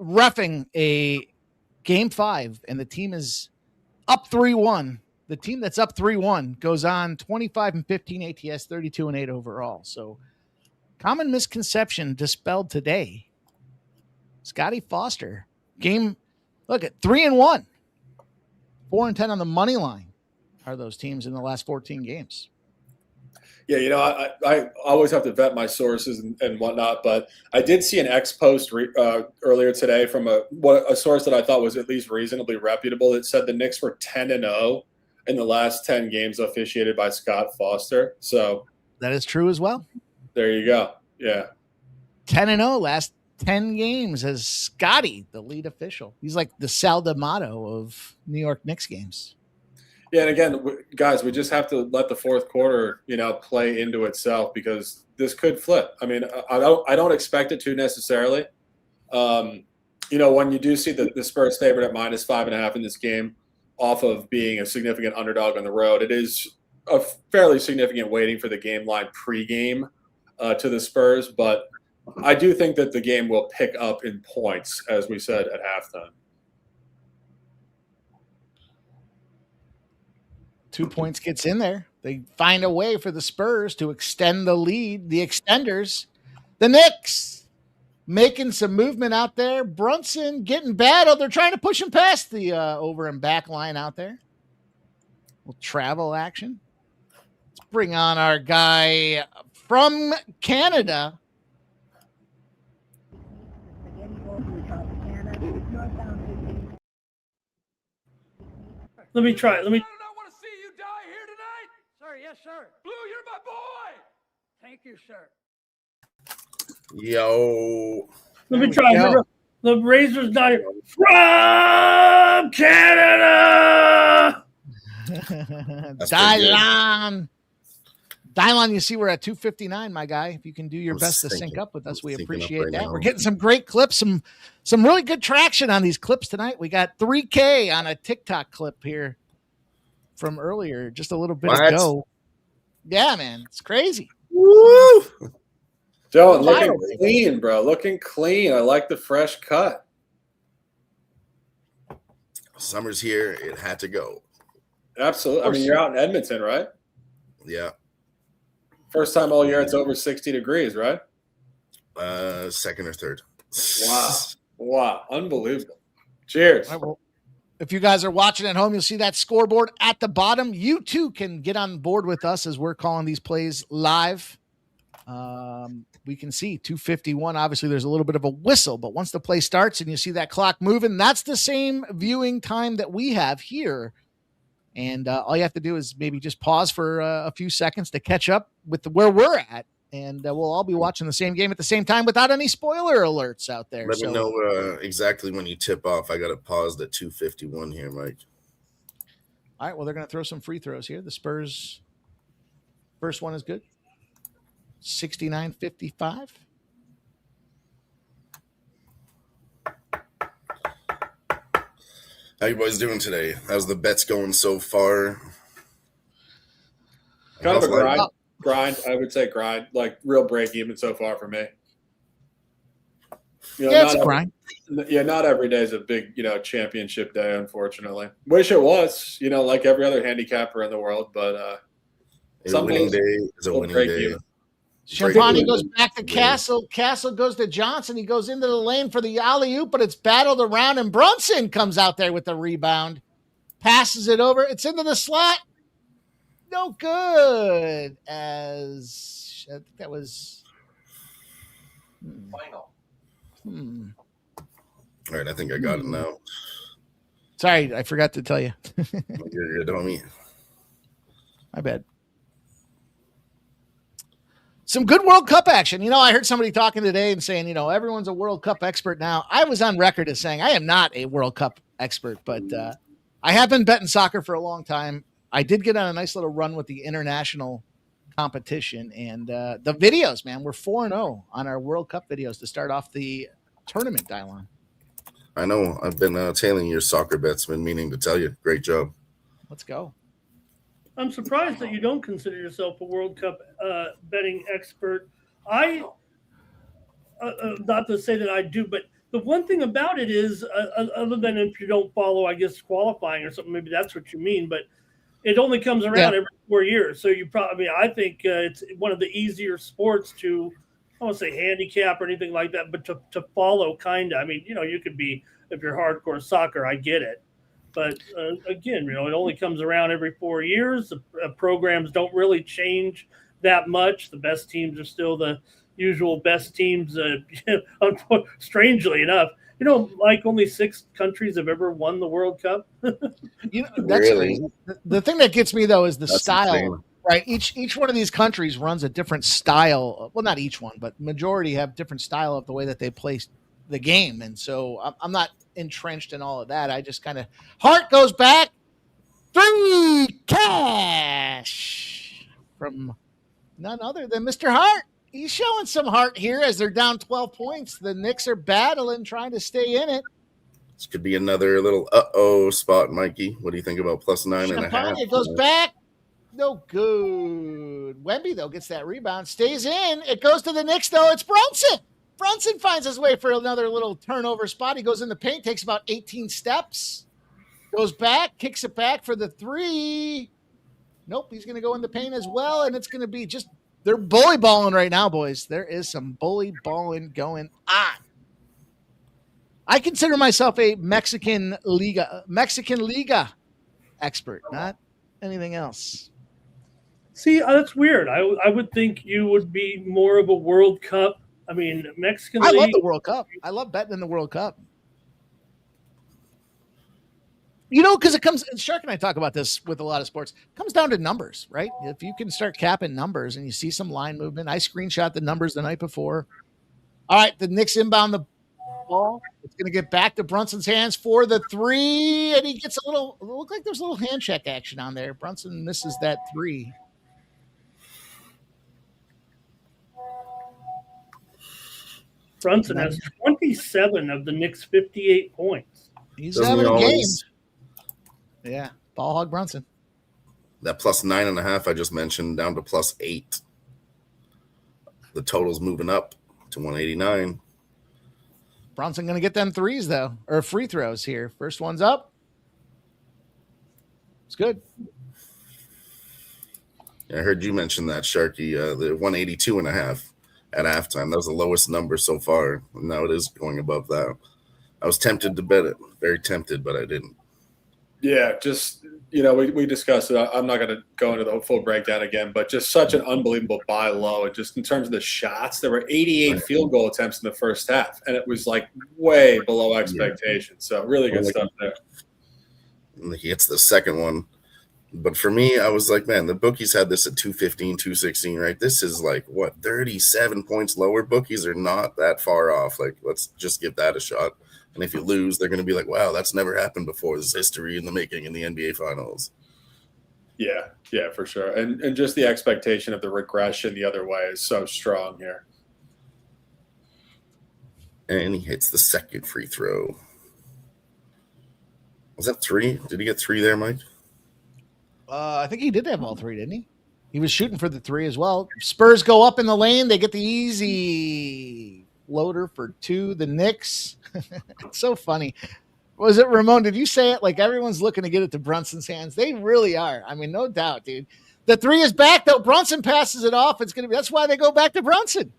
reffing a game 5 and the team is up 3-1, the team that's up 3-1 goes on 25-15 ATS, 32-8 overall. So common misconception dispelled today. Scotty Foster look at 3-1, 4-10 on the money line are those teams in the last 14 games. Yeah, I always have to vet my sources and whatnot, but I did see an X post earlier today from a source that I thought was at least reasonably reputable that said the Knicks were 10-0 in the last 10 games officiated by Scott Foster. So that is true as well. There you go. Yeah. 10-0 last 10 games as Scotty, the lead official. He's like the Sal D'Amato of New York Knicks games. Yeah, and again, guys, we just have to let the fourth quarter, play into itself because this could flip. I mean, I don't expect it to necessarily. When you do see the Spurs favored at -5.5 in this game, off of being a significant underdog on the road, it is a fairly significant weighting for the game line pregame to the Spurs, but I do think that the game will pick up in points, as we said at halftime. 2 points gets in there. They find a way for the Spurs to extend the lead. The extenders, the Knicks, making some movement out there. Brunson getting battled. They're trying to push him past the over and back line out there. Little travel action. Let's bring on our guy from Canada. Let me try it. I do not want to see you die here tonight. Sir, yes, sir. Blue, you're my boy. Thank you, sir. Yo. Let me try it. The Razor's not here. From Canada. Dylon, you see we're at 259, my guy. If you can do your best to sync up with us, we appreciate that. We're getting some great clips, some really good traction on these clips tonight. We got 3K on a TikTok clip here from earlier, just a little bit ago. Yeah, man, it's crazy. Woo! Joe, looking clean, bro. Looking clean. I like the fresh cut. Summer's here. It had to go. Absolutely. I mean, you're out in Edmonton, right? Yeah. First time all year it's over 60 degrees, right? Second or third. Wow. Unbelievable. Cheers. All right, well, if you guys are watching at home, you'll see that scoreboard at the bottom. You too can get on board with us as we're calling these plays live. We can see 2:51. Obviously, there's a little bit of a whistle, but once the play starts and you see that clock moving, that's the same viewing time that we have here. And all you have to do is maybe just pause for a few seconds to catch up with where we're at. And we'll all be watching the same game at the same time without any spoiler alerts out there. Let me know exactly when you tip off. I got it paused at 2:51 here, Mike. All right, well, they're going to throw some free throws here. The Spurs first one is good. 69-55. How you boys doing today? How's the bets going so far? Kind of a grind. I would say grind, like real break even so far for me. It's a grind. Not every day is a big, championship day, unfortunately. Wish it was, like every other handicapper in the world, but a winning day is a winning day. Champagne goes back to Castle. Castle goes to Johnson. He goes into the lane for the alley-oop, but it's battled around, and Brunson comes out there with the rebound. Passes it over. It's into the slot. No good. As I think that was final. All right, I think I got it now. Sorry, I forgot to tell you. You're homie. My bad. Some good World Cup action. I heard somebody talking today and saying, everyone's a World Cup expert now. I was on record as saying I am not a World Cup expert, but I have been betting soccer for a long time. I did get on a nice little run with the international competition, and the videos, man, we're 4-0 on our World Cup videos to start off the tournament, Dylon. I know. I've been tailing your soccer bets, been meaning to tell you. Great job. Let's go. I'm surprised that you don't consider yourself a World Cup betting expert. I, not to say that I do, but the one thing about it is, other than if you don't follow, I guess, qualifying or something, maybe that's what you mean, but it only comes around every 4 years. So you probably, I think it's one of the easier sports to, I won't say handicap or anything like that, but to follow kind of. I mean, you could be, if you're hardcore soccer, I get it. But again, it only comes around every 4 years. The programs don't really change that much. The best teams are still the usual best teams. Strangely enough, like only 6 countries have ever won the World Cup. That's really crazy. The thing that gets me though is the style. Insane. Right. Each one of these countries runs a different style. Well, not each one, but majority have different style of the way that they play the game. And so I'm not entrenched in all of that. I just kind of Hart goes back 3 cash from none other than Mr. Hart. He's showing some heart here as they're down 12 points. The Knicks are battling, trying to stay in it. This could be another little spot, Mikey. What do you think about +9.5? It goes back. No good. Wemby, though, gets that rebound. Stays in. It goes to the Knicks, though. It's Brunson. Brunson finds his way for another little turnover spot. He goes in the paint, takes about 18 steps, goes back, kicks it back for the 3. Nope, he's going to go in the paint as well, and it's going to be just – they're bully balling right now, boys. There is some bully balling going on. I consider myself a Mexican Liga expert, not anything else. See, that's weird. I would think you would be more of a World Cup. I mean, Mexican League. I love the World Cup. I love betting in the World Cup. Because it comes – Shark and I talk about this with a lot of sports. It comes down to numbers, right? If you can start capping numbers and you see some line movement. I screenshot the numbers the night before. All right, the Knicks inbound the ball. It's going to get back to Brunson's hands for the 3, and he gets a little – it looked like there's a little hand check action on there. Brunson misses that 3. Brunson has 27 of the Knicks' 58 points. He's Doesn't having he a game. always- Yeah, ball hog Brunson. That +9.5 I just mentioned down to +8. The total's moving up to 189. Brunson going to get them 3s, though, or free throws here. First one's up. It's good. I heard you mention that, Sharky, the 182.5 at halftime. That was the lowest number so far. Now it is going above that. I was tempted to bet it. Very tempted, but I didn't. Yeah, just, we discussed it. I'm not going to go into the full breakdown again, but just such an unbelievable buy low. And just in terms of the shots, there were 88 field goal attempts in the first half, and it was like way below expectations. So really good stuff there. He hits the second one. But for me, I was like, man, the bookies had this at 215, 216, right? This is like, 37 points lower? Bookies are not that far off. Like, let's just give that a shot. And if you lose, they're going to be like, wow, that's never happened before. This is history in the making in the NBA Finals. Yeah, for sure. And just the expectation of the regression the other way is so strong here. And he hits the second free throw. Was that 3? Did he get 3 there, Mike? I think he did have all 3, didn't he? He was shooting for the 3 as well. Spurs go up in the lane. They get the easy floater for 2. The Knicks. It's so funny. Was it Ramon? Did you say it? Like everyone's looking to get it to Brunson's hands. They really are. I mean, no doubt, dude. The 3 is back though. Brunson passes it off. It's going to be, that's why they go back to Brunson.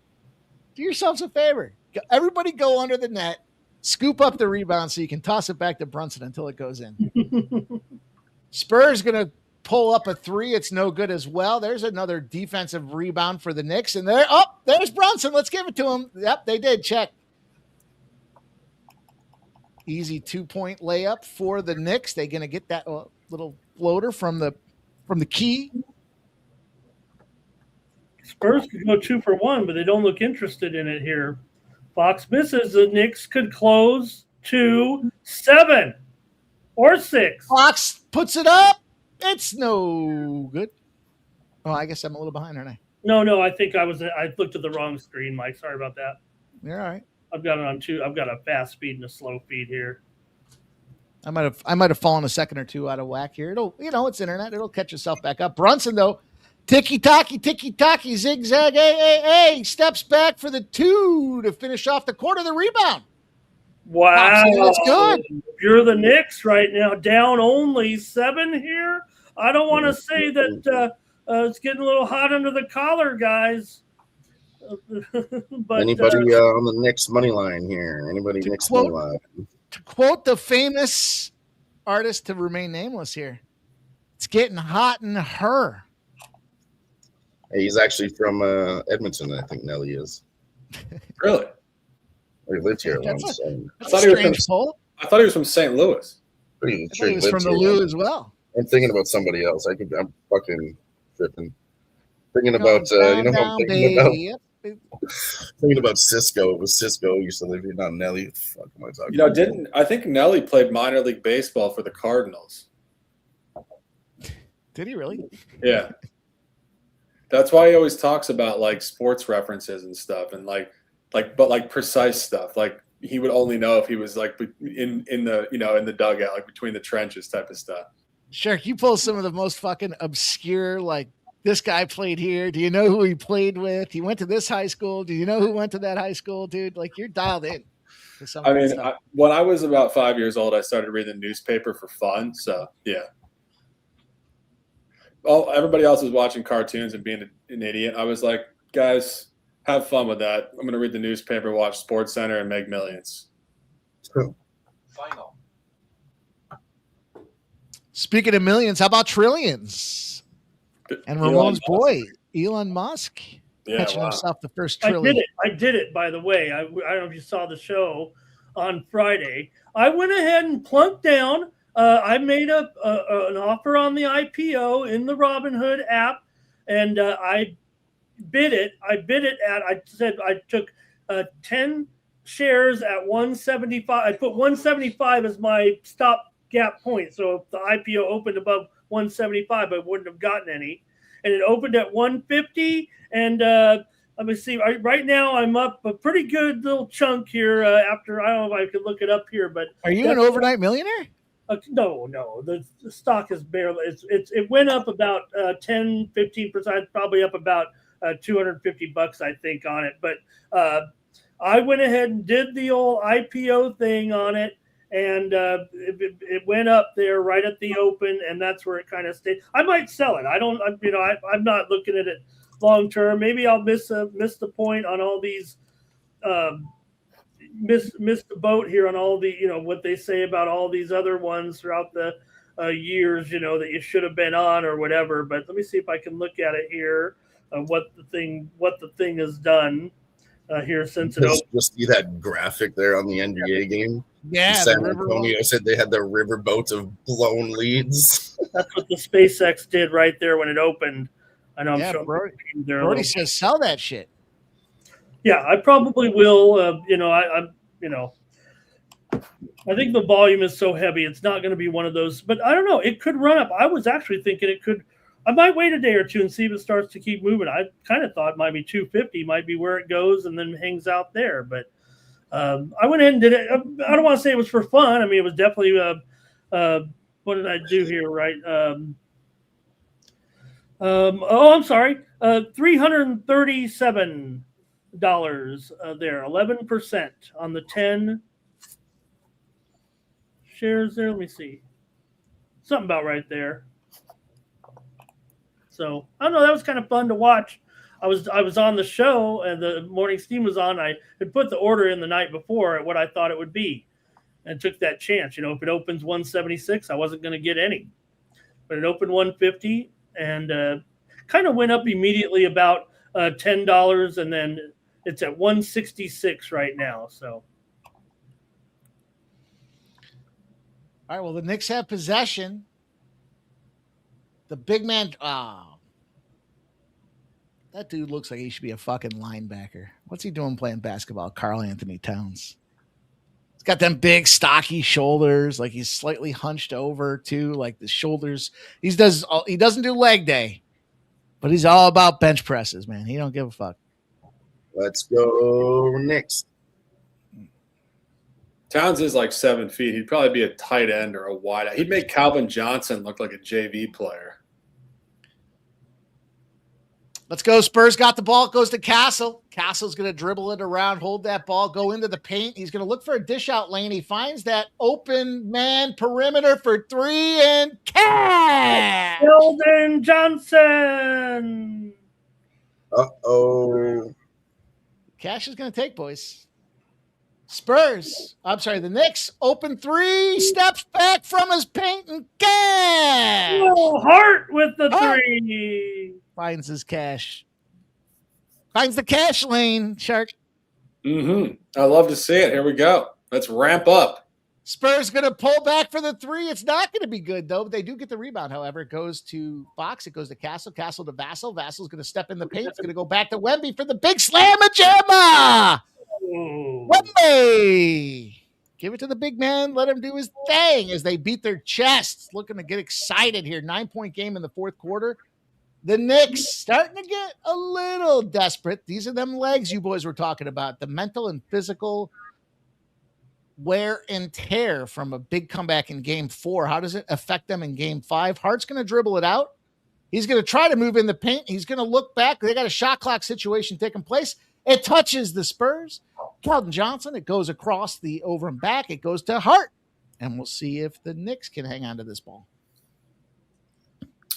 Do yourselves a favor. Everybody go under the net, scoop up the rebound so you can toss it back to Brunson until it goes in. Spurs going to pull up a 3. It's no good as well. There's another defensive rebound for the Knicks. And there's Brunson. Let's give it to him. Yep, they did. Check. Easy 2-point layup for the Knicks. They're going to get that little floater from the key. Spurs could go 2 for 1, but they don't look interested in it here. Fox misses. The Knicks could close 2, 7, or 6. Fox puts it up. It's no good. Oh, I guess I'm a little behind, aren't I? No. I think I looked at the wrong screen, Mike. Sorry about that. You're all right. I've got it on 2. I've got a fast feed and a slow feed here. I might have fallen a second or 2 out of whack here. It's internet. It'll catch itself back up. Brunson though, ticky-tacky, zigzag, steps back for the 2 to finish off the quarter. The rebound. Wow, that's good. If you're the Knicks right now, down only 7 here. I don't want to say that it's getting a little hot under the collar, guys. But anybody on the Knicks money line here? Anybody Knicks money line? To quote the famous artist to remain nameless here, it's getting hot in her. Hey, he's actually from Edmonton, I think Nelly is. Really? He lived here once. I thought he was from St. Louis. Pretty sure he was from the Lou as well. I'm thinking about somebody else. I'm fucking tripping. Thinking about who I'm thinking about. Yep. Thinking about Cisco. It was Cisco used to live here, not Nelly. Fuck am I talking about? I think Nelly played minor league baseball for the Cardinals. Did he really? Yeah. That's why he always talks about like sports references and stuff and but precise stuff. Like he would only know if he was like in the dugout, like between the trenches type of stuff. Sure. You pull some of the most fucking obscure, like, this guy played here. Do you know who he played with? He went to this high school. Do you know who went to that high school, dude? Like, you're dialed in. When I was about 5 years old, I started reading the newspaper for fun. So, yeah. Everybody else was watching cartoons and being an idiot. I was like, guys, have fun with that. I'm going to read the newspaper, watch Sports Center, and make millions. Final. Speaking of millions, how about trillions? And Ramon's boy, Elon Musk, catching himself the first trillion. I did it, by the way. I don't know if you saw the show on Friday. I went ahead and plunked down. I made an offer on the IPO in the Robinhood app, and I bid it. I said I took 10 shares at 175. I put 175 as my stop gap point. So if the IPO opened above 175, I wouldn't have gotten any. And it opened at 150. And let me see. Right now, I'm up a pretty good little chunk here. After I don't know if I could look it up here, but are you an overnight millionaire? No. The stock is barely. It went up about 10-15%. Probably up about $250, I think, on it. But I went ahead and did the old IPO thing on it. and it went up there right at the open, and that's where it kind of stayed. I might sell it. I'm not looking at it long term. Maybe I'll miss the point on all these. Miss the boat here on all the what they say about all these other ones throughout the years that you should have been on or whatever. But let me see if I can look at it here. What the thing has done here since it opened. Just see that graphic there on the NBA game. Yeah, San Antonio said they had their river boats of blown leads. That's what the SpaceX did right there when it opened. I know. Yeah, I'm sure Brody says sell that shit. Yeah, I probably will. I think the volume is so heavy, it's not going to be one of those. But I don't know. It could run up. I was actually thinking it could. I might wait a day or two and see if it starts to keep moving. I kind of thought maybe 250 might be where it goes and then hangs out there. But I went in and did it. I don't want to say it was for fun. I mean, it was definitely. What did I do here? Right. I'm sorry. $337 there, 11% on the 10 shares there. Let me see. Something about right there. So I don't know. That was kind of fun to watch. I was on the show and the morning steam was on. I had put the order in the night before at what I thought it would be and took that chance. If it opens 176, I wasn't going to get any. But it opened 150 and kind of went up immediately about $10, and then it's at 166 right now. So, all right. Well, the Knicks have possession. The big man. That dude looks like he should be a fucking linebacker. What's he doing playing basketball? Karl Anthony Towns. He's got them big, stocky shoulders. Like he's slightly hunched over too. Like the shoulders. He doesn't do leg day, but he's all about bench presses, man. He don't give a fuck. Let's go Knicks. Towns is like 7 feet. He'd probably be a tight end or a wide. He'd make Calvin Johnson look like a JV player. Let's go. Spurs got the ball. It goes to Castle. Castle's going to dribble it around, hold that ball, go into the paint. He's going to look for a dish out lane. He finds that open man perimeter for three and cash. Sheldon Johnson. Uh-oh. Cash is going to take, boys. The Knicks open three, steps back from his paint and cash. Oh, Hart with the three. Finds his cash. Finds the cash lane, Shark. I love to see it. Here we go. Let's ramp up. Spurs going to pull back for the three. It's not going to be good, though. They do get the rebound, however. It goes to Fox. It goes to Castle. Castle to Vassell. Vassell's going to step in the paint. It's going to go back to Wemby for the big slam-a-jamma. Wemby. Give it to the big man. Let him do his thing as they beat their chests. Looking to get excited here. 9-point game in the fourth quarter. The Knicks starting to get a little desperate. These are them legs you boys were talking about. The mental and physical wear and tear from a big comeback in game 4. How does it affect them in game 5? Hart's going to dribble it out. He's going to try to move in the paint. He's going to look back. They got a shot clock situation taking place. It touches the Spurs. Keldon Johnson, it goes across the over and back. It goes to Hart. And we'll see if the Knicks can hang on to this ball.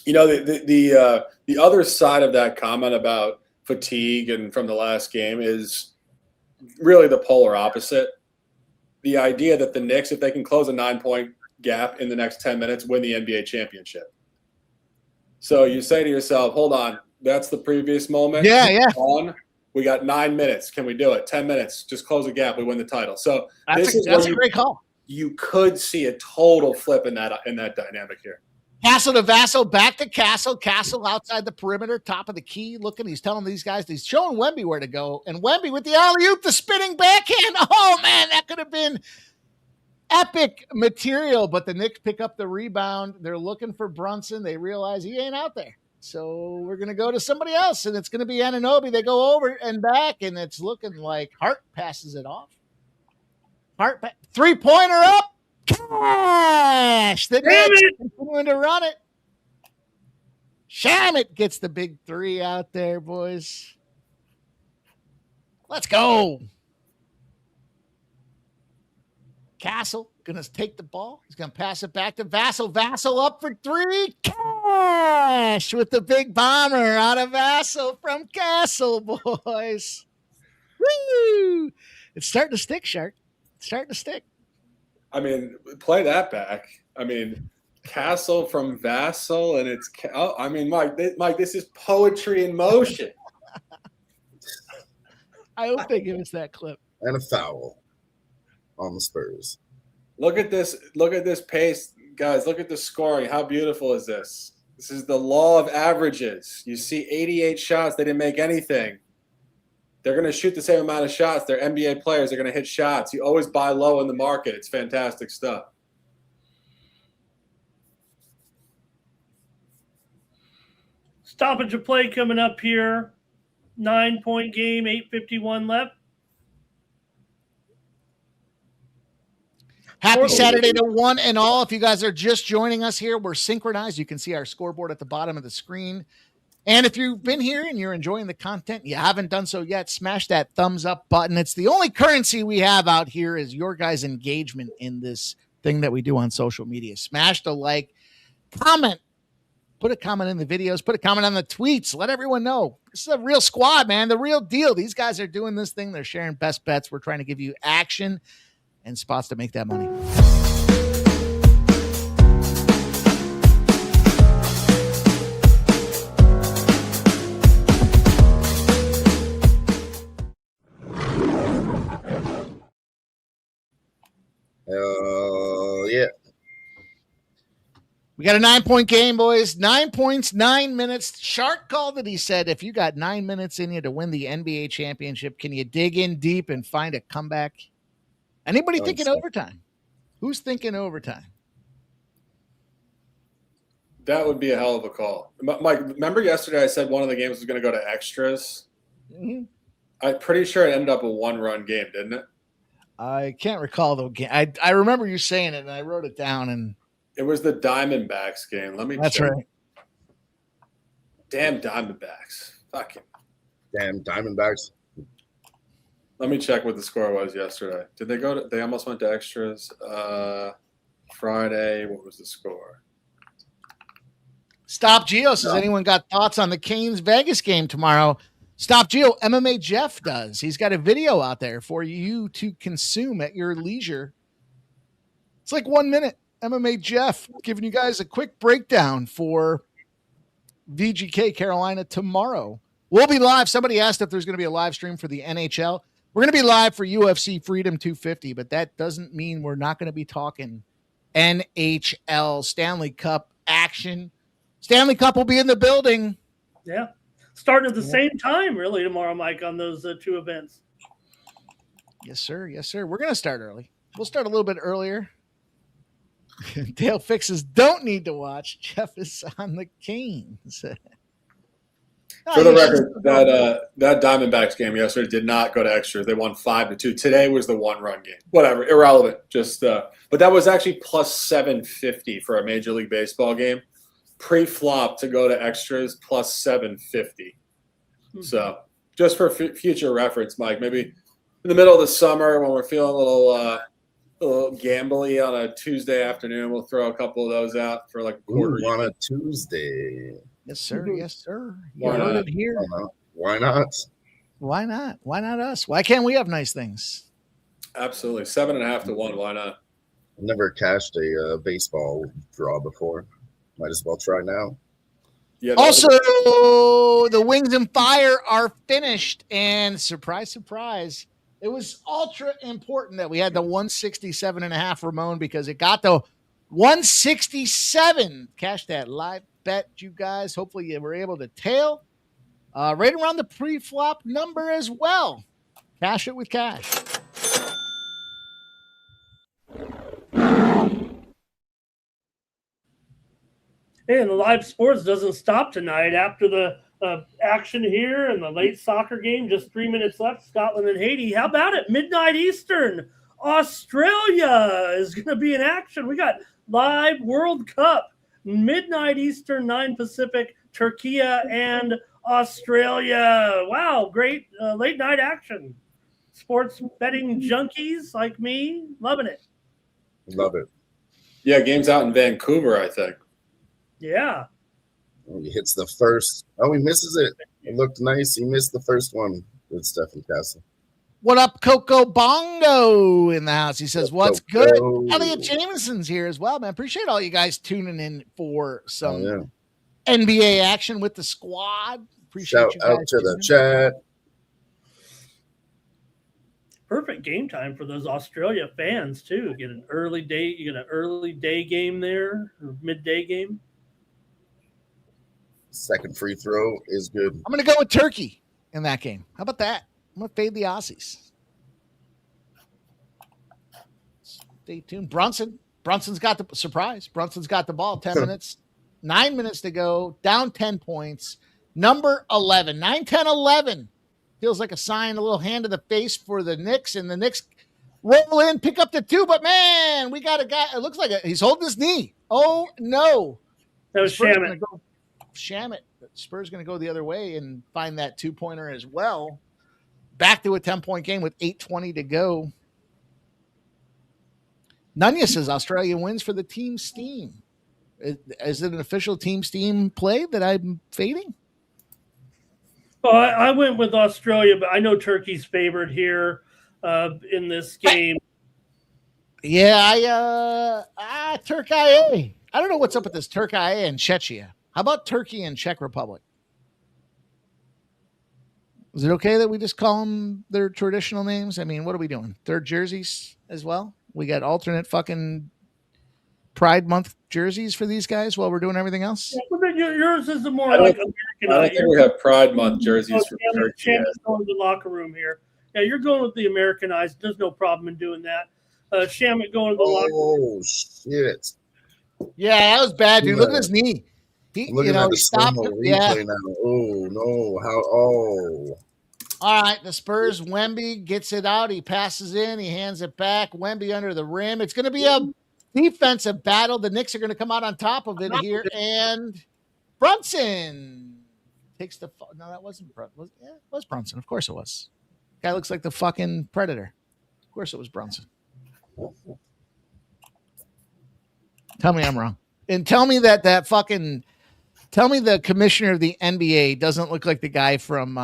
The other side of that comment about fatigue and from the last game is really the polar opposite. The idea that the Knicks, if they can close a 9-point gap in the next 10 minutes, win the NBA championship. So you say to yourself, hold on, that's the previous moment. Yeah. We got 9 minutes. Can we do it? 10 minutes. Just close a gap. We win the title. So that's a great call. You could see a total flip in that dynamic here. Castle to Vassell, back to Castle. Castle outside the perimeter, top of the key, looking. He's telling these guys, he's showing Wemby where to go. And Wemby with the alley-oop, the spinning backhand. Oh, man, that could have been epic material. But the Knicks pick up the rebound. They're looking for Brunson. They realize he ain't out there. So we're going to go to somebody else, and it's going to be Anunoby. They go over and back, and it's looking like Hart passes it off. Hart, three-pointer up. Cash! The Knicks continuing to run it. Shamet gets the big three out there, boys. Let's go. Castle going to take the ball. He's going to pass it back to Vassell. Vassell up for three. Cash with the big bomber out of Vassell from Castle, boys. Woo! It's starting to stick, Shark. It's starting to stick. I mean, play that back. I mean, Castle from Vassell, and it's Mike, this is poetry in motion. I hope they give us that clip. And a foul on the Spurs. Look at this pace, guys. Look at the scoring. How beautiful is this? This is the law of averages. You see 88 shots. They didn't make anything. They're going to shoot the same amount of shots. They're NBA players. They're going to hit shots. You always buy low in the market. It's fantastic stuff. Stoppage of play coming up here. 9-point game, 8:51 left. Happy Saturday to one and all. If you guys are just joining us here, we're synchronized. You can see our scoreboard at the bottom of the screen. And if you've been here and you're enjoying the content, you haven't done so yet, smash that thumbs up button. It's the only currency we have out here is your guys' engagement in this thing that we do on social media. Smash the like, comment, put a comment in the videos, put a comment on the tweets. Let everyone know. This is a real squad, man, the real deal. These guys are doing this thing. They're sharing best bets. We're trying to give you action and spots to make that money. Yeah. We got a 9-point game, boys. 9 points, 9 minutes. Shark called it. He said, if you got 9 minutes in you to win the NBA championship, can you dig in deep and find a comeback? Anybody thinking overtime? Who's thinking overtime? That would be a hell of a call. Mike, remember yesterday I said one of the games was going to go to extras? Mm-hmm. I'm pretty sure it ended up a one-run game, didn't it? I can't recall the game. I remember you saying it, and I wrote it down. And it was the Diamondbacks game. Let me That's check. right. Damn Diamondbacks. Fucking. Damn Diamondbacks. Let me check what the score was yesterday. Did they go to – they almost went to extras. Friday, what was the score? Stop Geo says, anyone got thoughts on the Canes Vegas game tomorrow? Stop Geo. MMA Jeff does. He's got a video out there for you to consume at your leisure. It's like 1 minute. MMA Jeff giving you guys a quick breakdown for VGK Carolina tomorrow. We'll be live. Somebody asked if there's going to be a live stream for the NHL. We're going to be live for UFC Freedom 250, but that doesn't mean we're not going to be talking NHL Stanley Cup action. Stanley Cup will be in the building. Yeah. Starting at the same time, really, tomorrow, Mike, on those two events. Yes, sir. Yes, sir. We're going to start early. We'll start a little bit earlier. Dale Fixes don't need to watch. Jeff is on the Canes. For the record, that Diamondbacks game yesterday did not go to extras. They won 5-2. Today was the one-run game. Whatever, irrelevant. Just, but that was actually plus 750 for a Major League Baseball game. Pre-flop to go to extras plus 750. Mm-hmm. So just for future reference, Mike, maybe in the middle of the summer when we're feeling a little gambly on a Tuesday afternoon, we'll throw a couple of those out for like a quarter. On a Tuesday. Yes, sir. Yes, sir. You heard it here. Why not? Why not? Why not us? Why can't we have nice things? Absolutely. 7.5 to 1. Why not? I've never cashed a baseball draw before. Might as well try now. Yeah, also, the Wings and Fire are finished. And surprise, surprise, it was ultra important that we had the 167.5 Ramon because it got the 167. Cash that live bet, you guys. Hopefully you were able to tail right around the pre-flop number as well. Cash it with cash. Hey, and the live sports doesn't stop tonight after the action here and the late soccer game. Just 3 minutes left, Scotland and Haiti. How about it? Midnight Eastern. Australia is going to be in action. We got live World Cup. Midnight Eastern, 9 Pacific, Turkey and Australia. Wow, great late night action. Sports betting junkies like me, loving it. Love it. Yeah, game's out in Vancouver, I think. Yeah. Oh, he hits the first. Oh, he misses it. It looked nice. He missed the first one with Stephen Castle. What up, Coco Bongo in the house? He says, "What's good?" Elliot Jameson's here as well, man. Appreciate all you guys tuning in for some NBA action with the squad. Appreciate Shout you guys out to the chat. Perfect game time for those Australia fans too. Get an early day. You get an early day game there, or midday game. Second free throw is good. I'm going to go with Turkey in that game. How about that? I'm going to fade the Aussies. Stay tuned. Brunson's got the surprise. Brunson's got the ball. 10 minutes, 9 minutes to go. Down 10 points. Number 11. 9, 10, 11. Feels like a sign, a little hand to the face for the Knicks. And the Knicks roll in, pick up the 2. But, man, we got a guy. It looks like he's holding his knee. Oh, no. That was Shamit. Shamit. Spurs going to go the other way and find that 2-pointer as well. Back to a 10-point game with 8:20 to go. Nunya says Australia wins for the team steam. Is it an official team steam play that I'm fading? Oh, I went with Australia, but I know Turkey's favored here in this game. Yeah, Turkey. I don't know what's up with this Turkey and Czechia. How about Turkey and Czech Republic? Is it okay that we just call them their traditional names? I mean, what are we doing? Third jerseys as well? We got alternate fucking Pride Month jerseys for these guys while we're doing everything else? Yeah, yours is the more like American. I don't think we have Pride Month jerseys for Turkey. Shamit's going to the locker room here. Yeah, you're going with the Americanized. There's no problem in doing that. Shamit going to the locker room. Oh, shit. Yeah, that was bad, dude. Look at his knee. He stopped. Yeah. Now. Oh, no. Oh. All right, the Spurs. Wemby gets it out. He passes in. He hands it back. Wemby under the rim. It's going to be a defensive battle. The Knicks are going to come out on top of it here. And Brunson takes the – no, that wasn't Brunson. Yeah, it was Brunson. Of course it was. Guy looks like the fucking Predator. Of course it was Brunson. Tell me I'm wrong. And tell me that fucking – tell me the commissioner of the NBA doesn't look like the guy from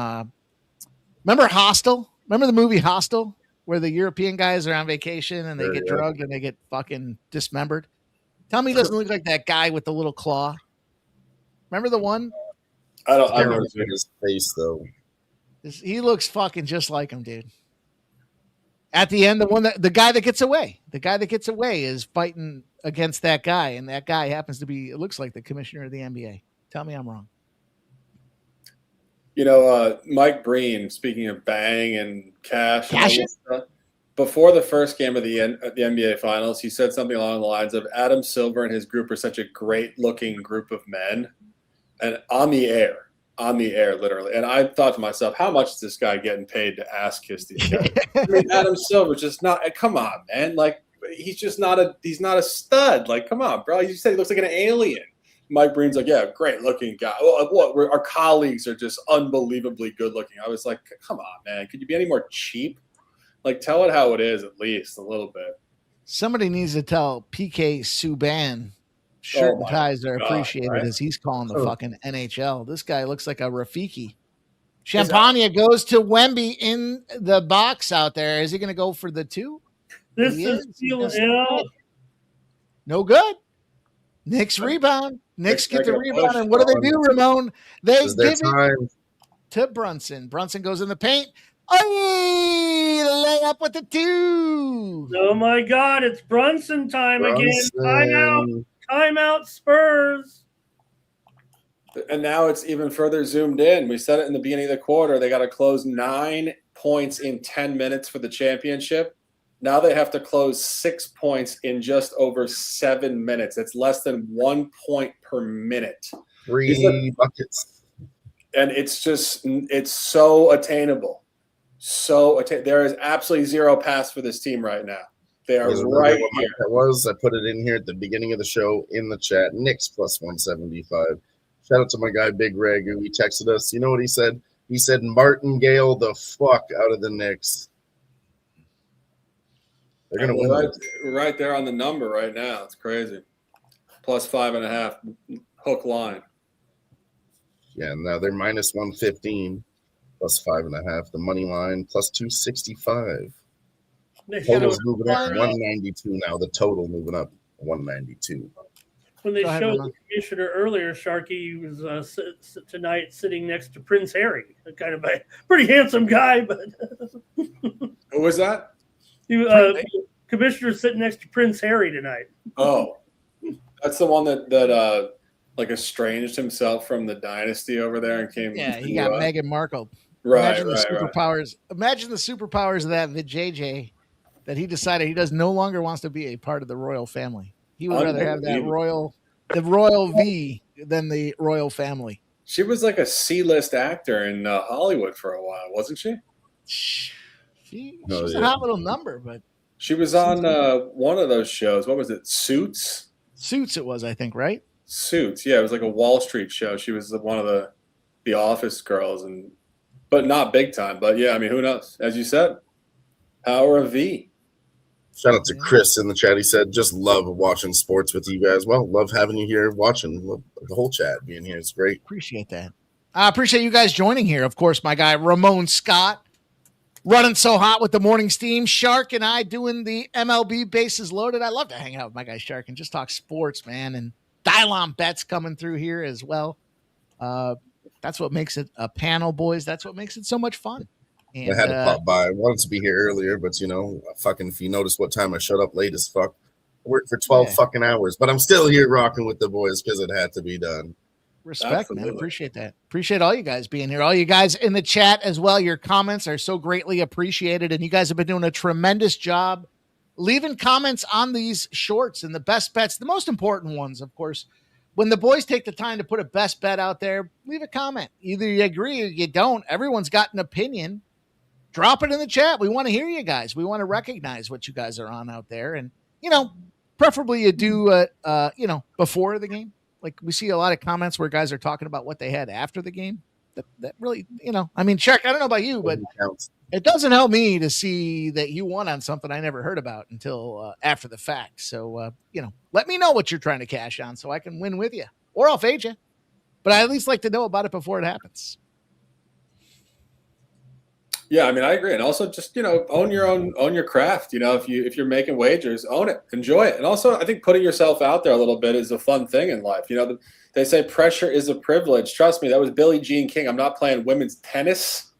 remember Hostel? Remember the movie Hostel where the European guys are on vacation and they get drugged and they get fucking dismembered? Tell me he doesn't look like that guy with the little claw. Remember the one? I don't remember his face, though. He looks fucking just like him, dude. At the end, the guy that gets away. The guy that gets away is fighting against that guy, and that guy happens to be, it looks like the commissioner of the NBA. Tell me I'm wrong. You know, Mike Breen, speaking of bang and cash, before the first game of the NBA Finals, he said something along the lines of Adam Silver and his group are such a great-looking group of men. And on the air, literally. And I thought to myself, how much is this guy getting paid to ass kiss these guys? I mean, Adam Silver just not – come on, man. Like, he's just not a stud. Like, come on, bro. You said he looks like an alien. Mike Breen's like, yeah, great looking guy. Our colleagues are just unbelievably good looking. I was like, come on, man. Could you be any more cheap? Like, tell it how it is at least a little bit. Somebody needs to tell PK Subban shirt and ties are appreciated, right? As he's calling the fucking NHL. This guy looks like a Rafiki. Champagne goes to Wemby in the box out there. Is he going to go for the 2? This is no good. Knicks rebound. Knicks get the rebound, and what do, Ramon? They give it to Brunson. Brunson goes in the paint. Oh, the layup with the 2. Oh, my God. It's Brunson time again. Timeout, Spurs. And now it's even further zoomed in. We said it in the beginning of the quarter. They got to close 9 points in 10 minutes for the championship. Now they have to close 6 points in just over 7 minutes. It's less than 1 point per minute. 3 buckets. And it's so attainable. There is absolutely zero pass for this team right now. They are right here. I put it in here at the beginning of the show in the chat. Knicks plus 175. Shout out to my guy, Big Ragu. He texted us. You know what he said? He said, martingale the fuck out of the Knicks. They're going to We're win. right, we're right there on the number right now. It's crazy. Plus 5.5 hook line. Yeah, now they're minus 115, plus 5.5. The money line plus 265. Total's moving up 192 now. The total moving up 192. When they Go ahead, showed Ramon. the commissioner earlier, Sharky was tonight sitting next to Prince Harry, kind of a pretty handsome guy, but Who was that? Commissioner sitting next to Prince Harry tonight. Oh, that's the one that like estranged himself from the dynasty over there and came. Yeah, he to, got Meghan Markle. Right, Imagine the superpowers. Imagine the superpowers of that JJ that he decided he no longer wants to be a part of the royal family. He would rather have the royal V than the royal family. She was like a C-list actor in Hollywood for a while, wasn't she? She's a hot little number, but she was on one of those shows. What was it? Suits? Suits it was, I think, right? Suits. Yeah, it was like a Wall Street show. She was one of the office girls, but not big time. But yeah, I mean, who knows? As you said, power of V. Shout out to Chris in the chat. He said, just love watching sports with you guys. Well, love having you here watching. Love the whole chat being here. It's great. Appreciate that. I appreciate you guys joining here. Of course, my guy, Ramon Scott, running so hot with the morning steam. Shark and I doing the MLB bases loaded. I love to hang out with my guy Shark and just talk sports, man. And Dylon Betts coming through here as well. That's what makes it a panel, boys. That's what makes it so much fun. And, I had to pop by. I wanted to be here earlier, but if you notice what time I showed up late as fuck, I worked for 12 fucking hours, but I'm still here rocking with the boys because it had to be done. Respect, Absolutely. man. Appreciate that. Appreciate all you guys being here. All you guys in the chat as well. Your comments are so greatly appreciated, and you guys have been doing a tremendous job leaving comments on these shorts and the best bets, the most important ones, of course. When the boys take the time to put a best bet out there, leave a comment. Either you agree or you don't. Everyone's got an opinion. Drop it in the chat. We want to hear you guys. We want to recognize what you guys are on out there. And, preferably you do, before the game. Like we see a lot of comments where guys are talking about what they had after the game. That really, Chuck, I don't know about you, but it doesn't help me to see that you won on something I never heard about until after the fact. So, let me know what you're trying to cash on so I can win with you, or I'll fade you. But I at least like to know about it before it happens. Yeah, I mean, I agree. And also just, own your craft. If you're making wagers, own it, enjoy it. And also I think putting yourself out there a little bit is a fun thing in life. They say pressure is a privilege. Trust me, that was Billie Jean King. I'm not playing women's tennis,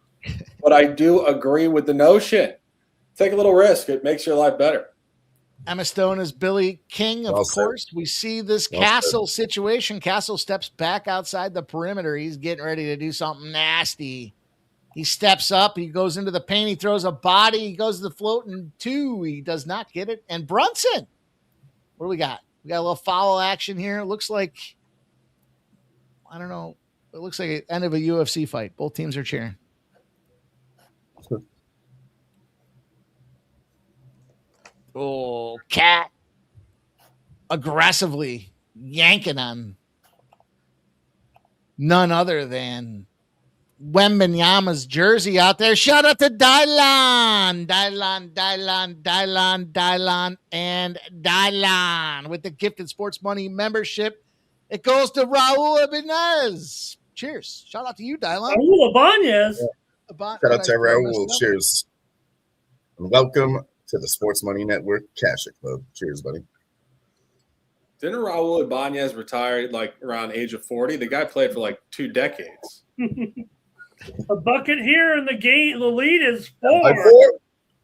but I do agree with the notion. Take a little risk. It makes your life better. Emma Stone is Billy King, of course. We see this Castle situation. Castle steps back outside the perimeter. He's getting ready to do something nasty. He steps up. He goes into the paint. He throws a body. He goes to the floating two. He does not get it. And Brunson, what do we got? We got a little foul action here. It looks like, I don't know. It looks like the end of a UFC fight. Both teams are cheering. Oh, Cat aggressively yanking on none other than Wembanyama's jersey out there. Shout out to Dylon and Dylon with the Gifted Sports Money membership. It goes to Raul Ibanez. Cheers. Shout out to you, Dylon. Raul Ibanez. Shout out to Raul. Cheers. And welcome to the Sports Money Network Cash It Club. Cheers, buddy. Didn't Raul Ibanez retire like around age of 40? The guy played for like 2 decades. A bucket here, and the lead is 4.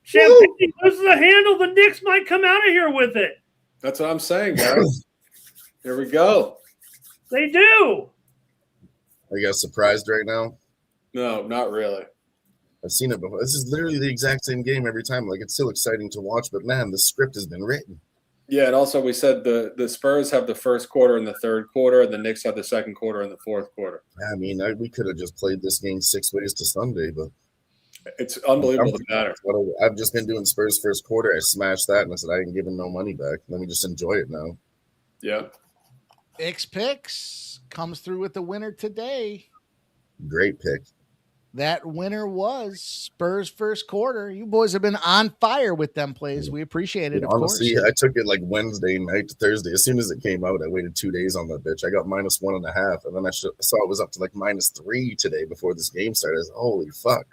Champagne loses the handle. The Knicks might come out of here with it. That's what I'm saying, guys. Here we go. They do. Are you guys surprised right now? No, not really. I've seen it before. This is literally the exact same game every time. Like, it's still exciting to watch, but man, the script has been written. Yeah, and also we said the Spurs have the first quarter and the third quarter, and the Knicks have the second quarter and the fourth quarter. I mean, we could have just played this game 6 ways to Sunday, but it's unbelievable the matter. I've just been doing Spurs first quarter. I smashed that, and I said, I ain't giving no money back. Let me just enjoy it now. Yeah. X Picks comes through with the winner today. Great pick. that winner was Spurs first quarter. You boys have been on fire with them plays. We appreciate it, of Honestly, course. I took it like Wednesday night to Thursday. As soon as it came out, I waited 2 days on that bitch. I got -1.5, and then I saw it was up to like -3 today before this game started. I was, holy fuck.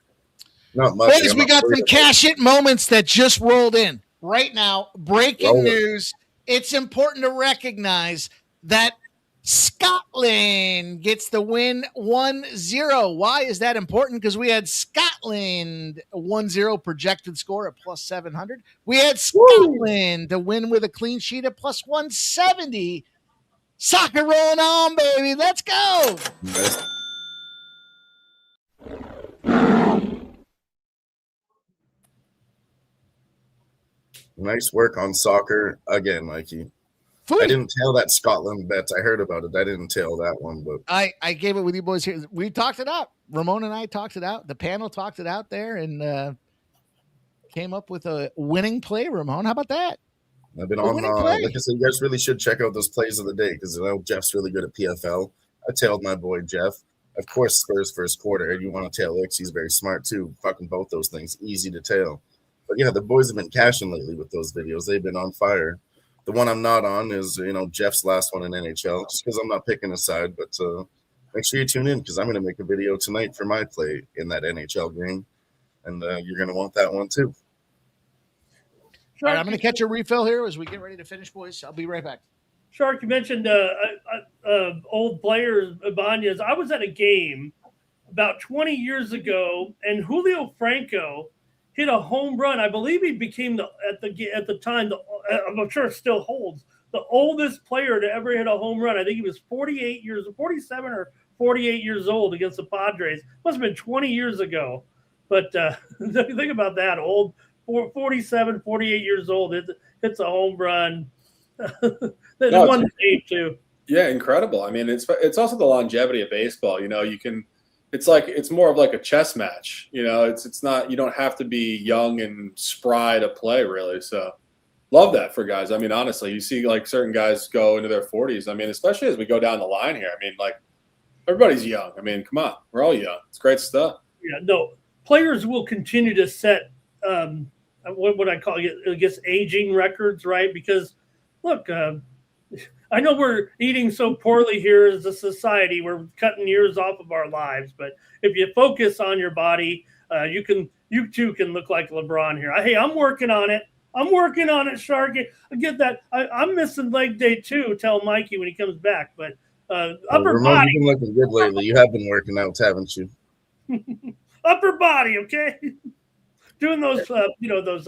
Not much. Boys, we got some cash it moments that just rolled in right now. Breaking news. It's important to recognize that Scotland gets the win 1-0. Why is that important? Because we had Scotland 1-0 projected score at +700. We had Scotland to win with a clean sheet at +170. Soccer rolling on, baby. Let's go. Nice work on soccer again, Mikey. I didn't tail that Scotland bet. I heard about it. I didn't tail that one, but I gave it with you boys here. We talked it out. Ramon and I talked it out. The panel talked it out there and came up with a winning play. Ramon, how about that? I've been on. Like I said, you guys really should check out those plays of the day because I know Jeff's really good at PFL. I tailed my boy Jeff. Of course, Spurs first quarter. And you want to tail X? He's very smart too. Fucking both those things, easy to tail. But yeah, the boys have been cashing lately with those videos. They've been on fire. The one I'm not on is, Jeff's last one in NHL, just because I'm not picking a side. But make sure you tune in because I'm going to make a video tonight for my play in that NHL game. And you're going to want that one too. All right, I'm going to catch a refill here as we get ready to finish, boys. I'll be right back. Shark, you mentioned old players, Ibanez. I was at a game about 20 years ago, and Julio Franco hit a home run. I believe he became at the time, I'm sure it still holds, the oldest player to ever hit a home run. I think he was 47 or 48 years old against the Padres. Must have been 20 years ago. But think about that, old 47, 48 years old, hits a home run. They won the game too. Yeah, incredible. I mean, it's also the longevity of baseball. You can. It's more of like a chess match, it's not, you don't have to be young and spry to play really. So love that for guys. I mean, honestly, you see like certain guys go into their 40s. I mean, especially as we go down the line here. I mean, like everybody's young. I mean, come on, we're all young. It's great stuff. Yeah, no, players will continue to set what would I call it? I guess aging records, right? Because look, I know we're eating so poorly here as a society. We're cutting years off of our lives. But if you focus on your body, you too can look like LeBron here. Hey, I'm working on it. Sharky. I get that. I'm missing leg day too. Tell Mikey when he comes back. But upper body. You've been looking good lately. You have been working out, haven't you? Upper body, okay. Doing those, those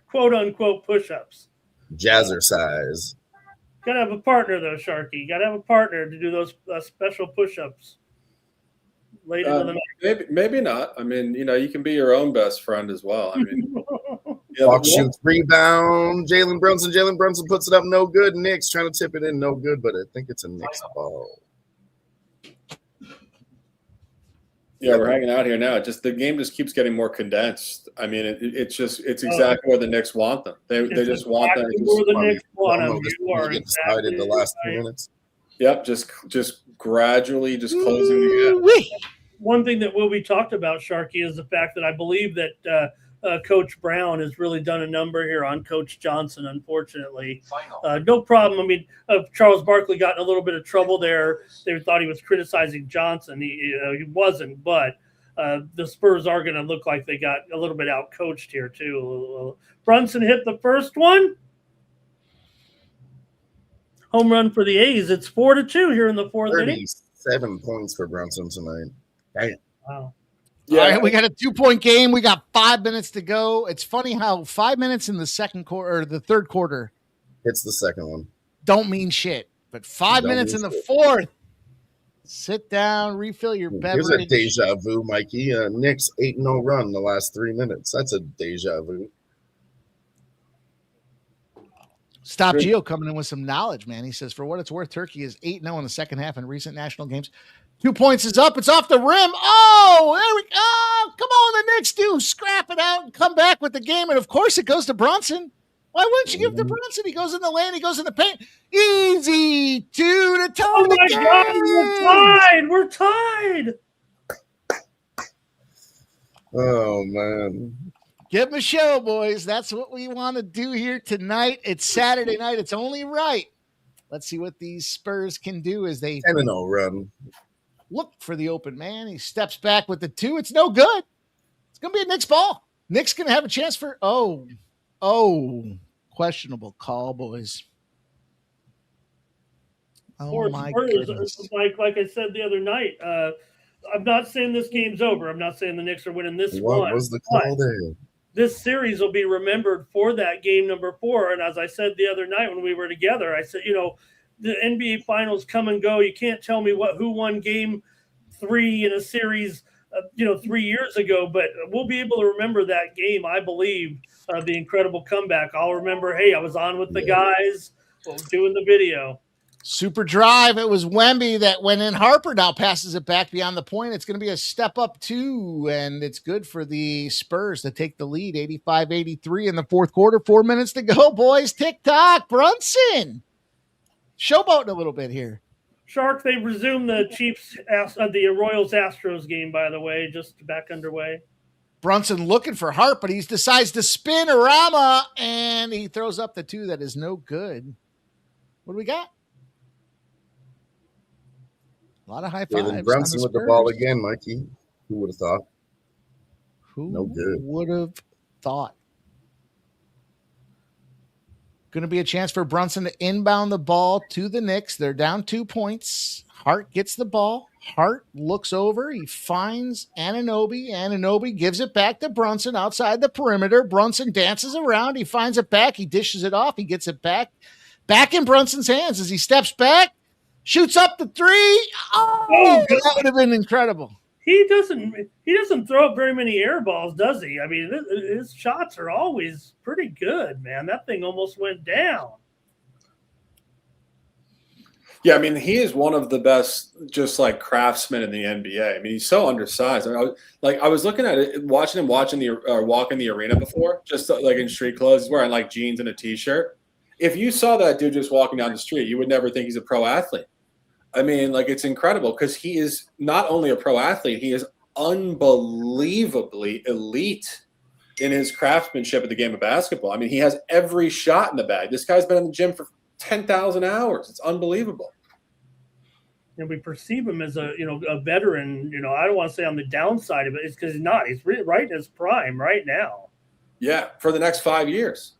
quote unquote push-ups. Jazzercise. Got to have a partner, though, Sharky. Got to have a partner to do those special push-ups late into the night. Maybe not. I mean, you can be your own best friend as well. I mean, Fox shoots, rebound. Jalen Brunson puts it up, no good. Knicks trying to tip it in, no good, but I think it's a Knicks ball. Yeah, we're hanging out here now. Just the game just keeps getting more condensed. I mean, it's exactly where the Knicks want them. They just want them. Where the Knicks want them. You are decided the last 2 minutes. Yep, just gradually just closing the gap. One thing that will be talked about, Sharky, is the fact that I believe that Coach Brown has really done a number here on Coach Johnson, unfortunately. No problem. I mean, Charles Barkley got in a little bit of trouble there. They thought he was criticizing Johnson. He wasn't, but the Spurs are going to look like they got a little bit out-coached here, too. Brunson hit the first one. Home run for the A's. It's 4-2 here in the fourth inning. 37 points for Brunson tonight. Damn. Wow. Yeah, all right, we got a 2-point game. We got 5 minutes to go. It's funny how 5 minutes in the second quarter or the third quarter. It's the second one. Don't mean shit. But 5 minutes in the fourth. Sit down, refill your beverage. Here's a deja vu, Mikey. Knicks 8-0 run the last 3 minutes. That's a deja vu. Stop Gio coming in with some knowledge, man. He says, for what it's worth, Turkey is 8-0 in the second half in recent national games. 2 points is up. It's off the rim. Oh, there we go. Come on, the Knicks do scrap it out and come back with the game. And, of course, it goes to Brunson. Why wouldn't you give to Brunson? He goes in the lane. He goes in the paint. Easy 2 to tie the game. God, we're tied. Oh man. Give them a show, boys. That's what we want to do here tonight. It's Saturday night. It's only right. Let's see what these Spurs can do as they 10-0 run. look for the open man. He steps back with the 2. It's no good. It's going to be a Knicks ball. Knicks going to have a chance for, questionable call, boys. Oh, my goodness. Like I said the other night, I'm not saying this game's over. I'm not saying the Knicks are winning this one. What was the call there? This series will be remembered for that game number 4. And as I said the other night when we were together, I said, the NBA finals come and go. You can't tell me who won game 3 in a series, 3 years ago, but we'll be able to remember that game. I believe the incredible comeback. I'll remember, hey, I was on with the guys doing the video. Super drive. It was Wemby that went in. Harper now passes it back beyond the point. It's going to be a step up 2, and it's good for the Spurs to take the lead 85-83 in the fourth quarter. 4 minutes to go, boys. Tick-tock. Brunson. Showboating a little bit here. Shark, they resumed the the Royals-Astros game, by the way, just back underway. Brunson looking for Hart, but he decides to spin Arama, and he throws up the 2 that is no good. What do we got? A lot of high fives. Jalen Brunson with the ball again, Mikey. Who would have thought? Who would have thought? Going to be a chance for Brunson to inbound the ball to the Knicks. They're down 2 points. Hart gets the ball. Hart looks over. He finds Anunoby. Anunoby gives it back to Brunson outside the perimeter. Brunson dances around. He finds it back. He dishes it off. He gets it back in Brunson's hands as he steps back. Shoots up the 3. Oh, that would have been incredible. He doesn't throw up very many air balls, does he? I mean, his shots are always pretty good, man. That thing almost went down. Yeah, I mean, he is one of the best, just like craftsmen in the NBA. I mean, he's so undersized. I mean, I was looking at it, watching him walk in the arena before, just like in street clothes. He's wearing like jeans and a t-shirt. If you saw that dude just walking down the street, you would never think he's a pro athlete. I mean, like, it's incredible because he is not only a pro athlete, he is unbelievably elite in his craftsmanship of the game of basketball. I mean, he has every shot in the bag. This guy's been in the gym for 10,000 hours. It's unbelievable. And we perceive him as a veteran. I don't want to say on the downside of it. It's because he's not. He's right in his prime right now. Yeah, for the next 5 years.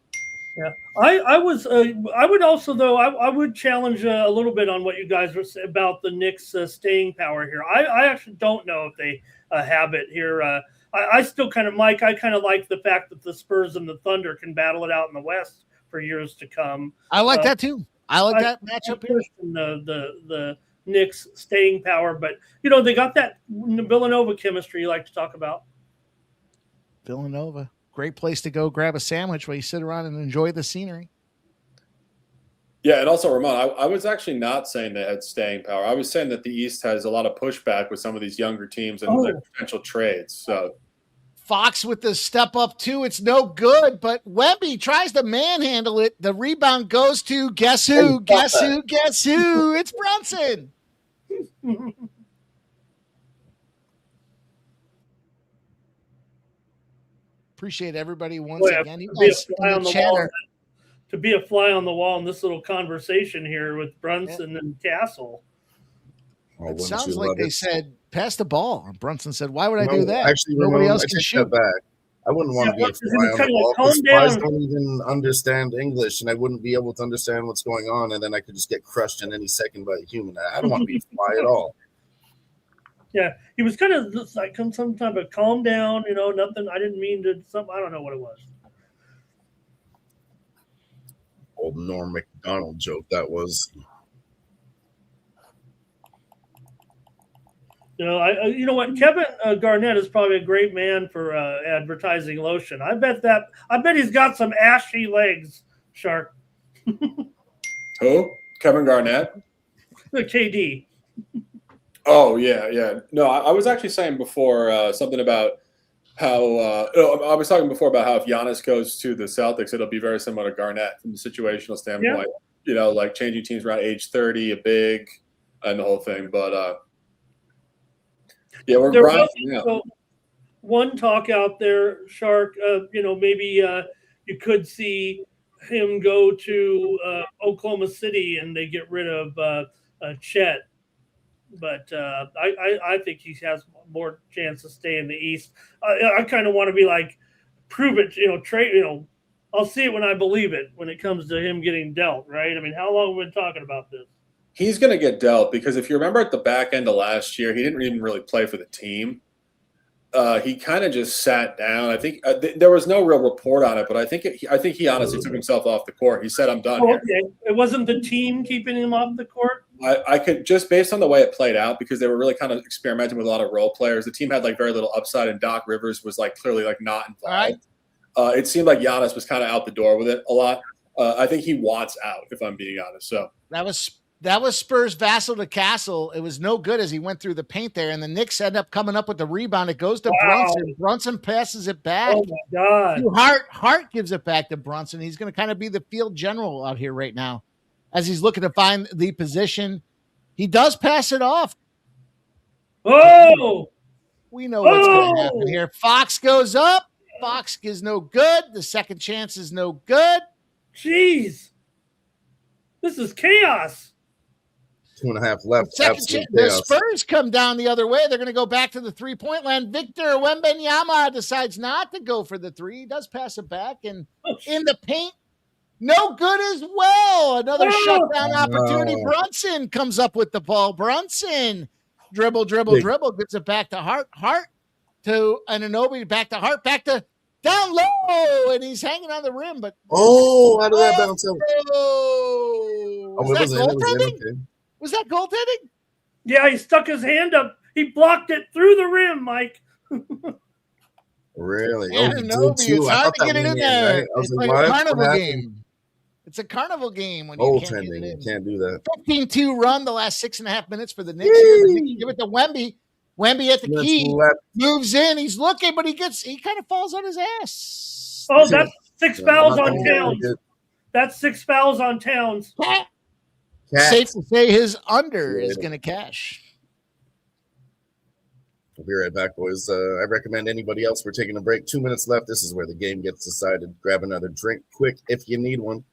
Yeah, I would also, though, I would challenge a little bit on what you guys were saying about the Knicks staying power here. I actually don't know if they have it here. I still kind of, Mike, I kind of like the fact that the Spurs and the Thunder can battle it out in the West for years to come. I like that too. I like that matchup here. The Knicks staying power, but they got that Villanova chemistry you like to talk about. Villanova. Great place to go grab a sandwich while you sit around and enjoy the scenery. Yeah, and also, Ramon, I was actually not saying they had staying power. I was saying that the East has a lot of pushback with some of these younger teams and their potential trades. So Fox with the step up 2. It's no good, but Wemby tries to manhandle it. The rebound goes to guess who? Guess who? Guess who? It's Brunson. Appreciate everybody once again. You guys in the chat to be a fly on the wall in this little conversation here with Brunson and Castle. It sounds like they said, pass the ball. And Brunson said, why would I do that? Actually, nobody else can shoot. Back. I wouldn't want to be a fly on the wall because flies don't even understand English, and I wouldn't be able to understand what's going on, and then I could just get crushed in any second by a human. I don't want to be a fly at all. Yeah, he was kind of just like some type of calm down, nothing. I didn't mean to. I don't know what it was. Old Norm Macdonald joke that was. You know what? Kevin Garnett is probably a great man for advertising lotion. I bet he's got some ashy legs, Shark. Who? Kevin Garnett? The KD. Oh, yeah. No, I was actually saying before something about how I was talking before about how if Giannis goes to the Celtics, it'll be very similar to Garnett from the situational standpoint. Yeah. Like changing teams around age 30, a big, and the whole thing. But yeah, we're Brian. one talk out there, Shark. Maybe you could see him go to Oklahoma City and they get rid of Chet. But I think he has more chance to stay in the East. I kind of want to be like, prove it. Trade. I'll see it when I believe it. When it comes to him getting dealt, right? I mean, how long have we been talking about this? He's going to get dealt because if you remember at the back end of last year, he didn't even really play for the team. He kind of just sat down. I think there was no real report on it, but I think he honestly took himself off the court. He said, "I'm done." Oh, okay, it wasn't the team keeping him off the court. I could just based on the way it played out because they were really kind of experimenting with a lot of role players. The team had like very little upside, and Doc Rivers was like clearly like not involved. Right. It seemed like Giannis was kind of out the door with it a lot. I think he wants out, if I'm being honest. So that was Spurs vassal to Castle. It was no good as he went through the paint there, and the Knicks end up coming up with the rebound. It goes to Brunson. Brunson passes it back. Oh my God! Hart gives it back to Brunson. He's going to kind of be the field general out here right now, as he's looking to find the position. He does pass it off. Oh, we know what's going to happen here. Fox goes up. Fox is no good. The second chance is no good. Jeez, this is chaos. 2.5 left. The Spurs come down the other way. They're going to go back to the three-point line. Victor Wembanyama decides not to go for the three. He does pass it back, and in the paint, no good as well. Another shutdown opportunity. Brunson comes up with the ball. Brunson dribble, gives it back to Hart. Hart to Anunoby, back to Hart, back to down low, and he's hanging on the rim. But how did that bounce out? Was that goaltending? Was that goaltending? Yeah, he stuck his hand up. He blocked it through the rim, Mike. Really? It's hard to get it in there. Right? It's like a carnival game. It's a carnival game when you can't get it in. You can't do that. 15-2 run the last 6.5 minutes for the Knicks. The Knicks give it to Wemby. Wemby at the key. Moves in. He's looking, but he kind of falls on his ass. Oh, that's 6 fouls on Towns. That's 6 fouls on Towns. Safe to say his under is going to cash. We'll be right back, boys. I recommend anybody else. We're taking a break. 2 minutes left. This is where the game gets decided. Grab another drink quick if you need one.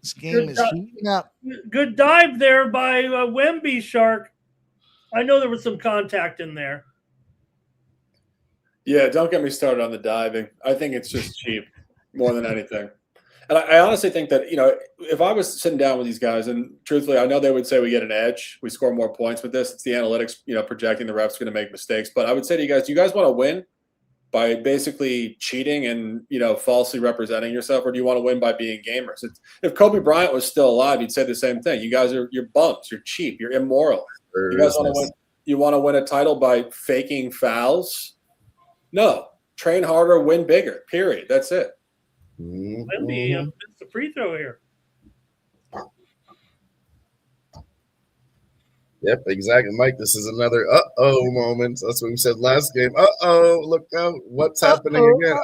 This game is heating up. Good dive there by Wemby, Shark. I know there was some contact in there. Yeah, don't get me started on the diving. I think it's just cheap more than anything. And I honestly think that, if I was sitting down with these guys, and truthfully, I know they would say we get an edge. We score more points with this. It's the analytics, projecting the refs going to make mistakes. But I would say to you guys, do you guys want to win by basically cheating and, falsely representing yourself? Or do you want to win by being gamers? If Kobe Bryant was still alive, he'd say the same thing. You guys you're bums. You're cheap. You're immoral. You guys want to win? You want to win a title by faking fouls? No. Train harder, win bigger. Period. That's it. Let me miss the free throw here. Yep, exactly, Mike. This is another moment. That's what we said last game. Look out! What's happening again?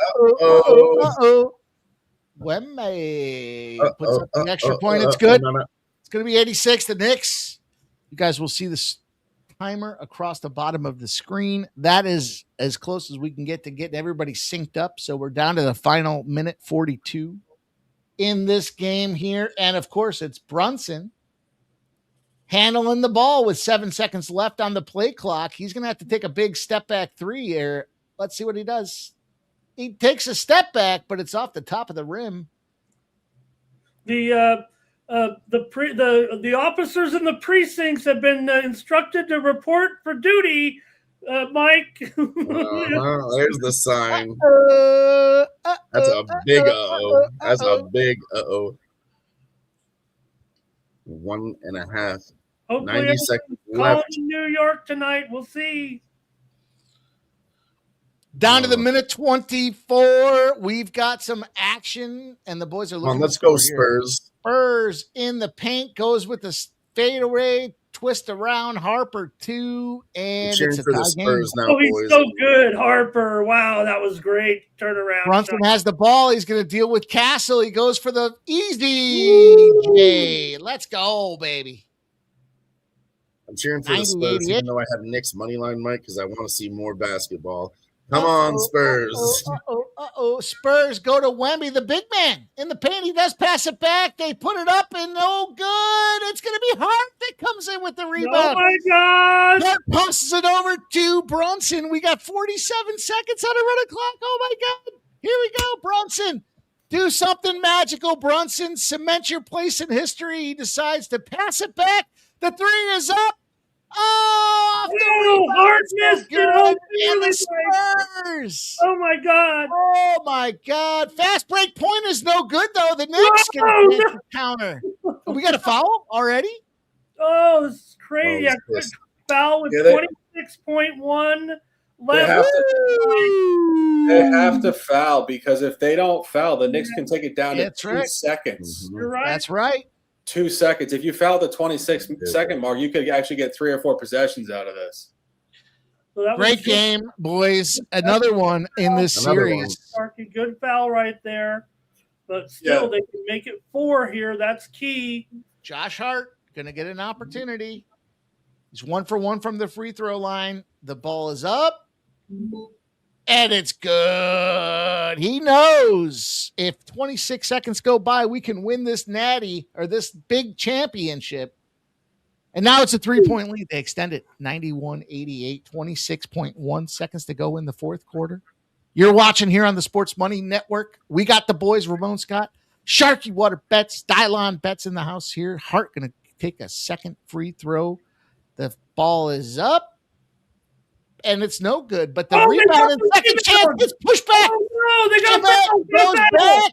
Wemby puts up the extra point. It's good. It's going to be 86. The Knicks. You guys will see this timer across the bottom of the screen. That is as close as we can get to getting everybody synced up. So we're down to the final minute 42 in this game here. And of course, it's Brunson handling the ball with 7 seconds left on the play clock. He's going to have to take a big step back three here. Let's see what he does. He takes a step back, but it's off the top of the rim. The officers in the precincts have been instructed to report for duty, Mike. There's the sign. That's a big That's a big 1.5. Hopefully 90 seconds left. In New York tonight. We'll see. Down to the minute 24. We've got some action, and the boys are looking. Let's go, Spurs. Spurs in the paint, goes with the fadeaway, twist around, Harper 2, and it's for the Spurs now, he's boys. so good, Harper. Wow, that was great. Turnaround. Brunson has the ball. He's going to deal with Castle. He goes for the easy. Let's go, baby. I'm cheering for the Spurs, even though I have Knicks money line, Mike, because I want to see more basketball. Come on, Spurs. Spurs go to Wemby, the big man in the paint. He does pass it back. They put it up and no good. It's going to be Hart that comes in with the rebound. Oh my God! Hart passes it over to Brunson. We got 47 seconds on a run clock. Oh my God! Here we go, Brunson. Do something magical, Brunson. Cement your place in history. He decides to pass it back. The three is up. Oh, Hart missed it. And the Spurs. Oh my God. Oh my God. Fast break point is no good though. The Knicks get a counter. We got a foul already? Oh, this is crazy. Oh, I foul with 26.1 left. They have to foul because if they don't foul, the Knicks can take it down to 2 seconds. You're right. That's right. 2 seconds. If you foul the 26-second mark, you could actually get 3 or 4 possessions out of this. So that Great game, boys. Another one in this series. Good foul right there. But still, they can make it 4 here. That's key. Josh Hart going to get an opportunity. He's 1 for 1 from the free throw line. The ball is up. And it's good. He knows if 26 seconds go by, we can win this natty or this big championship. And now it's a 3-point lead. They extend it 91-88, 26.1 seconds to go in the fourth quarter. You're watching here on the Sports Money Network. We got the boys, Ramon Scott, Sharky Water Bets, Dylon Bets in the house here. Hart going to take a second free throw. The ball is up. And it's no good, but the rebound and second chance gets pushed back. Oh, no, they got a foul. Goes back.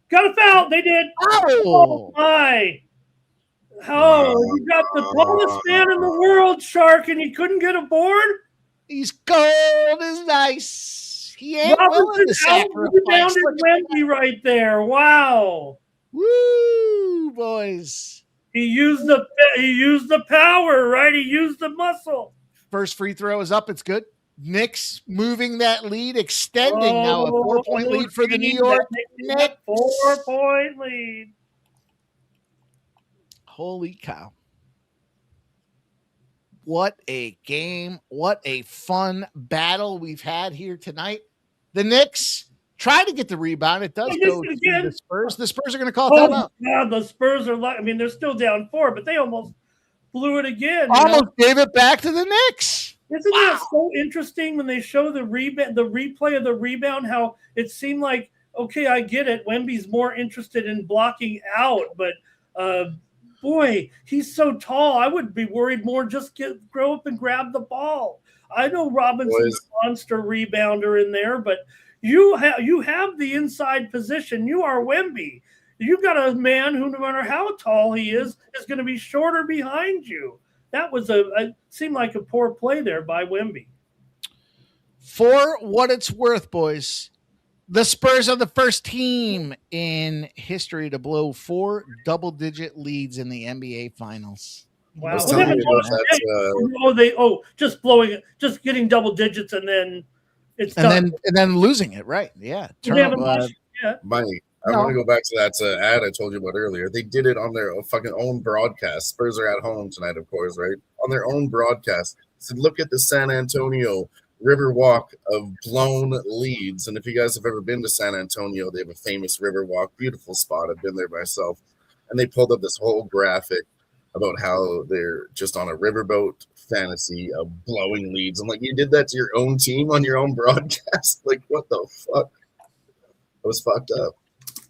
Got a foul. They did. Oh, my. Oh, you got the tallest man in the world, Shark, and you couldn't get a board? He's cold as ice. He ain't willing to sacrifice. Wemby right there. Wow. Woo, boys. He used the power, right? He used the muscle. First free throw is up. It's good. Knicks moving that lead, extending now a 4-point lead for the New York Knicks. 4-point lead. Holy cow. What a game. What a fun battle we've had here tonight. The Knicks try to get the rebound. It does go to the Spurs. The Spurs are going to call timeout. Yeah, the Spurs are like, I mean, they're still down 4, but they almost blew it again. Almost gave it back to the Knicks. Isn't that so interesting when they show the replay of the rebound, how it seemed like, okay, I get it. Wemby's more interested in blocking out, but boy, he's so tall. I would be worried more just grow up and grab the ball. I know Robinson's a monster rebounder in there, but you have the inside position. You are Wemby. You've got a man who, no matter how tall he is going to be shorter behind you. That was seemed like a poor play there by Wemby. For what it's worth, boys, the Spurs are the first team in history to blow 4 double-digit leads in the NBA Finals. Wow. Just getting double digits and then it's done. And then losing it, right? Yeah. Money. I want to go back to that ad I told you about earlier. They did it on their fucking own broadcast. Spurs are at home tonight, of course, right? On their own broadcast. Said, look at the San Antonio river walk of blown leads. And if you guys have ever been to San Antonio, they have a famous river walk. Beautiful spot. I've been there myself. And they pulled up this whole graphic about how they're just on a riverboat fantasy of blowing leads. I'm like, you did that to your own team on your own broadcast? Like, what the fuck? It was fucked up.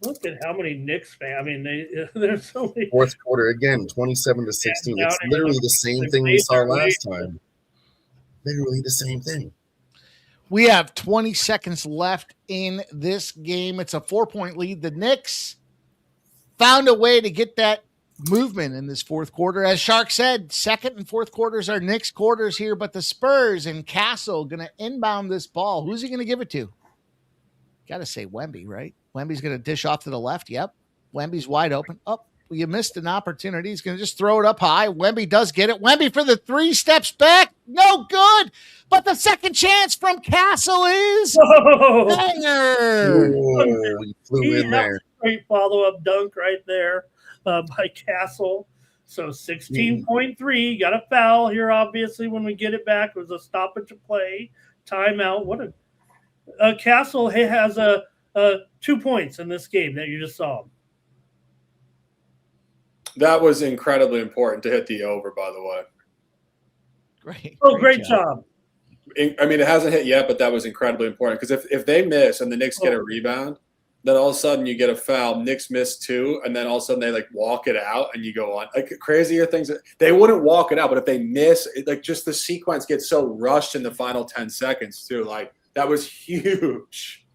Look at how many Knicks fans. I mean, there's so many. Fourth quarter again, 27-16. It's literally the same thing we saw last time. Literally the same thing. We have 20 seconds left in this game. It's a 4-point lead. The Knicks found a way to get that movement in this fourth quarter. As Shark said, second and fourth quarters are Knicks quarters here, but the Spurs and Castle going to inbound this ball. Who's he going to give it to? Got to say Wemby, right? Wemby's going to dish off to the left. Yep. Wemby's wide open. Oh, you missed an opportunity. He's going to just throw it up high. Wemby does get it. Wemby for the 3 steps back. No good. But the second chance from Castle is banger. Whoa, he flew in there. Great follow-up dunk right there by Castle. So 16.3. Got a foul here, obviously, when we get it back. It was a stoppage of play. timeout. What a Castle has a 2 points in this game that you just saw. That was incredibly important to hit the over, by the way. Great job. I mean, it hasn't hit yet, but that was incredibly important because if they miss and the Knicks get a rebound, then all of a sudden you get a foul. Knicks miss 2, and then all of a sudden they walk it out, and you go on. Crazier things. They wouldn't walk it out, but if they miss, just the sequence gets so rushed in the final 10 seconds too. That was huge.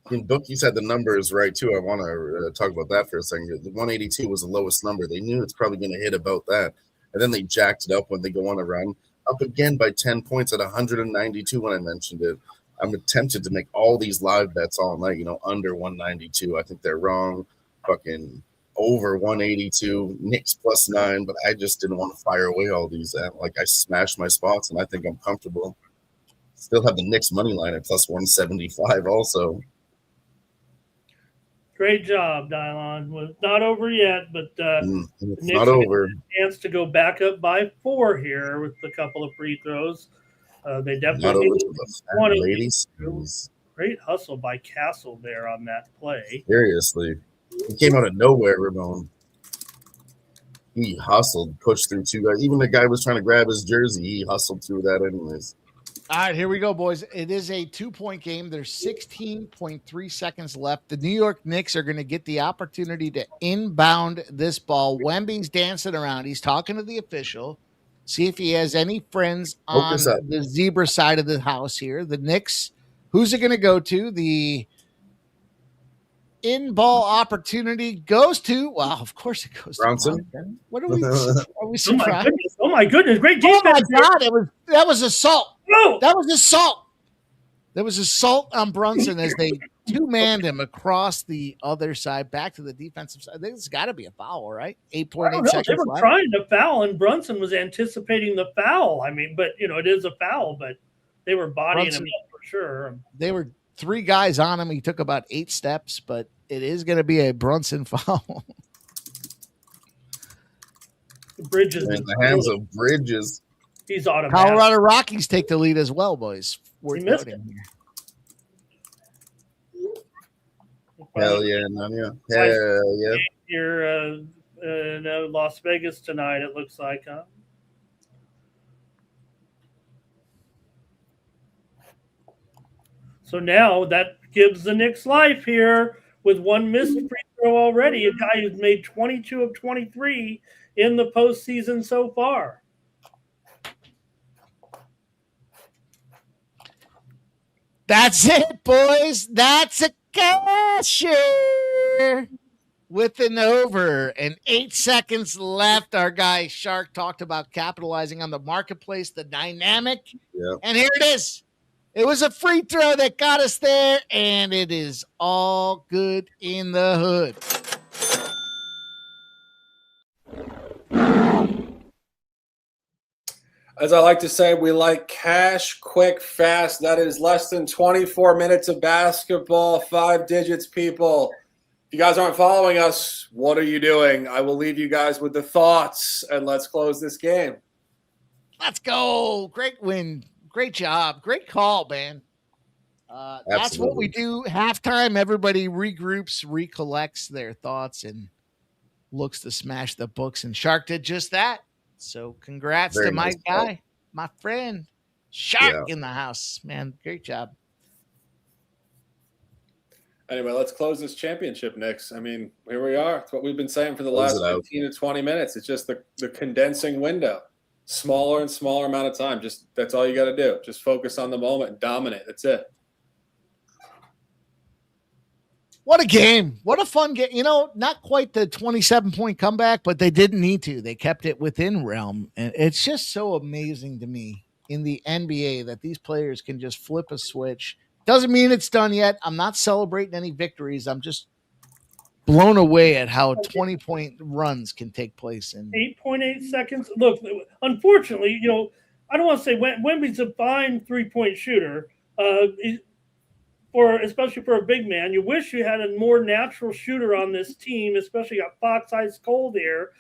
I mean, bookies had the numbers right too. I want to talk about that for a second. The 182 was the lowest number. They knew it's probably going to hit about that, and then they jacked it up when they go on a run. Up again by 10 points at 192 when I mentioned it. I'm tempted to make all these live bets all night, under 192. I think they're wrong. Fucking over 182, Knicks +9, but I just didn't want to fire away all these. I smashed my spots, and I think I'm comfortable. Still have the Knicks money line at +175 also. Great job, Dylon. Was not over yet, but it's not over. A chance to go back up by 4 here with a couple of free throws. They definitely want ladies. Great hustle by Castle there on that play. Seriously, he came out of nowhere, Ramon. He hustled, pushed through 2 guys. Even the guy was trying to grab his jersey. He hustled through that anyways. All right, here we go, boys. It is a 2-point game. There's 16.3 seconds left. The New York Knicks are going to get the opportunity to inbound this ball. Wemby's dancing around. He's talking to the official. See if he has any friends on the zebra side of the house here. The Knicks, who's it going to go to? The in-ball opportunity goes to, well, of course it goes Brunson. To what are we surprised? Oh my goodness, great defense. Oh my God, that was assault. No. That was assault. There was assault on Brunson as they two-manned him across the other side, back to the defensive side. I think it's got to be a foul, right? 8.8 seconds They were left. trying to foul, and Brunson was anticipating the foul. I mean, but, it is a foul, but they were bodying him up for sure. They were 3 guys on him. He took about 8 steps, but it is going to be a Brunson foul. Bridges. In the hands of Bridges. He's automatic. Colorado Rockies take the lead as well, boys. He missed it. Hell yeah, Nanya. Hell yeah. Here in Las Vegas tonight, it looks like, huh? So now that gives the Knicks life here with 1 missed free throw already. A guy who's made 22 of 23 in the postseason so far. That's it, boys. That's a casher with an over and 8 seconds left. Our guy Shark talked about capitalizing on the marketplace, the dynamic. Yeah. And here it is. It was a free throw that got us there, and it is all good in the hood. As I like to say, we like cash, quick, fast. That is less than 24 minutes of basketball, 5 digits, people. If you guys aren't following us, what are you doing? I will leave you guys with the thoughts, and let's close this game. Let's go. Great win. Great job. Great call, man. That's what we do. Halftime, everybody regroups, recollects their thoughts, and looks to smash the books. And Shark did just that. So congrats to my guy, my friend, Shark in the house, man. Great job. Anyway, let's close this championship, Knicks. I mean, here we are. It's what we've been saying for the last 15 to 20 minutes. It's just the condensing window. Smaller and smaller amount of time. Just that's all you got to do. Just focus on the moment and dominate. That's it. What a game. What a fun game. Not quite the 27-point comeback, but they didn't need to. They kept it within realm. And it's just so amazing to me in the NBA that these players can just flip a switch. Doesn't mean it's done yet. I'm not celebrating any victories. I'm just blown away at how 20-point runs can take place in 8.8 seconds. Look, unfortunately, I don't want to say Wemby's a fine 3-point shooter. Especially for a big man, you wish you had a more natural shooter on this team, especially got Fox Ice Cold here.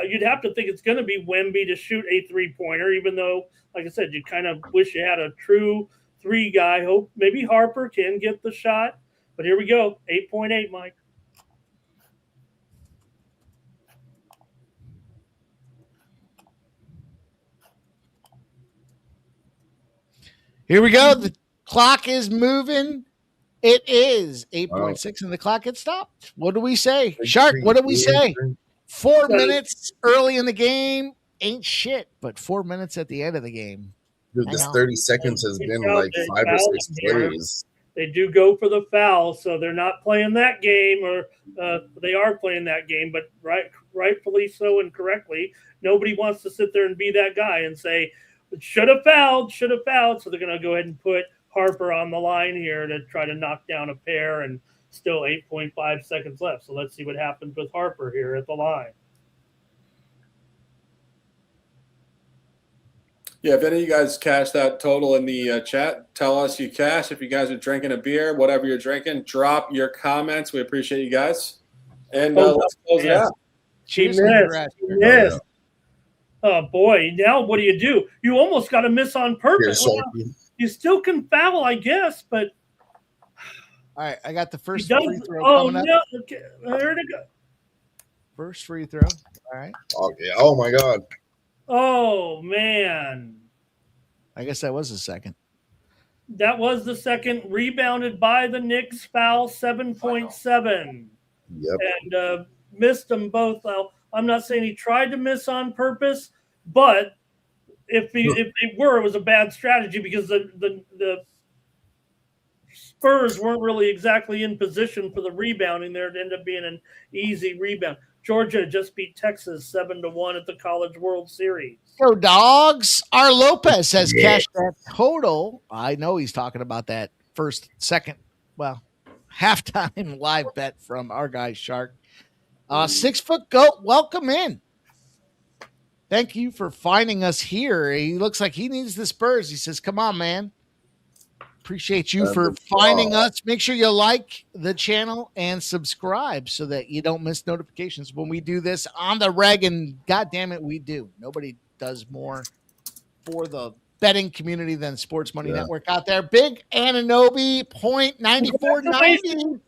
You'd have to think it's going to be Wemby to shoot a 3-pointer, even though, like I said, you kind of wish you had a true 3 guy. Hope maybe Harper can get the shot. But here we go. 8.8, Mike. Here we go. The clock is moving. It is 8.6 and the clock gets stopped. What do we say? Shark, what do we say? 4 minutes early in the game ain't shit, but 4 minutes at the end of the game. Dude, this 30 seconds has been like 5 or 6 plays. They do go for the foul, so they're not playing that game, or they are playing that game, but rightfully so and correctly. Nobody wants to sit there and be that guy and say, should have fouled. So they're going to go ahead and put Harper on the line here to try to knock down a pair, and still 8.5 seconds left. So let's see what happens with Harper here at the line. Yeah, if any of you guys cashed that total in the chat, tell us you cashed. If you guys are drinking a beer, whatever you're drinking, drop your comments. We appreciate you guys. And let's close it out. Chiefs. Yes. Oh, boy. Now what do? You almost got to miss on purpose. Well, you still can foul, I guess, but. All right, I got the first free throw coming up. No. Okay. There to go. First free throw. All right. Okay. Oh, my God. Oh, man. I guess that was the second. That was the second. Rebounded by the Knicks, foul 7.7. Yep. And missed them both. Well, I'm not saying he tried to miss on purpose, but if they were, it was a bad strategy because the Spurs weren't really exactly in position for the rebounding there. It ended up being an easy rebound. Georgia just beat Texas 7-1 at the College World Series. Go Dogs. R. Lopez has cashed that total. I know he's talking about that halftime live bet from our guy Shark. 6 foot goat, welcome in. Thank you for finding us here. He looks like he needs the Spurs. He says, come on, man. Appreciate you for finding us. Make sure you like the channel and subscribe so that you don't miss notifications when we do this on the reg. And God damn it, we do. Nobody does more for the betting community than Sports Money Network out there. Big Ananobi, .9490.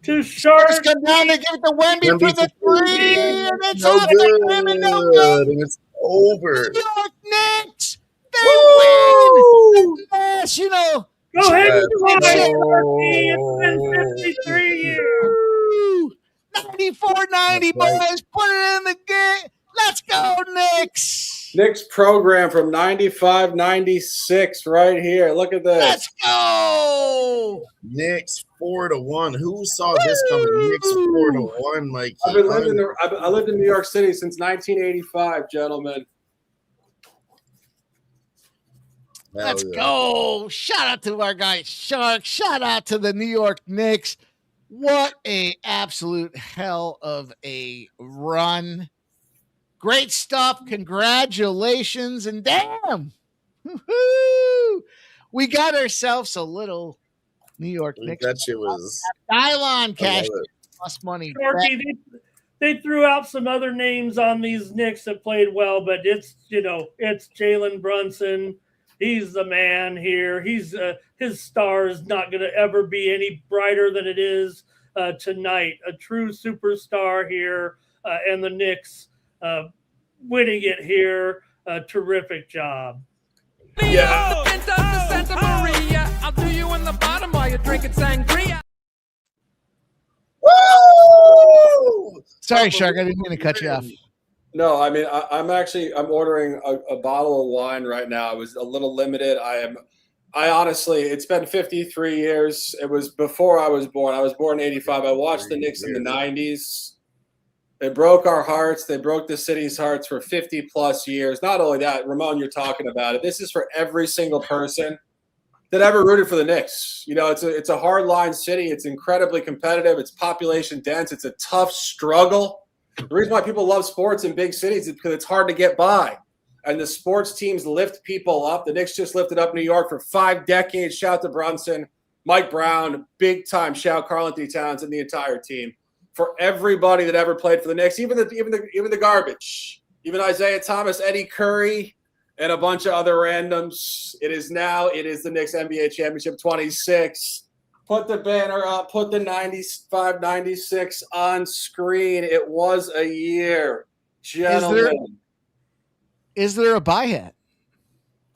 Too sharp. Come down to give it to Wemby for the 3. And it's No off good. the rim and no good. And it's over. New York Knicks. They win. Yes, you know. Go ahead and Let's try it, go. Turkey. It's been 53 years. 94-90, boys. Put it in the game. Let's go, Knicks. Knicks program from 95-96 right here. Look at this. Let's go. Knicks 4-1. Who saw this coming? Knicks 4-1. Like I lived in New York City since 1985, gentlemen. Let's go. Shout out to our guy Shark. Shout out to the New York Knicks. What a absolute hell of a run. Great stuff. Congratulations. And damn. Woo-hoo. We got ourselves a little New York Knicks. That shit was nylon cash plus money. Turkey, they threw out some other names on these Knicks that played well, but it's Jalen Brunson. He's the man here. He's his star is not going to ever be any brighter than it is tonight. A true superstar here, and the Knicks winning it here. Terrific job. Yeah. I'll do you in the bottom while you're drinking sangria. Woo! Sorry, Shark. I didn't mean to cut you off. No, I mean, I'm ordering a bottle of wine right now. I was a little limited. I honestly, it's been 53 years. It was before I was born. I was born in 85. I watched the Knicks in the 90s. They broke our hearts. They broke the city's hearts for 50 plus years. Not only that, Ramon, you're talking about it. This is for every single person that ever rooted for the Knicks. You know, it's a hard line city. It's incredibly competitive. It's population dense. It's a tough struggle. The reason why people love sports in big cities is because it's hard to get by. And the sports teams lift people up. The Knicks just lifted up New York for 5 decades. Shout to Brunson, Mike Brown, big time shout Karl-Anthony Towns and the entire team. For everybody that ever played for the Knicks, even the garbage, even Isaiah Thomas, Eddie Curry, and a bunch of other randoms. It is the Knicks NBA Championship 26. Put the banner up, put the 95-96 on screen. It was a year, gentlemen. Is there a buy hat?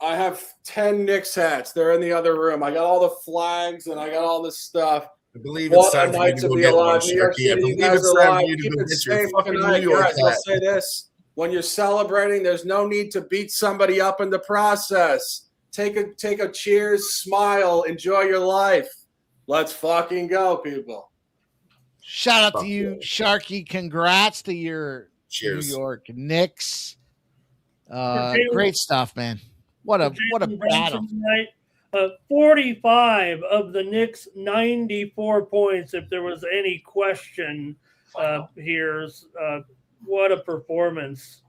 I have 10 Knicks hats. They're in the other room. I got all the flags and I got all this stuff. I believe it's What a time for you night to to go be get one, alive. New York Sharky. I City, believe you guys it's are time alive. for you to Keep go it get your safe fucking tonight, New York guys. I'll hat. say this. When you're celebrating, there's no need to beat somebody up in the process. Take a cheers, smile, enjoy your life. Let's fucking go, people. Shout out to you, Sharky. Congrats to your Cheers. New York Knicks. Great stuff, man. What a battle. Tonight, 45 of the Knicks' 94 points, if there was any question here. What a performance.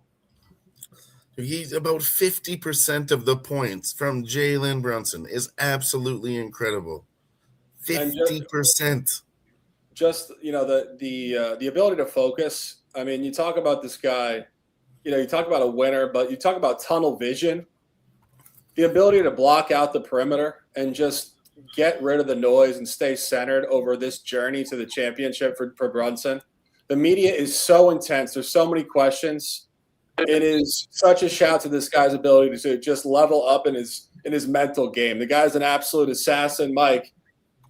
He's about 50% of the points from Jalen Brunson is absolutely incredible. 50%. Just the ability to focus. I mean, you talk about this guy, you talk about a winner, but you talk about tunnel vision. The ability to block out the perimeter and just get rid of the noise and stay centered over this journey to the championship for Brunson. The media is so intense. There's so many questions. It is such a shout to this guy's ability to just level up in his mental game. The guy's an absolute assassin, Mike.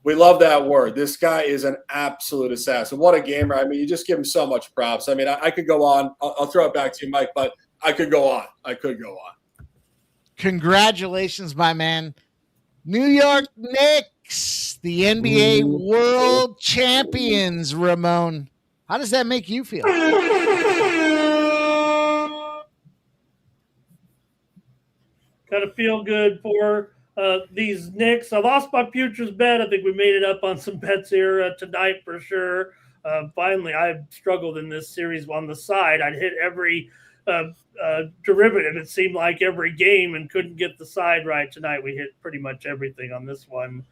We love that word. This guy is an absolute assassin. What a gamer. I mean, you just give him so much props. I mean, I could go on. I'll throw it back to you, Mike, but I could go on. Congratulations, my man. New York Knicks, the NBA World Champions, Ramon. How does that make you feel? Got to feel good for these Knicks. I lost my futures bet. I think we made it up on some bets here tonight for sure. Finally, I struggled in this series on the side. I'd hit every derivative, it seemed like, every game, and couldn't get the side right tonight. We hit pretty much everything on this one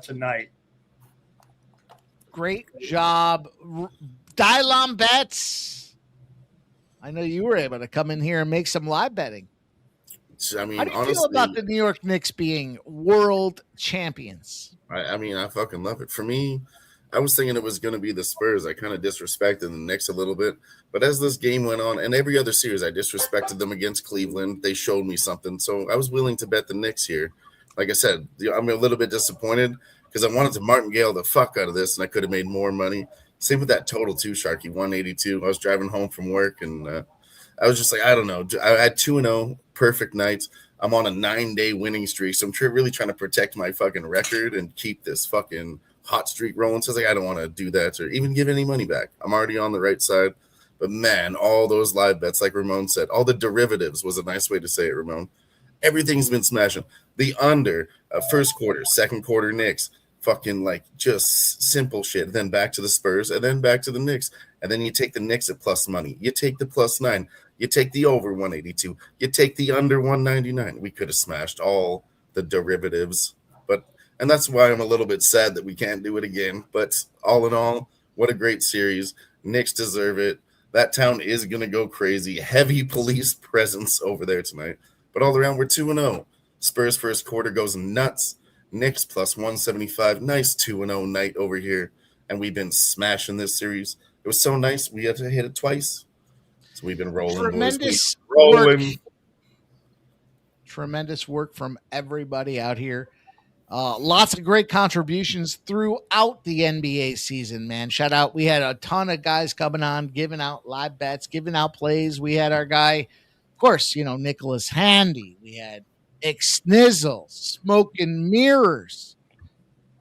tonight. Great job. Dylon Bets. I know you were able to come in here and make some live betting. I mean, how do you honestly, feel about the New York Knicks being world champions? I mean, I fucking love it. For me, I was thinking it was going to be the Spurs. I kind of disrespected the Knicks a little bit. But as this game went on, and every other series, I disrespected them against Cleveland. They showed me something. So I was willing to bet the Knicks here. Like I said, I'm a little bit disappointed because I wanted to martingale the fuck out of this, and I could have made more money. Same with that total too, Sharky, 182. I was driving home from work, and I was just like, I don't know. I had 2-0, perfect nights. I'm on a 9-day winning streak, so I'm really trying to protect my fucking record and keep this fucking hot streak rolling. So I was like, I don't want to do that or even give any money back. I'm already on the right side. But man, all those live bets, like Ramon said, all the derivatives was a nice way to say it, Ramon. Everything's been smashing. The under, first quarter, second quarter Knicks, fucking like just simple shit. Then back to the Spurs and then back to the Knicks. And then you take the Knicks at plus money. You take the plus 9. You take the over 182. You take the under 199. We could have smashed all the derivatives. And that's why I'm a little bit sad that we can't do it again. But all in all, what a great series. Knicks deserve it. That town is going to go crazy. Heavy police presence over there tonight. But all around, we're 2-0. Spurs first quarter goes nuts. Knicks plus 175. Nice 2-0 night over here. And we've been smashing this series. It was so nice. We had to hit it twice. So we've been rolling. Tremendous rolling. Work. Tremendous work from everybody out here. Lots of great contributions throughout the NBA season, man. Shout out. We had a ton of guys coming on, giving out live bets, giving out plays. We had our guy, of course, Nicholas Handy. We had Ixnizzle, Smoke and Mirrors,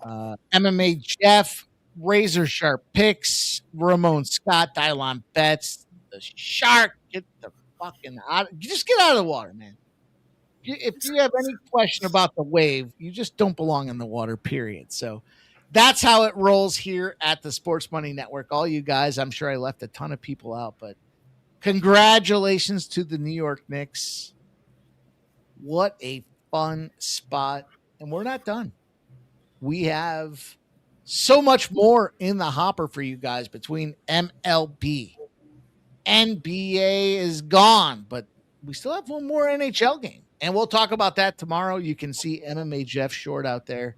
MMA Jeff, Razor Sharp Picks, Ramon Scott, Dylon Betts, the Shark. Get the fucking out. Just get out of the water, man. If you have any question about the wave, you just don't belong in the water, period. So that's how it rolls here at the Sports Money Network. All you guys, I'm sure I left a ton of people out, but congratulations to the New York Knicks. What a fun spot. And we're not done. We have so much more in the hopper for you guys between MLB. NBA is gone, but we still have one more NHL game. And we'll talk about that tomorrow. You can see MMA Jeff Short out there.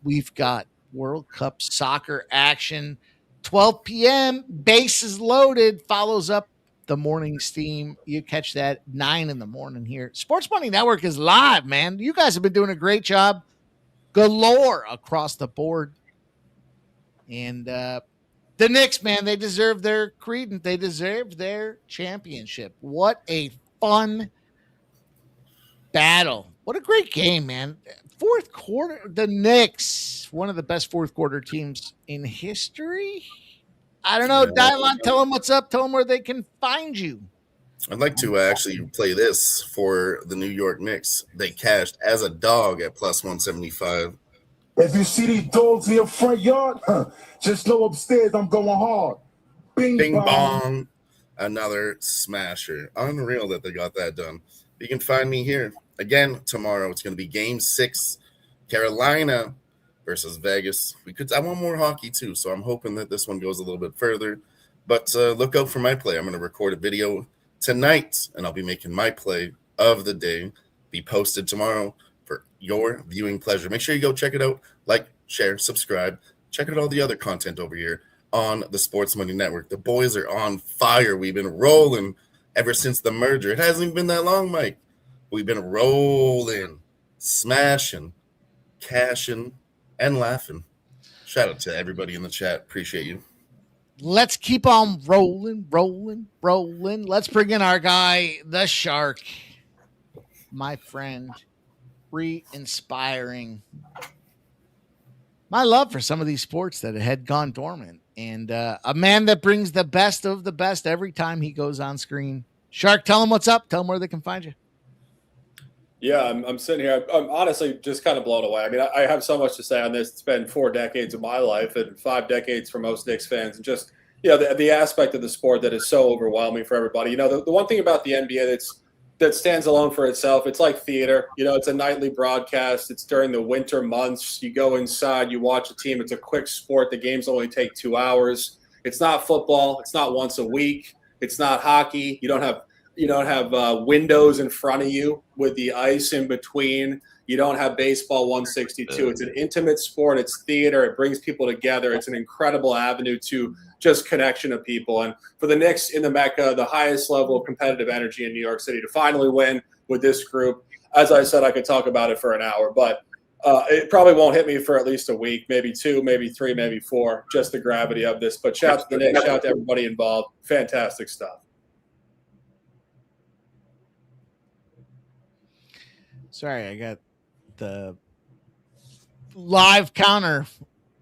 We've got World Cup soccer action. 12 p.m. Bases loaded follows up the morning steam. You catch that 9 in the morning here. Sports Money Network is live, man. You guys have been doing a great job galore across the board. And the Knicks, man, they deserve their credence. They deserve their championship. What a fun battle. What a great game, man. Fourth quarter, the Knicks, one of the best fourth quarter teams in history. I don't know. Dylan, tell them what's up. Tell them where they can find you. I'd like to actually play this for the New York Knicks. They cashed as a dog at plus 175. If you see these dogs in your front yard, just go upstairs. I'm going hard. Bing, Bing bong. Another smasher. Unreal that they got that done. You can find me here. Again, tomorrow it's going to be Game 6, Carolina versus Vegas. I want more hockey too, so I'm hoping that this one goes a little bit further. But look out for my play. I'm going to record a video tonight, and I'll be making my play of the day be posted tomorrow for your viewing pleasure. Make sure you go check it out. Like, share, subscribe. Check out all the other content over here on the Sports Money Network. The boys are on fire. We've been rolling ever since the merger. It hasn't even been that long, Mike. We've been rolling, smashing, cashing, and laughing. Shout out to everybody in the chat. Appreciate you. Let's keep on rolling. Let's bring in our guy, the Shark, my friend, re-inspiring my love for some of these sports that had gone dormant, and a man that brings the best of the best every time he goes on screen. Shark, tell them what's up. Tell them where they can find you. Yeah, I'm sitting here. I'm honestly just kind of blown away. I mean, I have so much to say on this. It's been 4 decades of my life and 5 decades for most Knicks fans. And just, the aspect of the sport that is so overwhelming for everybody. The one thing about the NBA that stands alone for itself, it's like theater. It's a nightly broadcast. It's during the winter months. You go inside, you watch a team. It's a quick sport. The games only take 2 hours. It's not football. It's not once a week. It's not hockey. You don't have windows in front of you with the ice in between. You don't have baseball 162. It's an intimate sport. It's theater. It brings people together. It's an incredible avenue to just connection of people. And for the Knicks in the Mecca, the highest level of competitive energy in New York City to finally win with this group. As I said, I could talk about it for an hour, but it probably won't hit me for at least a week, maybe 2, maybe 3, maybe 4, just the gravity of this. But shout out to the Knicks, shout out to everybody involved. Fantastic stuff. Sorry, I got the live counter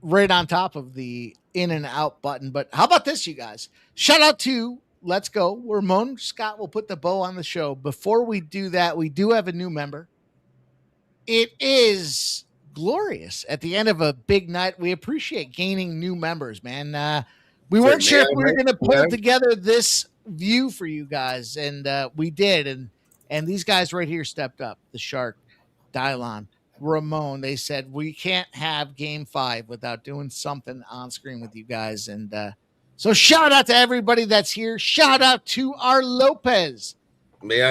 right on top of the in and out button. But how about this, you guys? Shout out to Let's Go. Ramon Scott will put the bow on the show. Before we do that, we do have a new member. It is glorious at the end of a big night. We appreciate gaining new members, man. We weren't sure if we were going to pull together this view for you guys, and we did. And these guys right here stepped up. The Shark, Dylan, Ramon. They said, we can't have Game 5 without doing something on screen with you guys. And so shout out to everybody that's here. Shout out to our Lopez. May I,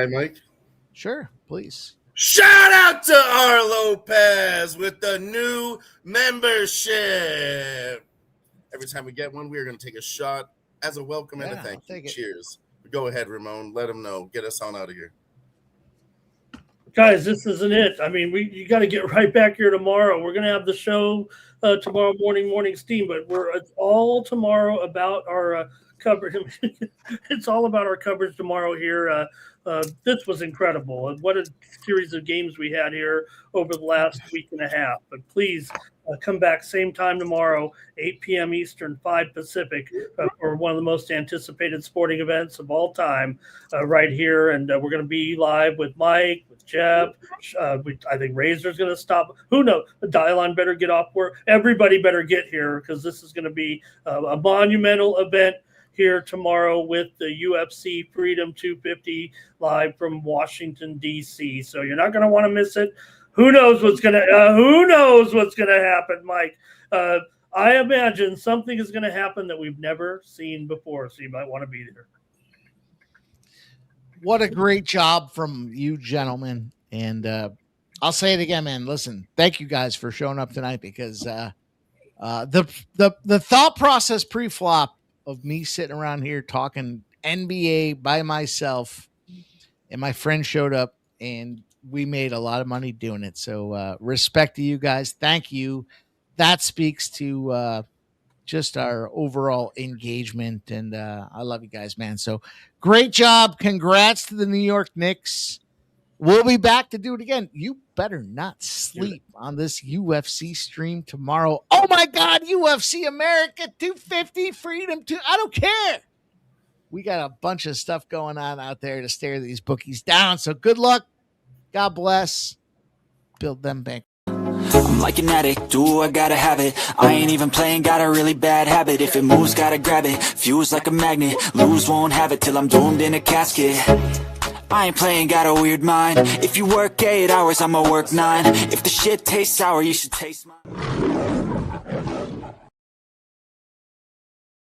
Mike? Sure, please. Shout out to our Lopez with the new membership. Every time we get one, we are going to take a shot as a welcome and a thank you. Cheers. Go ahead, Ramon. Let them know. Get us on out of here. Guys, this isn't it. I mean, you got to get right back here tomorrow. We're going to have the show tomorrow morning steam, but it's all tomorrow about our coverage. It's all about our coverage tomorrow here. This was incredible. What a series of games we had here over the last week and a half. But please come back same time tomorrow, 8 p.m. Eastern, 5 Pacific, for one of the most anticipated sporting events of all time right here. And we're going to be live with Mike, with Jeff. I think Razor's going to stop. Who knows? Dylan better get off work. Everybody better get here because this is going to be a monumental event here tomorrow with the UFC Freedom 250 live from Washington, D.C. So you're not going to want to miss it. Who knows what's going to happen, Mike? I imagine something is going to happen that we've never seen before, so you might want to be there. what a great job from you gentlemen. And I'll say it again, man. Listen, thank you guys for showing up tonight, because the thought process pre-flop of me sitting around here talking NBA by myself, and my friend showed up, and we made a lot of money doing it. So respect to you guys. Thank you. That speaks to just our overall engagement, and I love you guys, man. So great job. Congrats to the New York Knicks. We'll be back to do it again. You better not sleep on this UFC stream tomorrow. Oh my God, UFC America 250 Freedom 2. I don't care. We got a bunch of stuff going on out there to stare these bookies down. So good luck. God bless. Build them bank. I'm like an addict, do I gotta have it. I ain't even playing, got a really bad habit. If it moves, gotta grab it. Fuse like a magnet, lose, won't have it till I'm doomed in a casket. I ain't playing, got a weird mind. If you work 8 hours, I'ma work 9. If the shit tastes sour, you should taste mine.